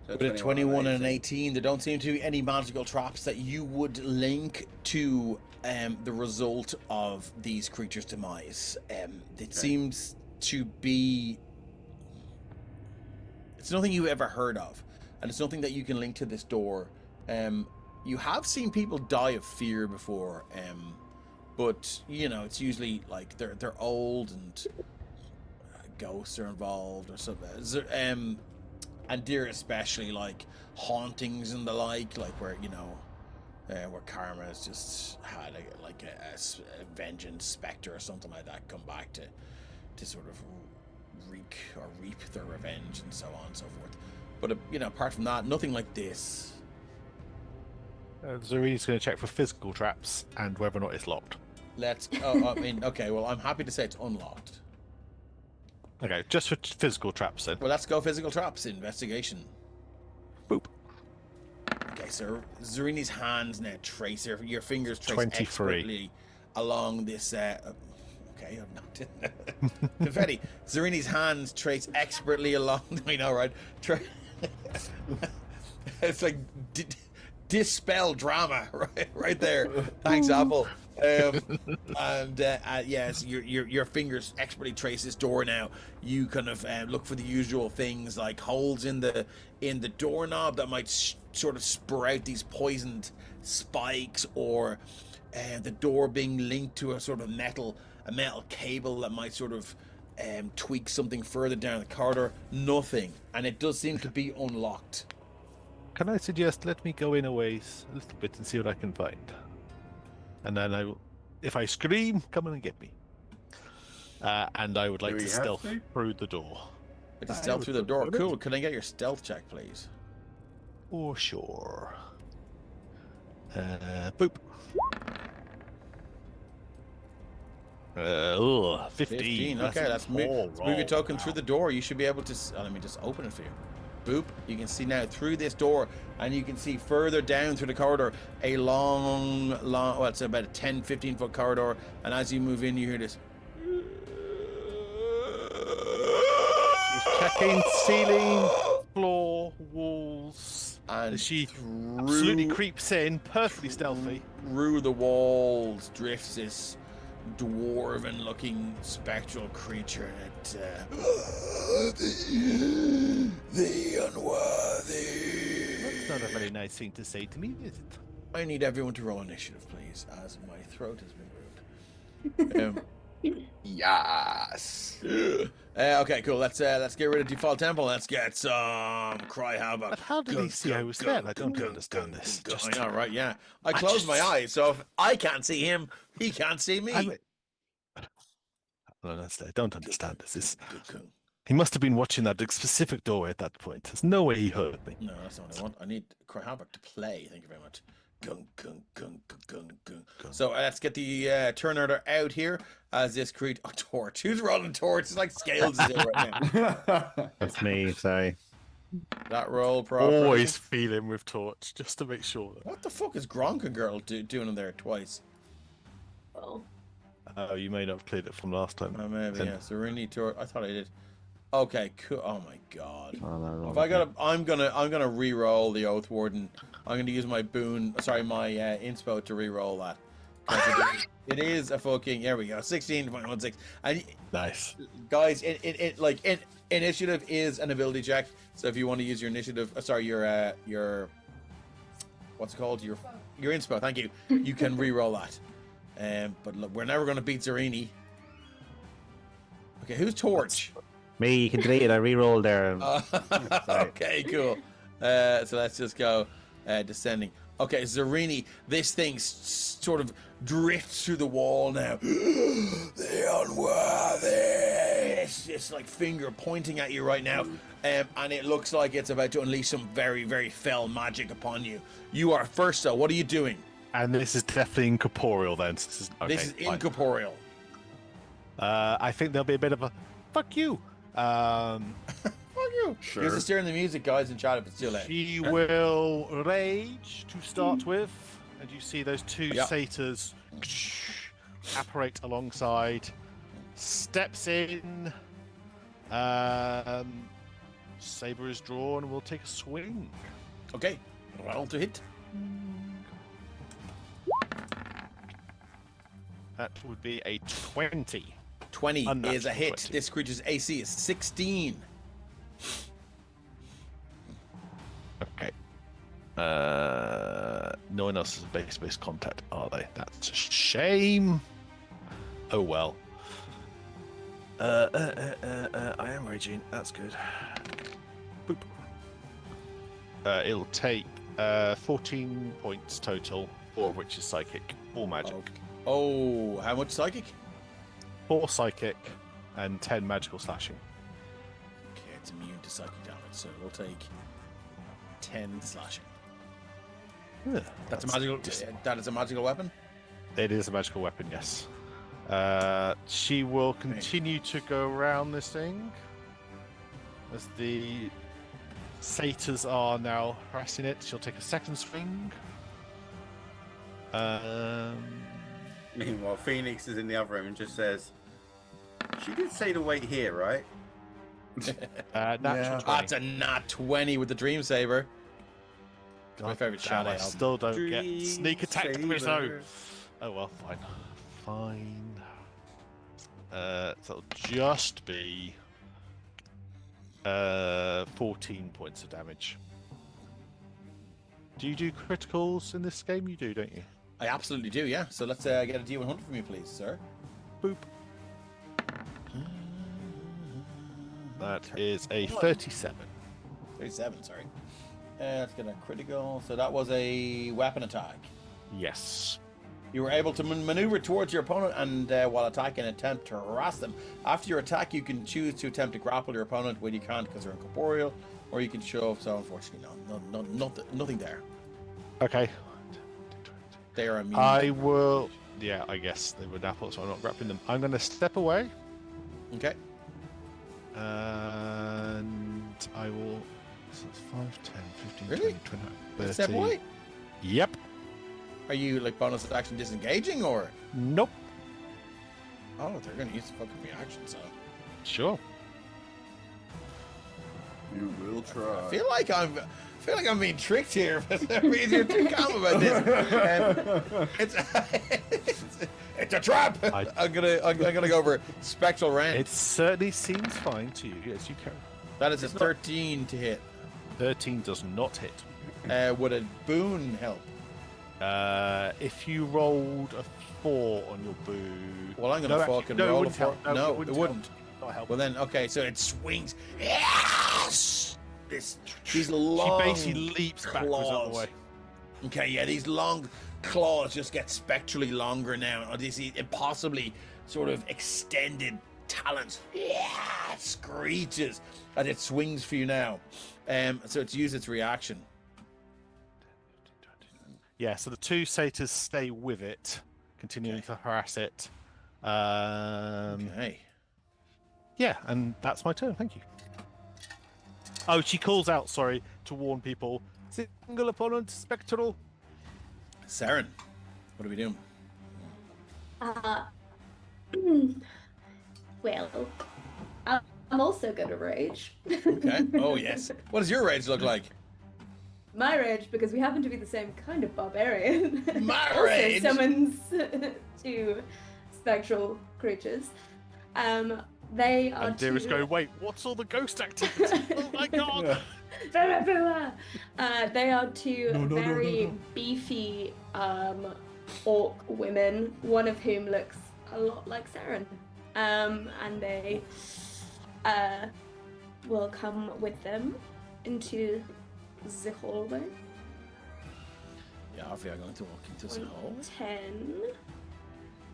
So With a 21 and an 18, there don't seem to be any magical traps that you would link to the result of these creatures' demise. It seems to be... It's nothing you've ever heard of, and it's nothing that you can link to this door. You have seen people die of fear before, but, you know, it's usually like they're old and ghosts are involved or something. And deer especially, like hauntings and the like where, you know, where karma has just had a vengeance specter or something like that come back to sort of wreak or reap their revenge and so on and so forth. But you know, apart from that, nothing like this. Zarini's going to check for physical traps and whether or not it's locked. I mean, okay, well, I'm happy to say it's unlocked. Okay, just for physical traps then. Well, let's go physical traps. Investigation. Boop. Okay, so Zarini's hands now trace your fingers trace 23. expertly along this. Okay, I'm not. Confetti. Zarini's hands trace expertly along. I know, right? It's like dispel drama, right there. Thanks, Apple. Yes, your fingers expertly trace this door now. You kind of look for the usual things like holes in the doorknob that might sort of sprout these poisoned spikes, or the door being linked to a sort of metal cable that might sort of tweak something further down the corridor. Nothing, and it does seem to be unlocked. Can I suggest let me go in a ways a little bit and see what I can find? And then I will, if I scream, come in and get me. And I would like to stealth through the door. It's a stealth through the door. Cool. Can I get your stealth check, please? Oh, sure. Boop. 15. Okay, let's move your token through the door. You should be able to... let me just open it for you. Boop. You can see now through this door, and you can see further down through the corridor a long, well, it's about a 10-15 foot corridor, and as you move in, you hear this. She's checking ceiling, floor, walls, And she absolutely creeps in, perfectly stealthy. Through the walls drifts this dwarven-looking spectral creature, and the unworthy. That's not a very nice thing to say to me, is it? I need everyone to roll initiative, please, as my throat has been moved. Yes. Okay, cool. Let's get rid of default temple. Let's get some cry havoc. But how did he see I was there? I don't understand this. I know, right? Yeah, I closed my eyes, so if I can't see him, he can't see me. I don't understand this. He must have been watching that specific doorway at that point. There's no way he heard me. No, that's not what I want. I need cry havoc to play. Thank you very much. gung, gung, gung, gung, gung. So let's get the turn order out here as this creature. Oh, torch. Who's rolling torch? It's like scales is doing right now. That's me. Sorry. That roll properly. Always feeling with torch just to make sure that. What the fuck is Gronka girl doing in there twice? Well, Oh, you may not have cleared it from last time. Oh, maybe Then- yeah. Serenity torch. I thought I did. Okay, cool. Oh my god. Oh, no, If I gotta, I'm gonna re-roll the Oath Warden. I'm gonna use my boon. Sorry, my inspo to re-roll that. 'Cause it is a fucking. Here we go. 16.16. And Nice. guys, initiative is an ability check. So if you want to use your initiative, your what's it called? Your inspo. Thank you. You can re-roll that. But look, we're never gonna beat Zarini. Okay, who's Torch? Me, you can delete it. I re-rolled there. Sorry. Okay, cool. So let's just go descending. Okay, Zarini, this thing sort of drifts through the wall now. The unworthy. It's just like finger pointing at you right now. And it looks like it's about to unleash some very, very fell magic upon you. You are first, so what are you doing? And this is definitely incorporeal then. So This is fine. incorporeal. I think there'll be a bit of a fuck you. Fuck you. Sure. Here's the steering the music, guys, and chat if it's too late. She will rage to start with, and you see those two Yep. satyrs apparate alongside. Steps in. Saber is drawn and will take a swing. Okay, roll to hit. That would be a 20. 20 is a Unnatural hit. 20. This creature's AC is 16. Okay. No one else has base contact, are they? That's a shame. Oh well. I am raging. That's good. Boop. It'll take 14 points total, 4 of which is psychic, all magic. Oh, how much psychic? 4 psychic and 10 magical slashing. Okay, it's immune to psychic damage, so we'll take 10 slashing. That's a magical. That is a magical weapon. It is a magical weapon, yes. She will continue to go around this thing as the satyrs are now harassing it. She'll take a second swing. Meanwhile, Phoenix is in the other room and just says, "She did say to wait here, right?" Natural Yeah. 20. That's a nat 20 with the Dream Saber. My favorite Damn, shout I out. still don't get Dream sneak attack damage though. Saber. Oh well, fine. Fine. So it'll just be 14 points of damage. Do you do criticals in this game? You do, don't you? I absolutely do, yeah. So let's get a D100 from you, please, sir. Boop. That is a 37. 37, sorry. Let's get a critical. So that was a weapon attack. Yes. You were able to maneuver towards your opponent and while attacking, attempt to harass them. After your attack, you can choose to attempt to grapple your opponent when you can't because they're incorporeal, or you can shove. So unfortunately, nothing there. Okay. They are immune. I will. Yeah, I guess they would apple, so I'm not grappling them. I'm going to step away, Okay. and I will. So it's 5, 10, 15, Really? 20, 30. Step away. Yep. Are you like bonus action disengaging or? Nope. Oh, they're gonna use the fucking reaction. So Sure. You will try. I feel like I'm being tricked here. For some reason, you're too calm about this. It's a trap. I'm gonna go for spectral rend. It certainly seems fine to you as you carry. That is a 13 to hit. 13 does not hit. Would a boon help? If you rolled a 4 on your boo. Well, I'm gonna fucking it roll a wouldn't 4. help. No, it help. wouldn't. Not help. Well then, okay, so it swings. Yes! These long She basically leaps backwards out claws. the way. Okay, yeah, these long claws just get spectrally longer now. Or these impossibly sort of extended talons. Yeah, screeches as it swings for you now. So it's used its reaction. Yeah, so the two satyrs stay with it, continuing to harass it. Okay. Yeah, and that's my turn. Thank you. Oh, she calls out, sorry, to warn people. Single opponent, spectral. Saren, what are we doing? Well, I'm also gonna rage. Okay. Oh, yes. What does your rage look like? My rage, because we happen to be the same kind of barbarian, My also rage? summons two spectral creatures. They are And Dearest two... go, wait, what's all the ghost activity? Oh my god! They are two very beefy orc women, one of whom looks a lot like Saren. And they will come with them into the hallway. Yeah, we are going to walk into the hall. 10.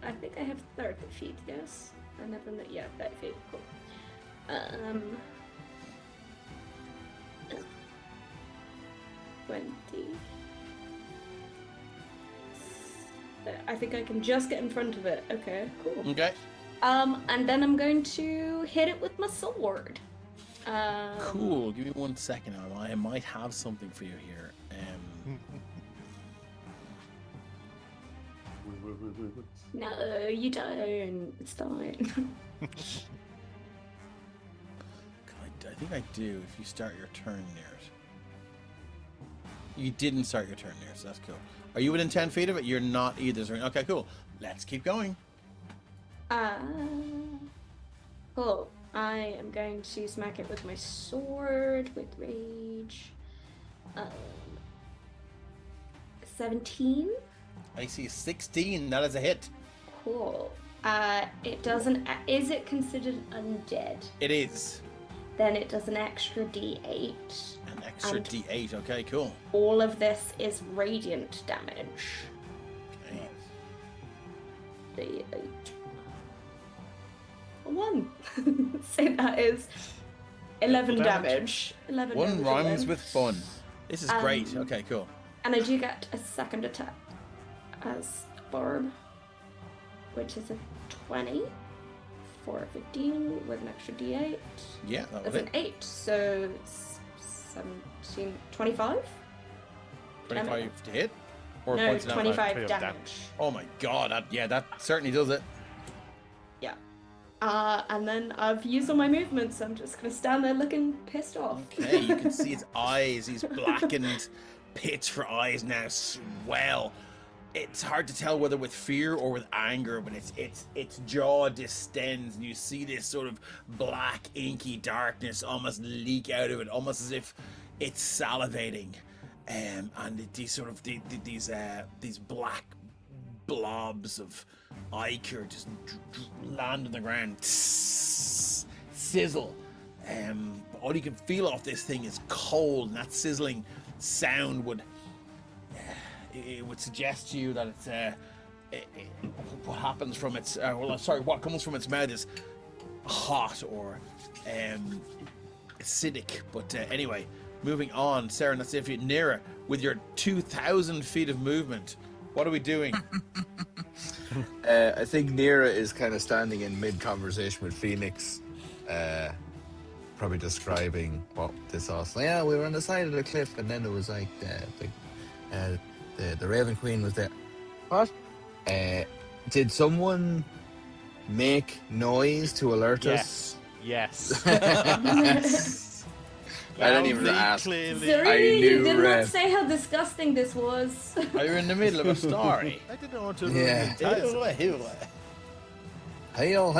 I think I have 30 feet, yes? I never know. Yeah, 30 feet. Cool. 20. I think I can just get in front of it. Okay, cool. Okay. And then I'm going to hit it with my sword. Cool. Give me 1 second. I might have something for you here. No, you don't. It's fine. I think I do if you start your turn near it. You didn't start your turn near it, so that's cool. Are you within 10 feet of it? You're not either. So... Okay, cool. Let's keep going. Cool. I am going to smack it with my sword with rage. 17. I see 16. That is a hit. Cool. It doesn't. Is it considered undead? It is. Then it does an extra D8. An extra And D8. Okay, cool. all of this is radiant damage. Okay. D8. 1. So that is 11 damage. 11 One damage rhymes alone. with fun. This is great. Okay, cool. And I do get a second attack as Barb, which is a 20 for 15 with an extra D8. Yeah, that was That's an it. 8, so it's 17, 25? 25 to hit? Or No, points of damage? 25 damage. Oh my god, that certainly does it. Yeah. And then I've used all my movements, so I'm just gonna stand there looking pissed off. Okay, you can see his eyes, these blackened pits for eyes now swell. It's hard to tell whether with fear or with anger, but its jaw distends, and you see this sort of black, inky darkness almost leak out of it, almost as if it's salivating. And these sort of these black blobs of ichor just land on the ground, sizzle. All you can feel off this thing is cold, and that sizzling sound would suggest to you that it's what happens from its what comes from its mouth is hot or acidic. But anyway, moving on, Sarah, that's it for you. Nira, with your 2,000 feet of movement, what are we doing? I think Nira is kind of standing in mid-conversation with Fenix, probably describing what this was. Yeah, we were on the side of the cliff, and then it was like the Raven Queen was there. What? Did someone make noise to alert us? Yes. I didn't even ask. Clearly. I Zuri, knew you did not Red. say how disgusting this was. Are you in the middle of a story? I didn't want to. Yeah. Hail.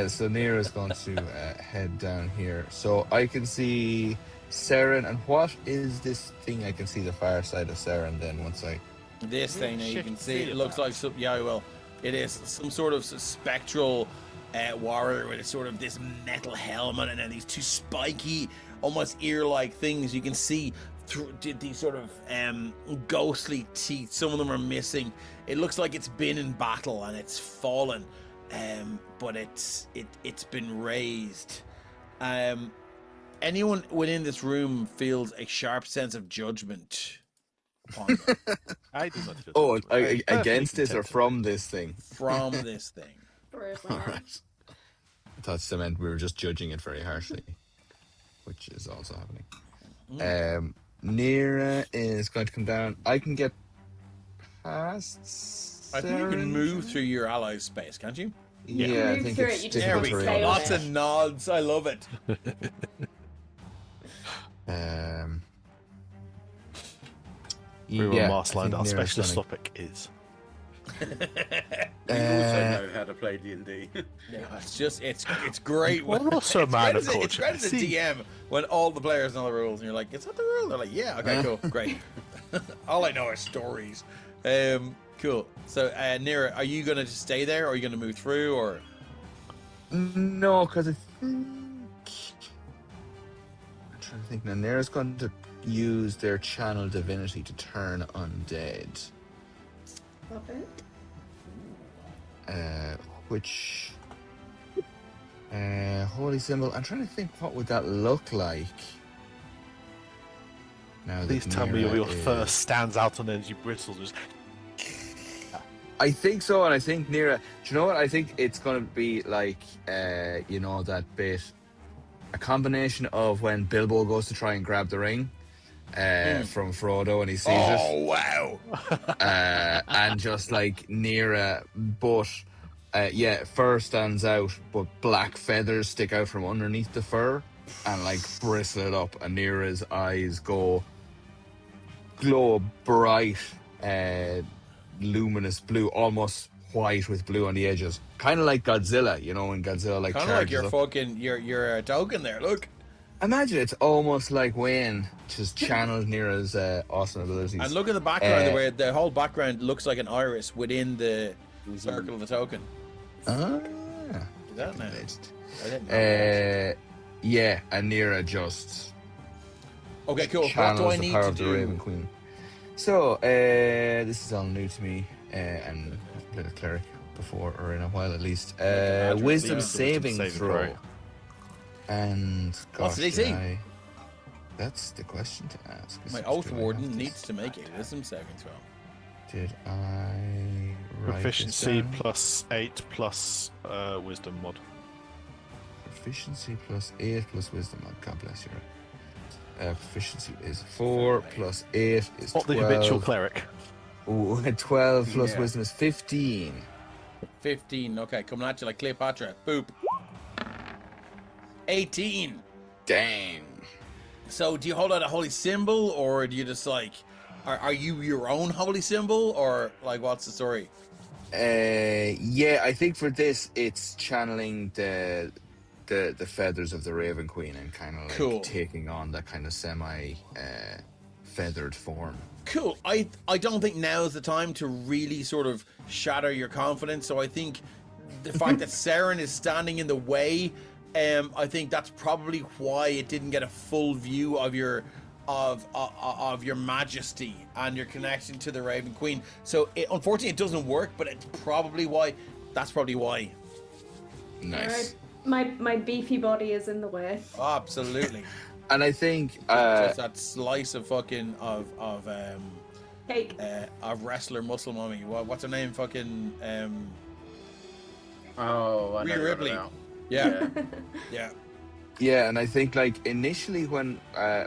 So Nira's going to head down here. So I can see Saren, and what is this thing? I can see the far side of Saren then once I... This thing now, you Shit, can see it feel looks that. like some, yeah, well, it is some sort of spectral warrior with a sort of this metal helmet and then these two spiky, almost ear-like things. You can see through these sort of ghostly teeth. Some of them are missing. It looks like it's been in battle and it's fallen, but it's been raised. Anyone within this room feels a sharp sense of judgment. upon you I do not feel Oh, judgment. I am perfectly against this or content. from this thing? from this thing. For a All second. right. I thought it meant we were just judging it very harshly, which is also happening. Nira is going to come down. I can get past. I think you can move Saren? through your ally's space, can't you? You Yeah, can I move think through it's it, you just There different we can't go. stay terrain. on Lots it. of nods. I love it. We were yeah, mastermind. I Our think Nira's specialist gonna- topic is. You also know how to play D&D. Yeah, it's just it's great. Well, when- also a man of it's culture. great as a See- DM when all the players know the rules and you're like, is that the rule? They're like, yeah, okay, cool, great. All I know are stories. Cool. So, Nira, are you gonna just stay there, or are you gonna move through, or? No, because I think I'm trying to think now. Nira's going to use their channel divinity to turn undead. Love it. Which holy symbol. I'm trying to think what would that look like. Now that Please tell me Nira your is- first stands out on energy bristles. Just I think so, and I think Nira. Do you know what? I think it's going to be like, you know, that bit, a combination of when Bilbo goes to try and grab the ring from Frodo and he sees it. Oh wow! And just like Nira, but fur stands out, but black feathers stick out from underneath the fur and like bristle it up, and Nira's eyes glow bright, luminous blue, almost white with blue on the edges, kind of like Godzilla, you know, when Godzilla like Kind of like charges your up. fucking your token there. Look, Imagine it's almost like Wayne just channeled Nira's awesome abilities. and look at the background where the whole background looks like an iris within the circle of the token. Ah. Is that now? Alleged. I didn't know. Yeah, and Nira just Okay, cool. What do channels I the need power to of the do? Raven Queen. So, this is all new to me, and I've played a cleric before, or in a while at least. Adrian, Wisdom yeah. saving Saving throw. throw. And What's gosh, the DC? did I- That's the question to ask. My is oath do I warden have needs this? to make a wisdom saving throw. Did I write proficiency this down? +8 plus wisdom mod. Proficiency +8 plus wisdom. Oh, God bless you. Proficiency is 4 plus 8 is 12. Not the habitual cleric. Ooh, 12 plus Yeah. wisdom is 15. 15. Okay, coming at you like Cleopatra. Boop. 18. Damn. So, do you hold out a holy symbol, or do you just like, are you your own holy symbol, or like, what's the story? Yeah, I think for this it's channeling the feathers of the Raven Queen and kind of like Cool. taking on that kind of semi feathered form. Cool. I don't think now is the time to really sort of shatter your confidence. So I think the fact that Saren is standing in the way, I think that's probably why it didn't get a full view of your of your majesty and your connection to the Raven Queen. So unfortunately it doesn't work, but it's probably why. That's probably why. Nice. Alright. My beefy body is in the way. Absolutely. And I think Just that slice of fucking Cake. of wrestler muscle mommy. What's her name? Fucking Oh, I know Rhea you're Ripley. about. Yeah. Yeah. yeah, and I think like initially when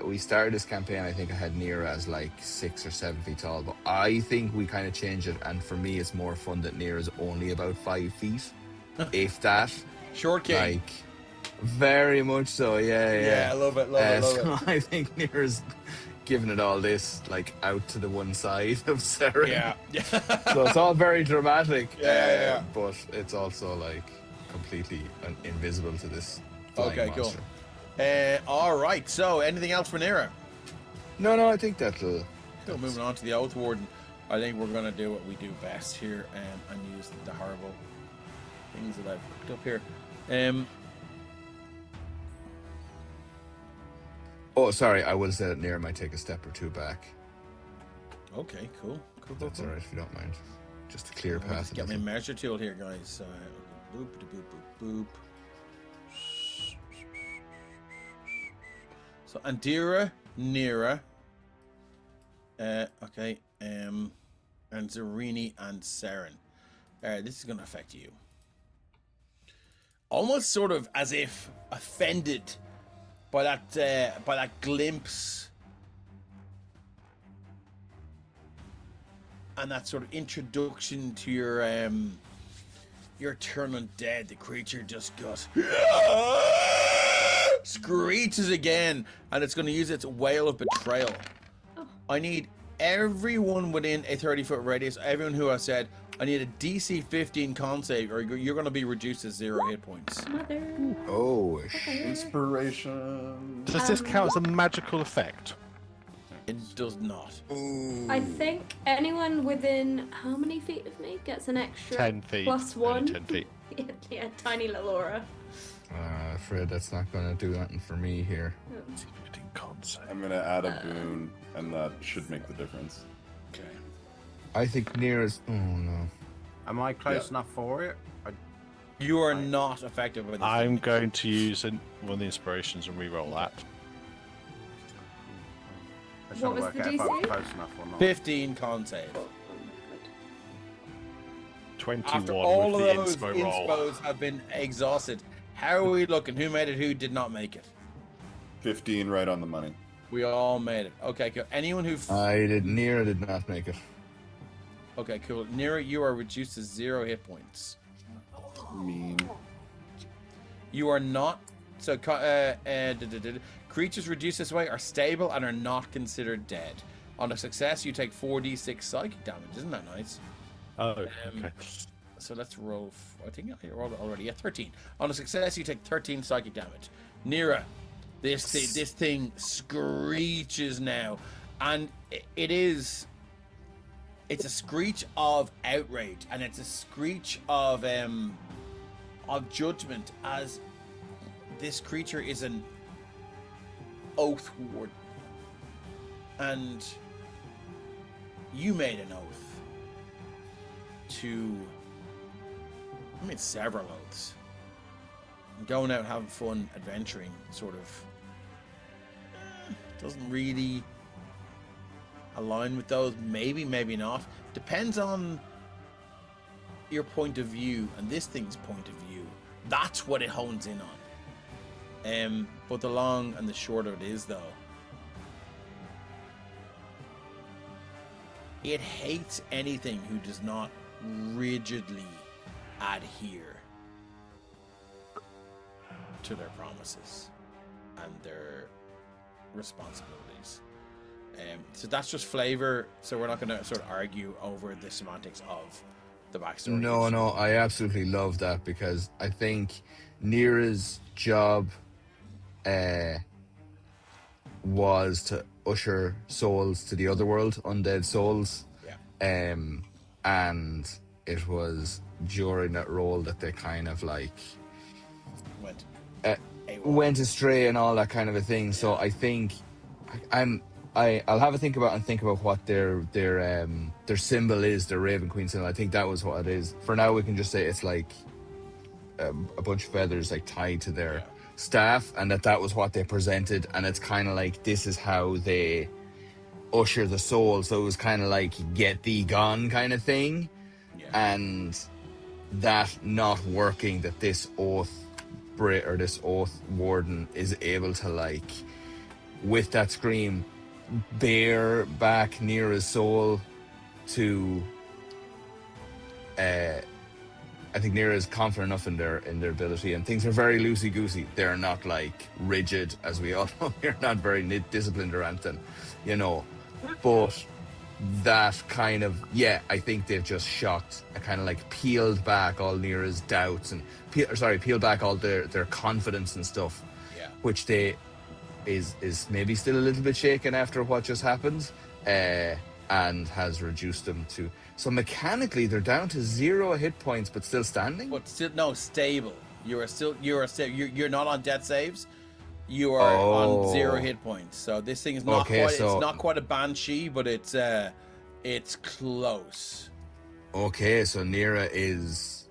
we started this campaign, I think I had Nira as like 6 or 7 feet tall, but I think we kind of changed it, and for me it's more fun that Nira's only about 5 feet, if that. Short king. Like very much so, Yeah, I love it, love it, love so it. I think Nira's giving it all this like out to the one side of Sarah. Yeah. So it's all very dramatic. Yeah. But it's also like completely invisible to this flying Okay, cool. monster. All right. So, anything else for Nira? No, I think that'll. Cool. Moving on to the Oath Warden. I think we're gonna do what we do best here, and use the horrible things that I've cooked up here. Oh, sorry. I will say that Nira might take a step or two back. Okay. Cool. That's all right if you don't mind. Just a clear I'll path. just get my measure tool here, guys. Boop, boop, boop, boop. So, Andira, Nira. Okay. And Zarini and Saren. This is going to affect you. Almost sort of as if offended by that glimpse and that sort of introduction to your turn undead. The creature just goes screeches again, and it's going to use its wail of betrayal. I need everyone within a 30-foot radius, everyone who has said, I need a DC 15 con save, or you're going to be reduced to 0 hit points. Oh, Inspiration. Does this count as a magical effect? It does not. I think anyone within how many feet of me gets an extra 10 feet. plus Only 1. 10 feet. Yeah, tiny little aura. Fred, that's not going to do nothing for me here. I'm gonna add a boon, and that should make the difference. Okay. I think nearest. Oh no. Am I close enough for it? You are not affected by this. I'm going to use one of the inspirations and re-roll that. I What was work the out if I'm DC? close enough or not. 15 con save. 21 After all with of the those inspo roll. inspos have been exhausted, how are we looking? Who made it? Who did not make it? 15 right on the money. We all made it. Okay, cool. Anyone who... Nira did not make it. Okay, cool. Nira, you are reduced to 0 hit points. Mean. You are not... So, creatures reduced this way are stable and are not considered dead. On a success, you take 4d6 psychic damage. Isn't that nice? Oh, okay. So let's roll... I think I rolled it already. Yeah, 13. On a success, you take 13 psychic damage. Nira, this thing screeches now. And it's a screech of outrage, and it's a screech of judgment, as this creature is an oath warden. And you made an oath to... I made several oaths. Going out having fun, adventuring, sort of doesn't really align with those. Maybe, maybe not. Depends on your point of view and this thing's point of view. That's what it hones in on. But the long and the short of it is, though, it hates anything who does not rigidly adhere to their promises and their responsibilities. So that's just flavor. So we're not going to sort of argue over the semantics of the backstory. No, I absolutely love that, because I think Nira's job was to usher souls to the other world, undead souls. Yeah. And it was during that role that they kind of like went astray and all that kind of a thing. So I think I'll have a think about what their symbol is, their Raven Queen symbol. I think that was what it is. For now, we can just say it's like a bunch of feathers like tied to their staff, and that was what they presented. And it's kind of like, this is how they usher the soul. So it was kind of like, get thee gone kind of thing. And that not working, that this oath warden is able to, like, with that scream, bear back Nira's soul to I think Nira is confident enough in their ability, and things are very loosey goosey. They're not like rigid, as we all know. They're not very disciplined or anything, but that kind of, I think they've just shocked and kind of like peeled back all Nira's doubts and peeled back all their confidence and stuff, which they is maybe still a little bit shaken after what just happened, and has reduced them to, so mechanically they're down to 0 hit points but still standing, but still stable. You're not on death saves. You are on 0 hit points. So this thing is not it's not quite a banshee, but it's close. Okay, so Nira is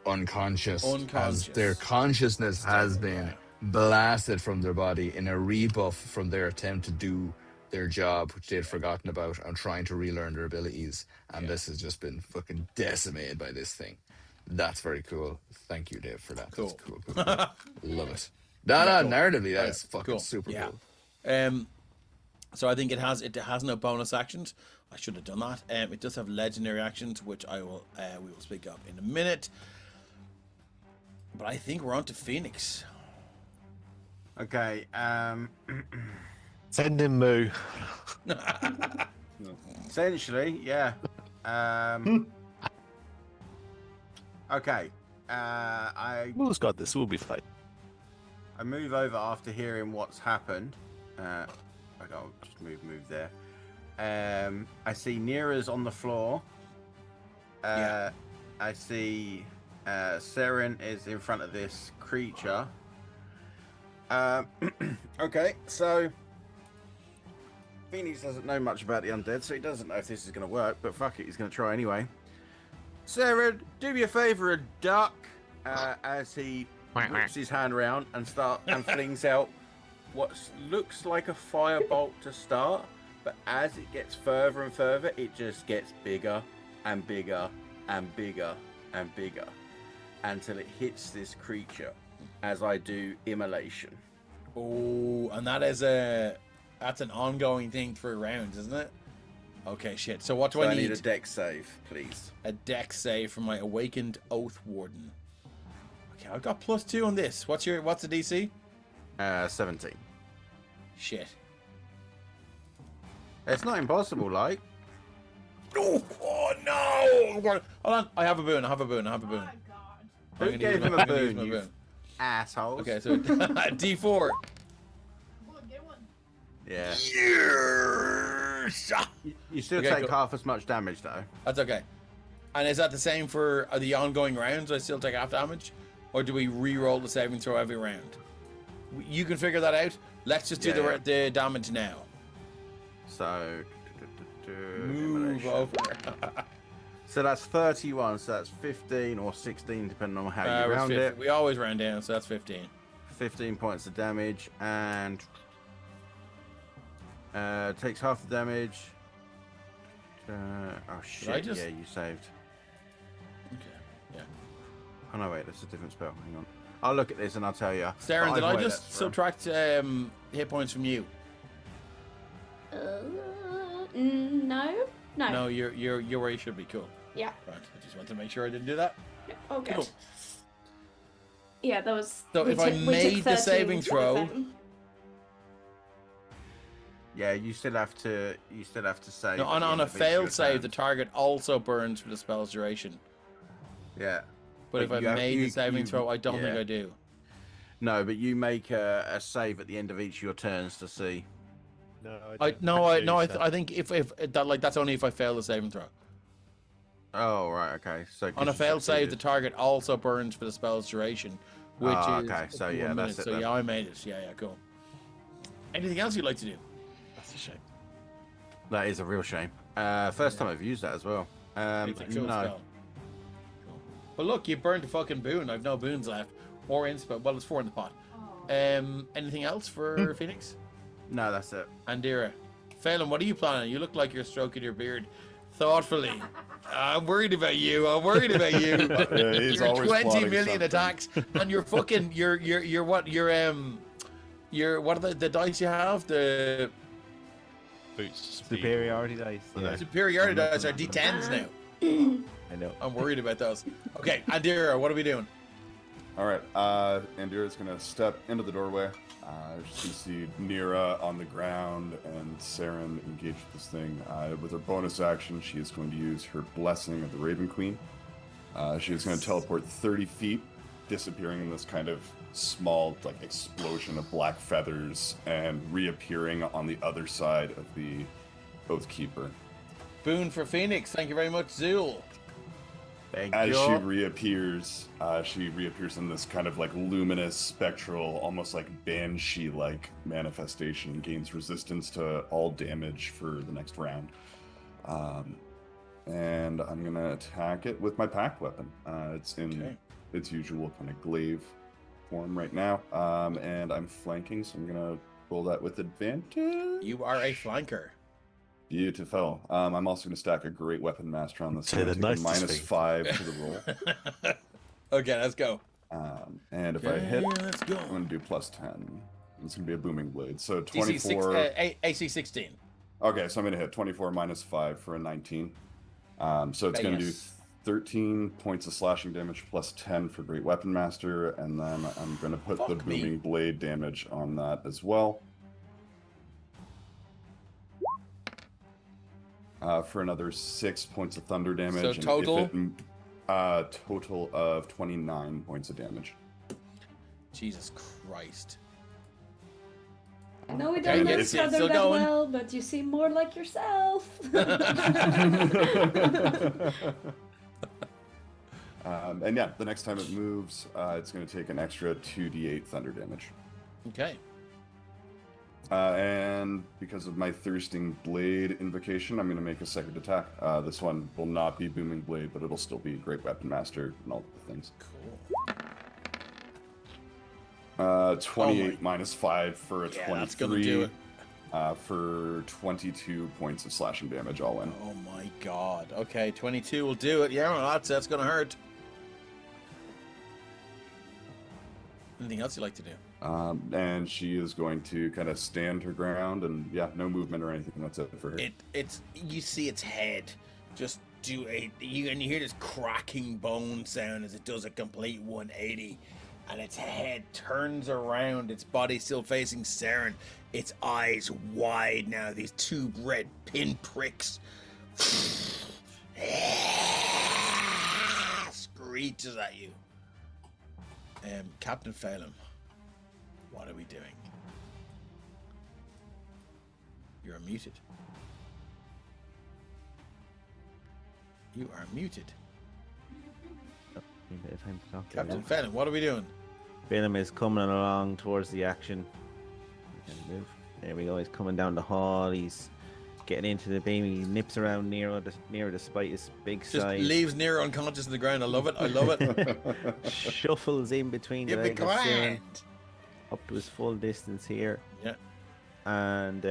unconscious. As their consciousness has been blasted from their body in a rebuff from their attempt to do their job, which they'd forgotten about, and trying to relearn their abilities. And this has just been fucking decimated by this thing. That's very cool. Thank you, Dave, for that. Cool. That's cool. Love it. No, Yeah, no, cool. narratively, Yeah, that's fucking cool. super Yeah. cool. So I think it has no bonus actions. I should have done that. It does have legendary actions, which we will speak of in a minute. But I think we're on to Fenix. Okay. Send him Moo. Essentially, yeah. Okay. Moo's got this. We'll be fine. I move over after hearing what's happened. Okay, I'll just move there. I see Nira's on the floor. I see Seren is in front of this creature. Okay, so Phoenix doesn't know much about the undead, so he doesn't know if this is going to work, but fuck it, he's going to try anyway. Seren, do me a favor and duck as he whips his hand around and flings out what looks like a firebolt to start, but as it gets further and further, it just gets bigger and bigger and bigger and bigger until it hits this creature as I do immolation. Oh, and that's an ongoing thing through rounds, isn't it? Okay, shit. So what do I need? I need a dex save, please. A dex save from my awakened Oath Warden. Okay, I've got +2 on this. What's the DC? 17. Shit. It's not impossible, like. Oh no! Hold on. I have a boon. Oh my god. Who gave him a boon, you assholes? Okay, so D4. Go on, get one. Yeah. Yes! You still Okay, take cool. half as much damage, though. That's okay. And is that the same for the ongoing rounds? I still take half damage? Or do we re-roll the saving throw every round? You can figure that out. Let's just do the damage now. So, Move over. So that's 31, so that's 15 or 16, depending on how you round it. We always round down, so that's 15. 15 points of damage, and takes half the damage. Oh shit, yeah, you saved. Okay, yeah. Oh no, wait, that's a different spell. Hang on. I'll look at this and I'll tell you. Saren, did I just subtract hit points from you? No. No, you're where you should be. Cool. Yeah. Right. I just want to make sure I didn't do that. Oh, good. Cool. Yeah, that was. So if I made the saving throw, yeah, you still have to save. no, on a failed save, the target also burns for the spell's duration. Yeah. But if I made the saving throw, I don't think I do. No, but you make a save at the end of each of your turns to see. I think if that that's only if I fail the saving throw. Oh right, okay. So on a failed save, the target also burns for the spell's duration, which is okay. So yeah, 1 minute. that's it. So yeah, I made it. Yeah, cool. Anything else you'd like to do? That's a shame. That is a real shame. First time I've used that as well. It's a cool no. spell. Cool. But look, you burned a fucking boon. I've no boons left. Or inspo. Well, it's 4 in the pot. Anything else for Phoenix? No, that's it. Andira. Felim, what are you planning? You look like you're stroking your beard thoughtfully. I'm worried about you. Yeah, he's You're always 20 plotting million something. attacks, and you're fucking. You're what? What are the dice you have? The Boots. Superiority dice. Yeah. superiority dice are D10s now. I know. I'm worried about those. Okay, Andira, what are we doing? All right, Andira's gonna step into the doorway. She's gonna see Nira on the ground and Saren engage with this thing. With her bonus action, she is going to use her Blessing of the Raven Queen. She is going to teleport 30 feet, disappearing in this kind of small explosion of black feathers and reappearing on the other side of the Oathkeeper. Boon for Phoenix. Thank you very much, Zool. As she reappears in this kind of luminous, spectral, almost banshee-like manifestation, and gains resistance to all damage for the next round. And I'm gonna attack it with my pack weapon. It's in its usual kind of glaive form right now, and I'm flanking, so I'm gonna Roll that with advantage. You are a flanker. Beautiful. I'm also going to stack a great weapon master on this. Say the I'm gonna take a nicest thing. -5 to the roll. Okay, let's go. And if I hit, let's go. I'm going to do +10. It's going to be a booming blade. So DC 24. AC 16. Okay, so I'm going to hit 24 -5 for a 19. So it's going to do 13 points of slashing damage plus 10 for Great Weapon Master, and then I'm going to put the Fuck me. booming blade damage on that as well. For another 6 points of thunder damage. So and total? Total of 29 points of damage. Jesus Christ. I know we Okay, don't know it's each other still that going. well, but you seem more like yourself. And yeah, the next time it moves, it's going to take an extra 2d8 thunder damage. Okay. And because of my Thirsting Blade invocation, I'm going to make a second attack. This one will not be Booming Blade, but it'll still be Great Weapon Master and all the things. Cool. 28 -5 for a 23. Yeah, that's gonna do it. For 22 points of slashing damage all in. Oh my god. Okay, 22 will do it. Yeah, well, that's gonna hurt. Anything else you like to do? And she is going to kind of stand her ground, and yeah, no movement or anything. That's it for her. It's you see its head just do and you hear this cracking bone sound as it does a complete 180, and its head turns around, its body still facing Saren, its eyes wide now, these two red pinpricks. Screeches at you. Captain Felim, what are we doing? You're muted. You are muted. Need a bit of time to talk to Captain him. Felim, what are we doing? Felim is coming along towards the action. He can move. There we go. He's coming down the hall. He's getting into the baby. He nips around Nero despite his big Just size. leaves Nero unconscious on the ground. I love it. I love it. Shuffles in between the Give me legs of Saren, grand. up to his full distance here. Yeah. And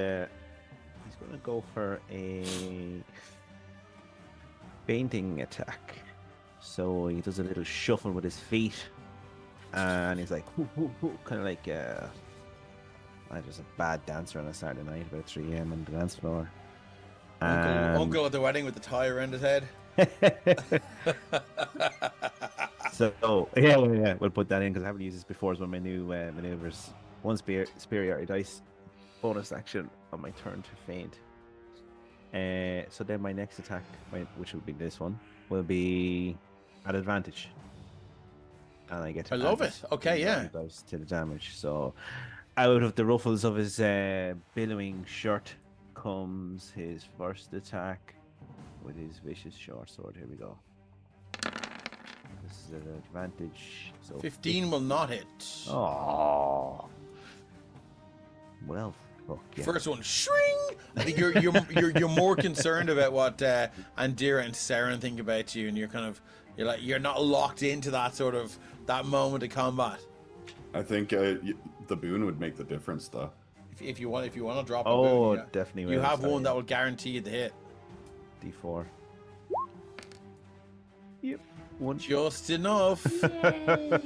he's going to go for a fainting attack. So he does a little shuffle with his feet, and he's like, kind of like I'm just a bad dancer on a Saturday night about 3 a.m. on the dance floor. Uncle at the wedding with the tie around his head. So yeah, we'll put that in because I haven't used this before as one of my new maneuvers. One superiority dice bonus action on my turn to faint. So then my next attack, which will be this one, will be at advantage, and I get to I love add it. Okay, yeah. dice to the damage. So out of the ruffles of his billowing shirt comes his first attack with his vicious short sword. Here we go. This is an advantage. So 15 will not hit. Oh. Well, fuck yeah. First one, shring. I think you're more concerned about what Andira and Saren think about you, and you're not locked into that sort of that moment of combat. I think the boon would make the difference, though. If you want to drop a Oh, boon, yeah. definitely. You will. have Sorry. one that will guarantee you the hit. D4. Yep. One. Just enough. Yay.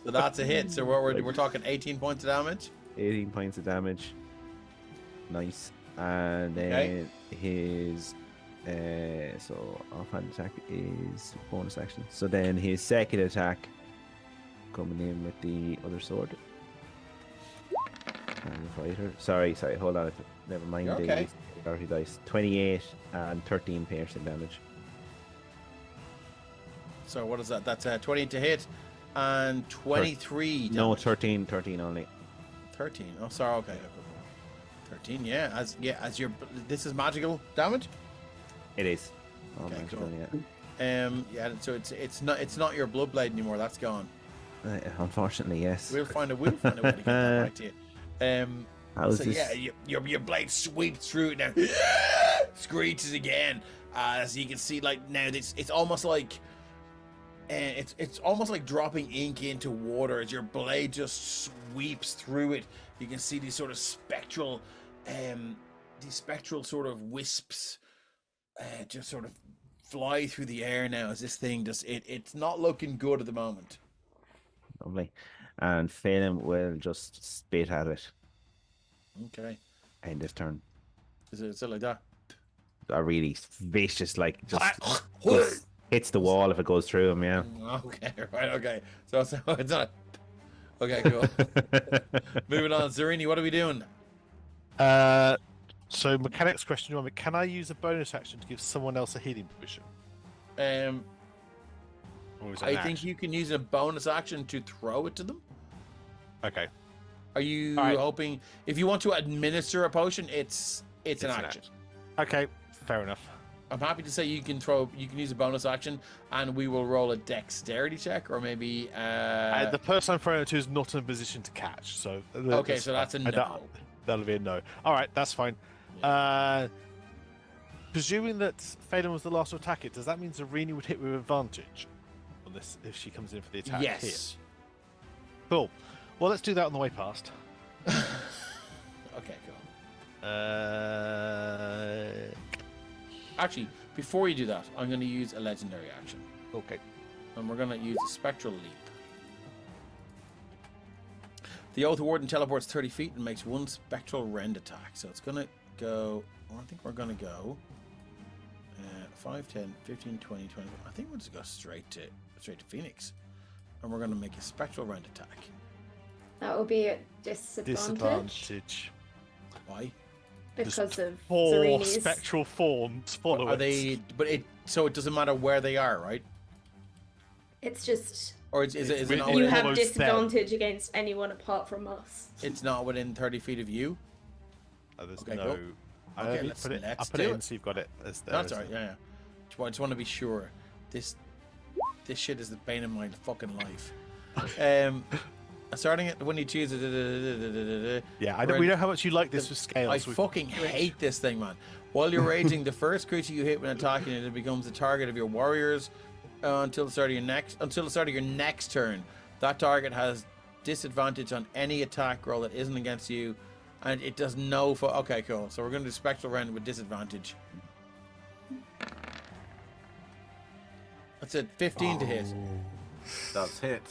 So that's a hit. So we're talking 18 points of damage. 18 points of damage. Nice. And then Okay. his so offhand attack is bonus action. So then his second attack coming in with the other sword. And the fighter. Sorry, hold on. Never mind. You're the okay. dirty dice. 28 and 13 piercing damage. So what is that? That's 20 to hit and 23. No, damage. 13 only. 13. Oh, sorry. Okay. 13. Yeah. As your this is magical damage. It is. Oh, Okay, magical, cool. yeah. Yeah. So it's not your blood blade anymore. That's gone. Unfortunately, yes. We'll find a way to get that back to you. How's So this? yeah, your blade sweeps through now, screeches again. As you can see, like now, it's almost like and it's almost like dropping ink into water as your blade just sweeps through it. You can see these sort of spectral sort of wisps just sort of fly through the air now as this thing just it's not looking good at the moment. Lovely. And Felim will just spit at it. Okay. End this turn. Is it like that? A really vicious, like, just hits the wall if it goes through him, yeah. Okay, right, okay. So it's not. Okay, cool. Moving on, Zarini, what are we doing? So mechanics question one: can I use a bonus action to give someone else a healing potion? Or is it an I think action? you can use a bonus action to throw it to them. Okay. Are you All right. hoping if you want to administer a potion, it's an action. Okay, fair enough. I'm happy to say you can use a bonus action, and we will roll a dexterity check, or maybe. The person I'm throwing it to is not in a position to catch, so. Okay, so that's a no. That'll be a no. All right, that's fine. Presuming that Felim was the last to attack it, does that mean Zarini would hit with advantage on this if she comes in for the attack Yes. here? Cool. Well, let's do that on the way past. Okay, cool. Uh, Actually, before you do that, I'm going to use a legendary action, okay. and we're going to use a spectral leap. The Oath Warden teleports 30 feet and makes one spectral rend attack. So it's going to go. Well, I think we're going to go 5, 10, 15, 20, 20. I think we'll just go straight to Phoenix, and we're going to make a spectral rend attack. That will be at disadvantage. Why? Because Just of 4 Zarini's. spectral forms follow Are it. they? But so it doesn't matter where they are, right? It's just Or is it It- not you within, have follows them. disadvantage against anyone apart from us. it's not within 30 feet of you? There's Okay, no. cool. I Okay, only let's put it. I do put it in it. so you've got it as there. That's isn't alright, it? yeah. I just want to be sure. This shit is the bane of my fucking life. Starting at when you choose it. Yeah, I know, we know how much you like this with scales. I so we- fucking hate this thing, man. While you're raging, the first creature you hit when attacking it becomes the target of your warriors until the start of your next turn. That target has disadvantage on any attack roll that isn't against you, and it does no. Okay, cool. So we're going to do spectral rend with disadvantage. That's it. 15 to hit. Does hit.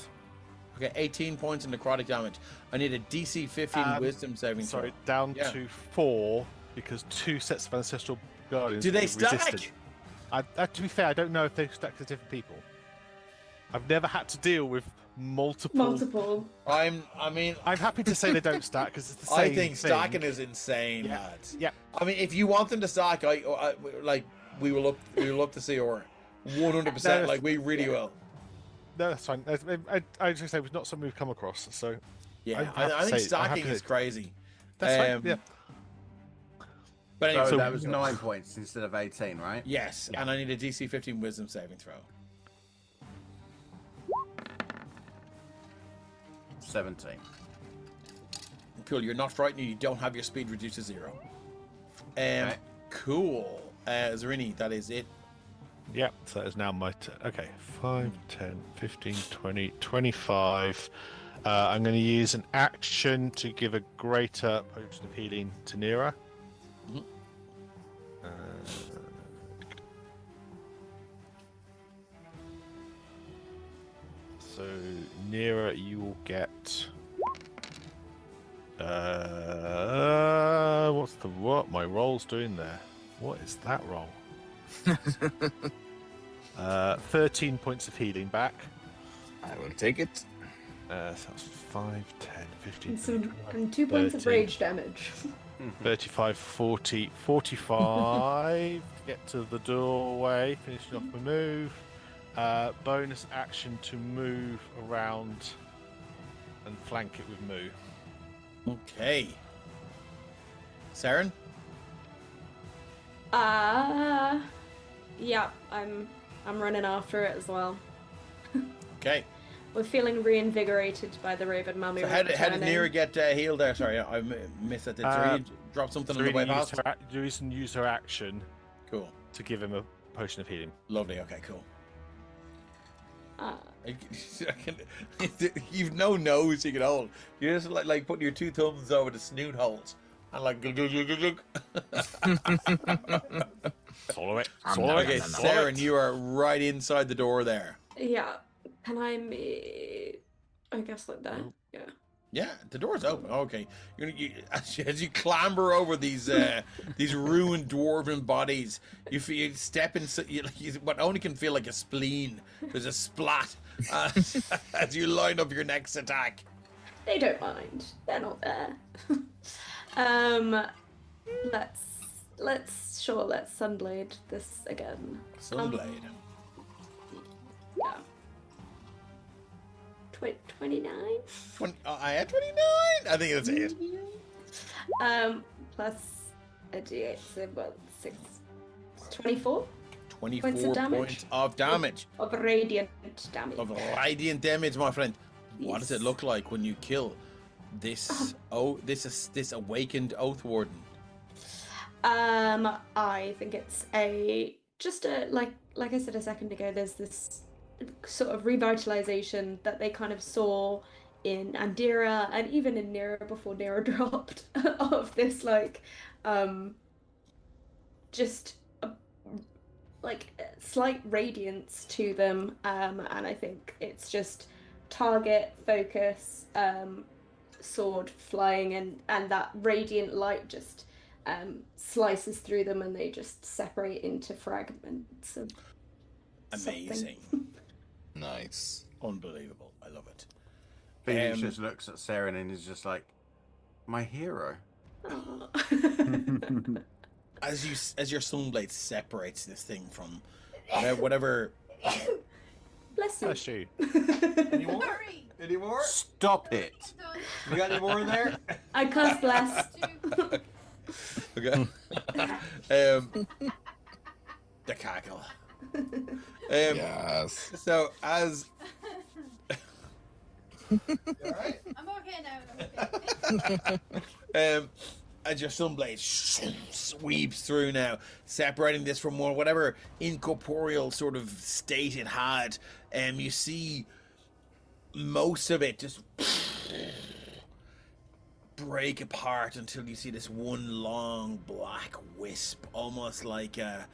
Okay, 18 points in necrotic damage. I need a DC 15 Wisdom saving throw. Sorry, down Yeah. to 4 because 2 sets of ancestral guardians. Do they are stack? resistant. To be fair, I don't know if they stack to different people. I've never had to deal with multiple. I'm happy to say they don't stack because it's the same I think thing. stacking is insane, Yeah. lads. Yeah. I mean, if you want them to stack, we will look to see or 100%. No, Like we really will. No, that's fine. I just say it was not something we've come across. So Yeah, I have I to think say, I'm happy stacking is to- crazy. that's fine. Yeah. But anyway, So So- that was 9 points instead of 18, right? yes, Yeah. and I need a DC 15 Wisdom saving throw. 17. Cool. You're not frightened. You don't have your speed reduced to 0. Okay. Cool. Zarini, that is it. Yeah, so that is now my turn. Okay, 5, 10, 15, 20, 25. I'm going to use an action to give a greater potion of healing to Nira. Mhm. So, Nira, you will get. What my roll's doing there? What is that roll? 13 points of healing back. I will take it. So that's 5, 10, 15, And 20, some and 2 points of 13. rage damage. 35, 40, 45. Get to the doorway, finishing off my move. Bonus action to move around and flank it with Moo. Okay. Saren? Yeah, I'm running after it as well. Okay. We're feeling reinvigorated by the Raven Mummy. So how did returning. Nira get healed there? Sorry, I missed that. Did Zarini drop something on the way past? Use her action Cool. to give him a potion of healing. Lovely. Okay, cool. You've no nose you can hold. You're just like putting your two thumbs over the snoot holes and like glug, glug, glug, glug, glug. Swallow it. Um, Swallow nom, it. Okay, nom, nom, nom. Sarah, you are right inside the door there. Yeah. Can I I guess like that. Yeah. Yeah, the door's open. Okay, as you clamber over these ruined dwarven bodies, you step into what only can feel like a spleen. There's a splat as you line up your next attack. They don't mind. They're not there. Let's Sunblade this again. Sunblade. Yeah. 29? I had 29. I think that's it. Plus a d8, so well, 6. 24 24 Points of damage. points of damage. of radiant damage. Of radiant damage, my friend. What does it Yes. look like when you kill this? This awakened Oath Warden. I think it's just a like I said a second ago. There's this sort of revitalization that they kind of saw in Andira and even in Nira before Nira dropped of this just like slight radiance to them, and I think it's just target focus, sword flying, and that radiant light just slices through them and they just separate into fragments of Amazing. something. Nice. Unbelievable. I love it. Phoenix just looks at Sarah and is just like, my hero. Aw. As your Sunblade separates this thing from whatever. Bless you. Bless you. Any more? Hurry! Any more? Stop it! You got any more in there? I cast bless. Okay. The cackle. Yes. So as. You all right? I'm okay now. I'm okay. As your Sunblade sweeps through now, separating this from whatever incorporeal sort of state it had, you see most of it just break apart until you see this one long black wisp, almost like a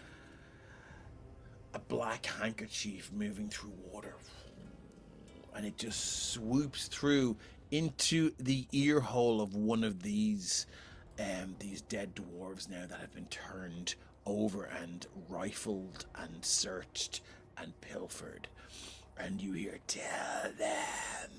black handkerchief moving through water, and it just swoops through into the ear hole of one of these dead dwarves now that have been turned over and rifled and searched and pilfered. And you hear, tell them.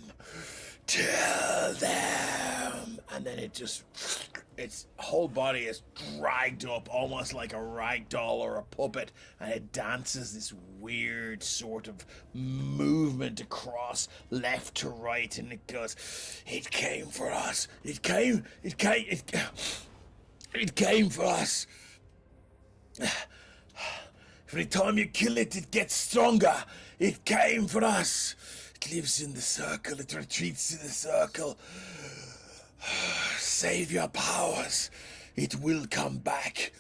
And then its whole body is dragged up almost like a rag doll or a puppet, and it dances this weird sort of movement across left to right, and it goes, it came for us. It came for us. Every time you kill it, it gets stronger. It came for us. It lives in the circle. It retreats to the circle. Save your powers. It will come back.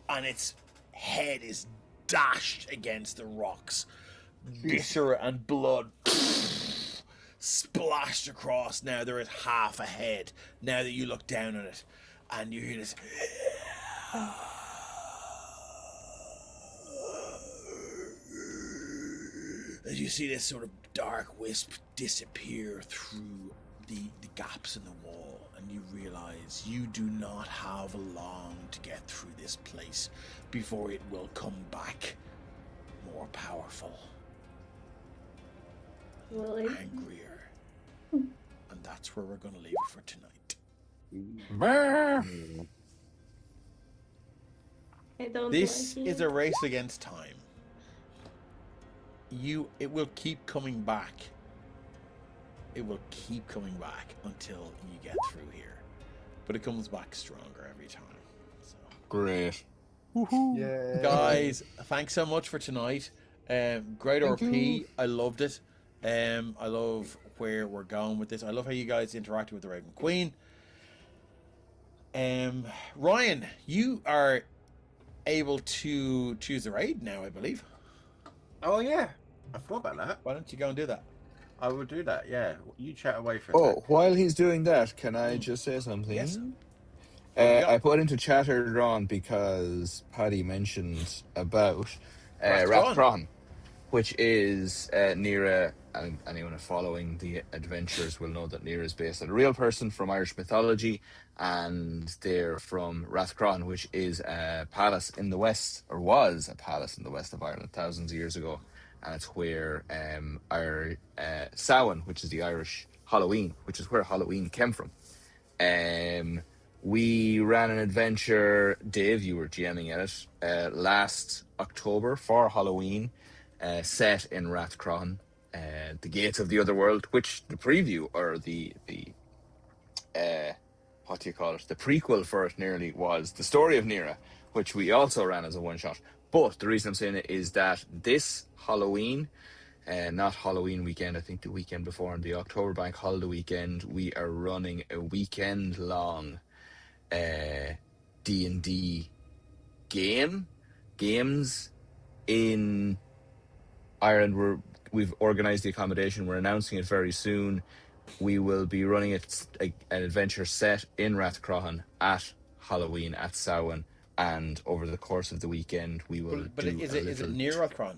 And its head is dashed against the rocks. Viscera and blood splashed across. Now there is half a head. Now that you look down on it, and you hear this. As you see this sort of dark wisp disappear through the gaps in the wall, and you realize you do not have long to get through this place before it will come back more powerful, Really? angrier. And that's where we're going to leave it for tonight. Brr. I don't This like is it. a race against time. It will keep coming back. It will keep coming back until you get through here. But it comes back stronger every time. So. Great. Yeah. Guys, thanks so much for tonight. Great Thank RP. you. I loved it. I love where we're going with this. I love how you guys interacted with the Raven Queen. Ryan, you are able to choose the raid now, I believe. Oh yeah. I thought about that. Why don't you go and do that? I will do that. Yeah, you chat away for a Oh, sec. while he's doing that, can I just say something? Yes. What we got? I put into chat earlier on because Paddy mentioned about Rathcron. Rathcron, which is Nera, and anyone following the adventures will know that Nera is based on a real person from Irish mythology, and they're from Rathcron, which is a palace in the west, or was a palace in the west of Ireland thousands of years ago, and it's where our Samhain, which is the Irish Halloween, which is where Halloween came from. We ran an adventure, Dave, you were GMing at it, last October for Halloween, set in Rathcron, the Gates of the Otherworld, which the preview, or the what do you call it, the prequel for it nearly was the story of Nera, which we also ran as a one-shot. But the reason I'm saying it is that this Halloween, not Halloween weekend, I think the weekend before, on the October Bank Holiday weekend, we are running a weekend-long D&D games in Ireland. We've organised the accommodation. We're announcing it very soon. We will be running an adventure set in Rathcron at Halloween, at Samhain, and over the course of the weekend we will But do is it near Rathcron?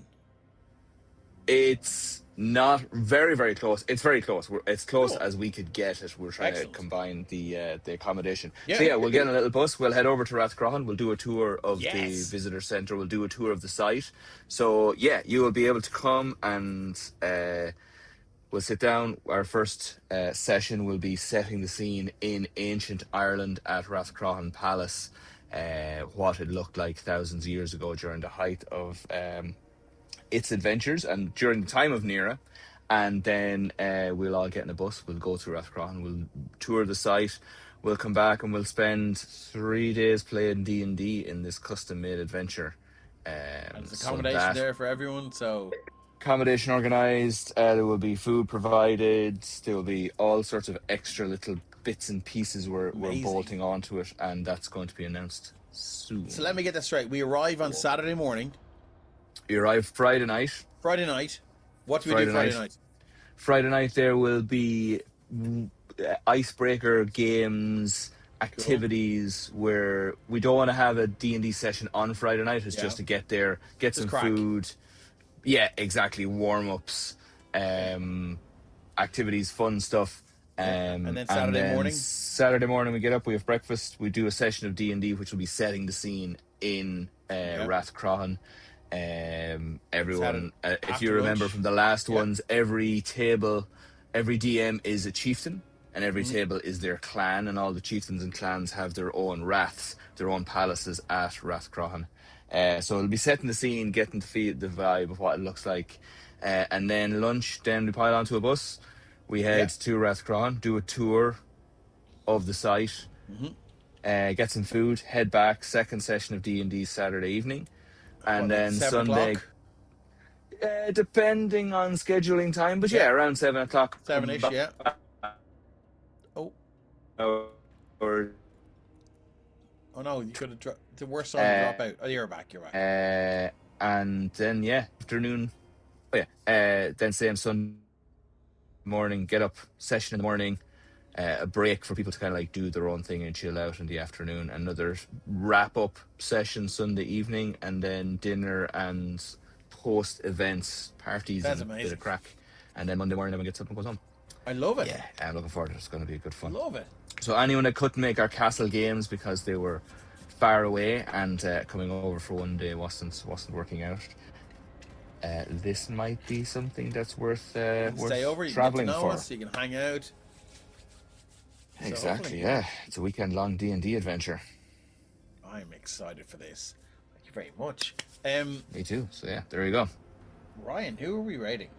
It's not very close. It's very close. It's close Cool. as we could get it. We're trying Excellent. to combine the accommodation. Yeah. So yeah, we'll get in a little bus. We'll head over to Rathcron. We'll do a tour of Yes. the visitor centre. We'll do a tour of the site. So yeah, you will be able to come and we'll sit down. Our first session will be setting the scene in ancient Ireland at Rathcron Palace, what it looked like thousands of years ago during the height of its adventures and during the time of Nera. And then we'll all get in a bus. We'll go to Rathcron. We'll tour the site. We'll come back and we'll spend 3 days playing D&D in this custom-made adventure. And there's accommodation there for everyone, so... Accommodation organised, there will be food provided, there will be all sorts of extra little bits and pieces we're bolting onto it, and that's going to be announced soon. So let me get this straight. We arrive on Saturday morning. You arrive Friday night. Friday night. What do we do Friday night? Friday night there will be icebreaker games, activities, where we don't want to have a D&D session on Friday night. It's just to get there, get some food. Yeah, exactly. Warm-ups, activities, fun stuff. And then Saturday morning? Saturday morning we get up, we have breakfast, we do a session of D&D, which will be setting the scene in Rathcron. Everyone, if you remember from the last ones, every DM is a chieftain, and every table is their clan, and all the chieftains and clans have their own raths, their own palaces at Rathcron. So it'll be setting the scene, getting to feel the vibe of what it looks like, and then lunch. Then we pile onto a bus, we head to Rathcron, do a tour of the site, get some food, head back. Second session of D&D Saturday evening, and then Sunday. Depending on scheduling time, but around 7 o'clock. 7-ish, yeah. Oh no, you could have dropped the worst song to drop out. Oh, you're back. And then afternoon. Then same Sunday morning, get up, session in the morning, a break for people to kind of like do their own thing and chill out in the afternoon. Another wrap up session Sunday evening, and then dinner and post events, parties. That's and amazing. A bit of crack. And then Monday morning, then we get something goes on. I love it. Yeah, I'm looking forward to it. It's going to be good fun. Love it. So anyone that couldn't make our castle games because they were far away and coming over for one day wasn't working out, this might be something that's worth stay over. You traveling can get to know for. us, you can hang out. Exactly. Yeah, it's a weekend-long D&D adventure. I'm excited for this. Thank you very much. Me too. So yeah, there you go. Ryan, who are we rating?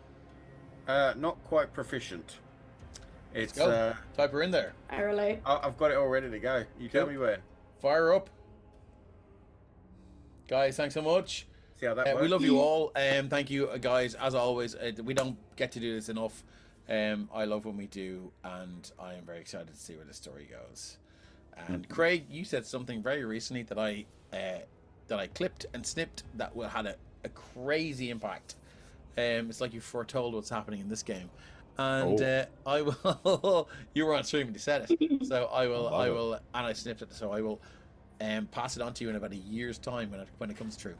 Not quite proficient. It's type her in there. I relate. I've got it all ready to go. You tell me when. Fire up. Guys, thanks so much. See how that works. We love you all. Thank you, guys. As always, we don't get to do this enough. I love when we do, and I am very excited to see where the story goes. And Craig, you said something very recently that I clipped and snipped that had a crazy impact. It's like you foretold what's happening in this game. And Oh. I will. You were on stream when you said it, so I will. Love I it. will, and I snipped it. So I will pass it on to you in about a year's time when it comes true.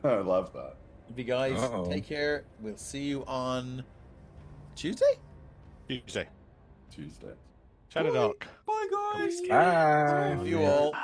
I love that. You guys, Uh-oh. take care. We'll see you on Tuesday. Tuesday. Tuesday. Shadow Dark. Bye, guys. Bye. Love you all.